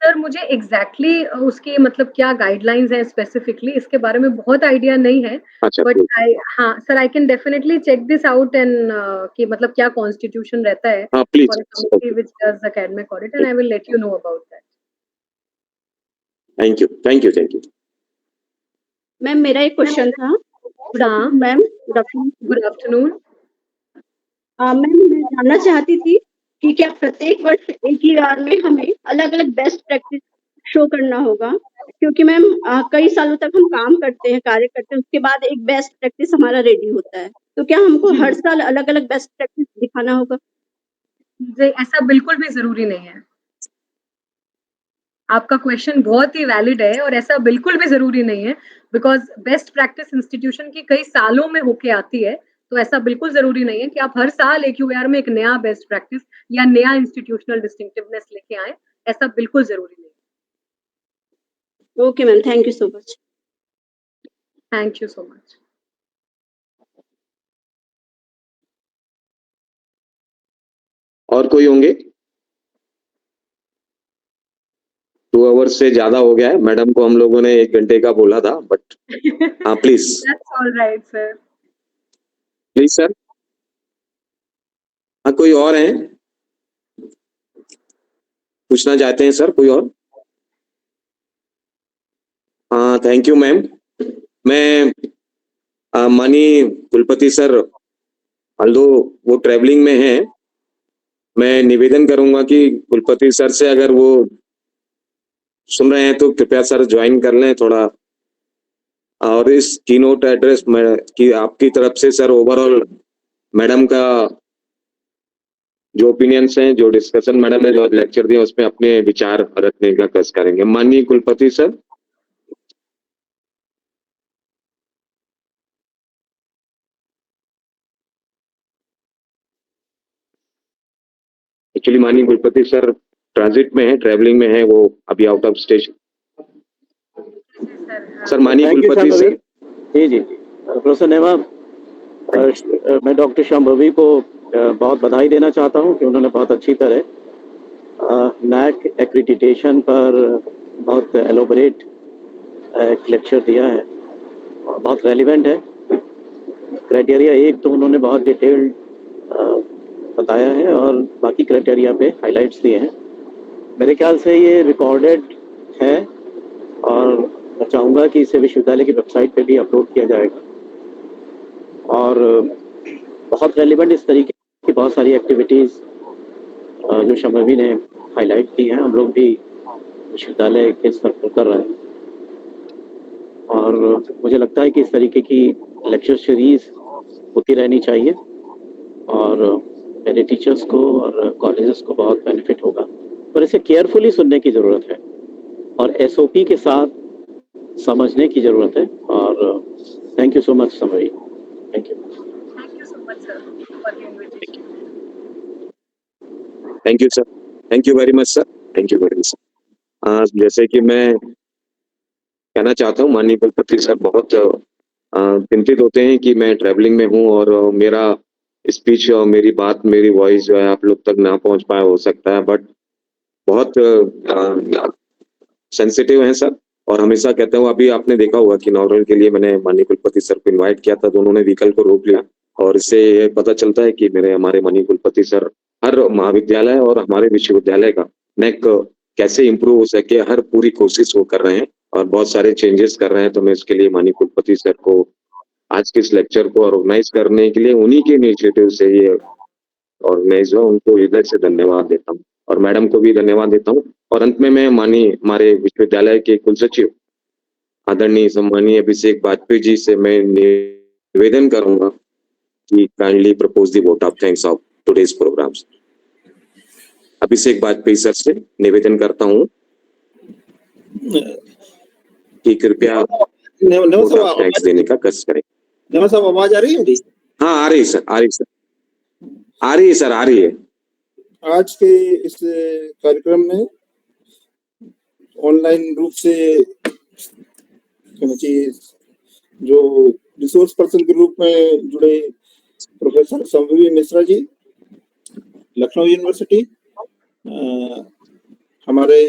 B: सर मुझे एग्जैक्टली उसकी मतलब क्या गाइडलाइंस है स्पेसिफिकली इसके बारे में बहुत आइडिया नहीं है।
A: अच्छा,
B: बट आई हाँ sir, I can definitely check this out and कि मतलब क्या कॉन्स्टिट्यूशन रहता है
A: हाँ please.
B: For a committee which does academic audit and I will let you know about that.
A: Thank you thank you thank you.
D: Ma'am मेरा एक question था।
B: हाँ
D: मैम
B: गुड आफ्टरनून।
D: मैम मैं जानना चाहती थी कि क्या प्रत्येक वर्ष एक ही बार में हमें अलग अलग बेस्ट प्रैक्टिस शो करना होगा? क्योंकि मैम कई सालों तक हम काम करते हैं, कार्य करते हैं, उसके बाद एक बेस्ट प्रैक्टिस हमारा रेडी होता है, तो क्या हमको हर साल अलग अलग बेस्ट प्रैक्टिस दिखाना होगा?
B: ऐसा बिल्कुल भी जरूरी नहीं है। आपका क्वेश्चन बहुत ही वैलिड है और ऐसा बिल्कुल भी जरूरी नहीं है बिकॉज बेस्ट प्रैक्टिस इंस्टीट्यूशन की कई सालों में होके आती है। तो ऐसा बिल्कुल जरूरी नहीं है कि आप हर साल एक यूआर में एक नया बेस्ट प्रैक्टिस या नया इंस्टीट्यूशनल डिस्टिंक्टिवनेस लेके आए। ऐसा बिल्कुल जरूरी नहीं है।
D: Okay ma'am, thank you so much.
B: Thank you so much.
A: और कोई होंगे? 2 आवर्स से ज्यादा हो गया है, मैडम को हम लोगों ने 1 घंटे का बोला था, बट हाँ please
B: that's all right sir.
A: Please sir. हाँ कोई और है पूछना चाहते हैं सर? कोई और? हाँ थैंक यू मैम। मैं माननीय कुलपति सर, although वो ट्रेवलिंग में हैं, मैं निवेदन करूंगा कि कुलपति सर से अगर वो सुन रहे हैं तो कृपया सर ज्वाइन कर लें थोड़ा। और इस कीनोट एड्रेस में कि आपकी तरफ से सर ओवरऑल मैडम का जो ओपिनियंस हैं, जो डिस्कशन मैडम ने जो लेक्चर दिया उसमें अपने विचार रखने का कष्ट करेंगे। माननीय कुलपति सर। एक्चुअली माननीय कुलपति सर ट्रांजिट में है, ट्रेवलिंग में है, वो अभी आउट ऑफ स्टेशन। सर माननीय कुलपति सर।
C: जी जी प्रोफेसर नेमा, मैं डॉक्टर शांभवी को बहुत बधाई देना चाहता हूं कि उन्होंने बहुत अच्छी तरह नैक एक्रीडिटेशन पर बहुत एलोबरेट एक लेक्चर दिया है और बहुत रेलिवेंट है। क्राइटेरिया एक तो उन्होंने बहुत डिटेल्ड बताया है और बाकी क्राइटेरिया पे हाइलाइट्स दिए हैं। मेरे ख्याल से ये रिकॉर्डेड है और मैं चाहूँगा कि इसे विश्वविद्यालय की वेबसाइट पे भी अपलोड किया जाएगा और बहुत रेलिवेंट इस तरीके की बहुत सारी एक्टिविटीज़ जो शंभवी ने हाईलाइट की हैं, हम लोग भी विश्वविद्यालय के स्तर पर कर रहे हैं और मुझे लगता है कि इस तरीके की लेक्चर सीरीज होती रहनी चाहिए और मेरे टीचर्स को और कॉलेजेस को बहुत बेनिफिट होगा, पर इसे केयरफुली सुनने की ज़रूरत है और एसओपी के साथ समझने की ज़रूरत है। और thank you so much Shambhavi, thank you.
B: Thank you so much, sir, for the invitation.
A: Thank you sir, thank you very much sir, thank you very much. जैसे कि मैं कहना चाहता हूँ माननीय कुलपति सर बहुत चिंतित होते हैं कि मैं ट्रैवलिंग में हूँ और मेरा स्पीच और मेरी बात, मेरी वॉइस जो है आप लोग तक ना पहुंच पाए हो सकता है, बट बहुत सेंसिटिव हैं सर। और हमेशा कहते हूँ, अभी आपने देखा होगा कि इनॉग्रेशन के लिए मैंने माननीय कुलपति सर को इनवाइट किया था तो उन्होंने व्हीकल को रोक लिया और इससे ये पता चलता है कि हमारे माननीय कुलपति सर हर महाविद्यालय और हमारे विश्वविद्यालय का नेक कैसे इम्प्रूव हो सके हर पूरी कोशिश वो कर रहे हैं और बहुत सारे चेंजेस कर रहे हैं। तो मैं इसके लिए माननीय कुलपति सर को आज के इस लेक्चर को ऑर्गेनाइज करने के लिए उन्हीं के इनिशिएटिव से ये ऑर्गेनाइज हुआ, उनको हृदय से धन्यवाद देता हूँ और मैडम को भी धन्यवाद देता हूँ। और अंत में मैं माननीय हमारे विश्वविद्यालय के कुलसचिव आदरणीय सम्मानीय अभिषेक वाजपेयी जी से मैं निवेदन करूंगा कि kindly propose the vote of thanks of today's programmes. Abhishek Vajpayee sir से निवेदन करता हूँ कि कृपया वोट ऑफ थैंक्स देने का कष्ट करें।
E: साहब आवाज आ रही है मेरी?
A: हाँ आ रही सर, आ रही सर, आ रही है सर, आ रही है।
G: आज के इस कार्यक्रम में ऑनलाइन रूप से जो रिसोर्स पर्सन के रूप में जुड़े प्रोफेसर शंभवी मिश्रा जी, लखनऊ यूनिवर्सिटी, हमारे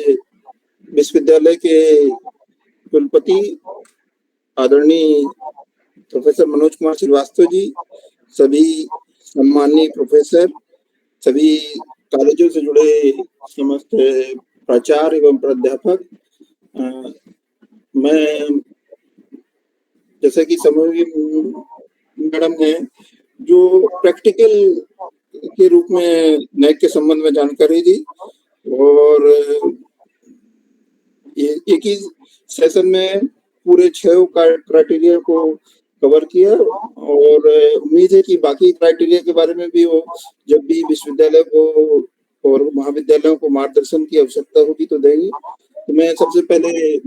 G: विश्वविद्यालय के कुलपति आदरणीय प्रोफेसर मनोज कुमार श्रीवास्तव जी, सभी सम्मानीय प्रोफेसर, सभी कॉलेजों से जुड़े समस्त प्राचार्य एवं प्राध्यापक, मैं जैसे कि शंभवी मैडम ने जो प्रैक्टिकल के रूप में नैक के संबंध में जानकारी दी और एक ही सेशन में पूरे 6 क्राइटेरिया को कवर किया और उम्मीद है कि बाकी क्राइटेरिया के बारे में भी वो जब भी विश्वविद्यालय को और महाविद्यालयों को मार्गदर्शन की आवश्यकता होगी तो देंगे। तो मैं सबसे पहले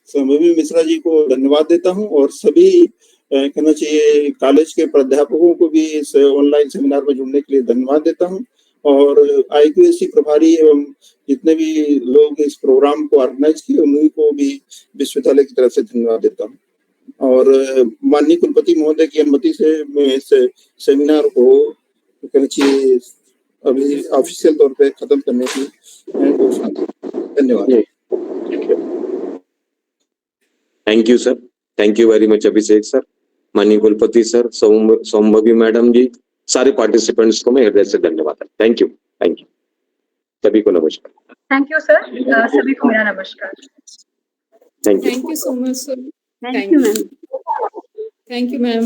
G: शंभवी मिश्रा जी को धन्यवाद देता हूं और सभी कहना चाहिए कॉलेज के प्राध्यापकों को भी इस ऑनलाइन सेमिनार में जुड़ने के लिए धन्यवाद देता हूं और IQAC प्रभारी एवं जितने भी लोग इस प्रोग्राम को ऑर्गेनाइज किए उन्हीं को भी विश्वविद्यालय की तरफ से धन्यवाद देता हूं और माननीय कुलपति महोदय की अनुमति से मैं इस सेमिनार को कहना चाहिए अभी ऑफिशियल तौर पे खत्म करने की धन्यवाद।
A: Thank you sir, thank you very much Abhishek sir, माननीय कुलपति सर, शंभवी मैडम जी, सारे पार्टिसिपेंट्स को मैं हृदय से धन्यवाद। थैंक यू, थैंक यू, सभी को नमस्कार।
B: थैंक यू सर, सभी को मेरा नमस्कार।
A: Thank you,
H: thank you so much sir.
D: Thank you ma'am.
H: Thank you ma'am.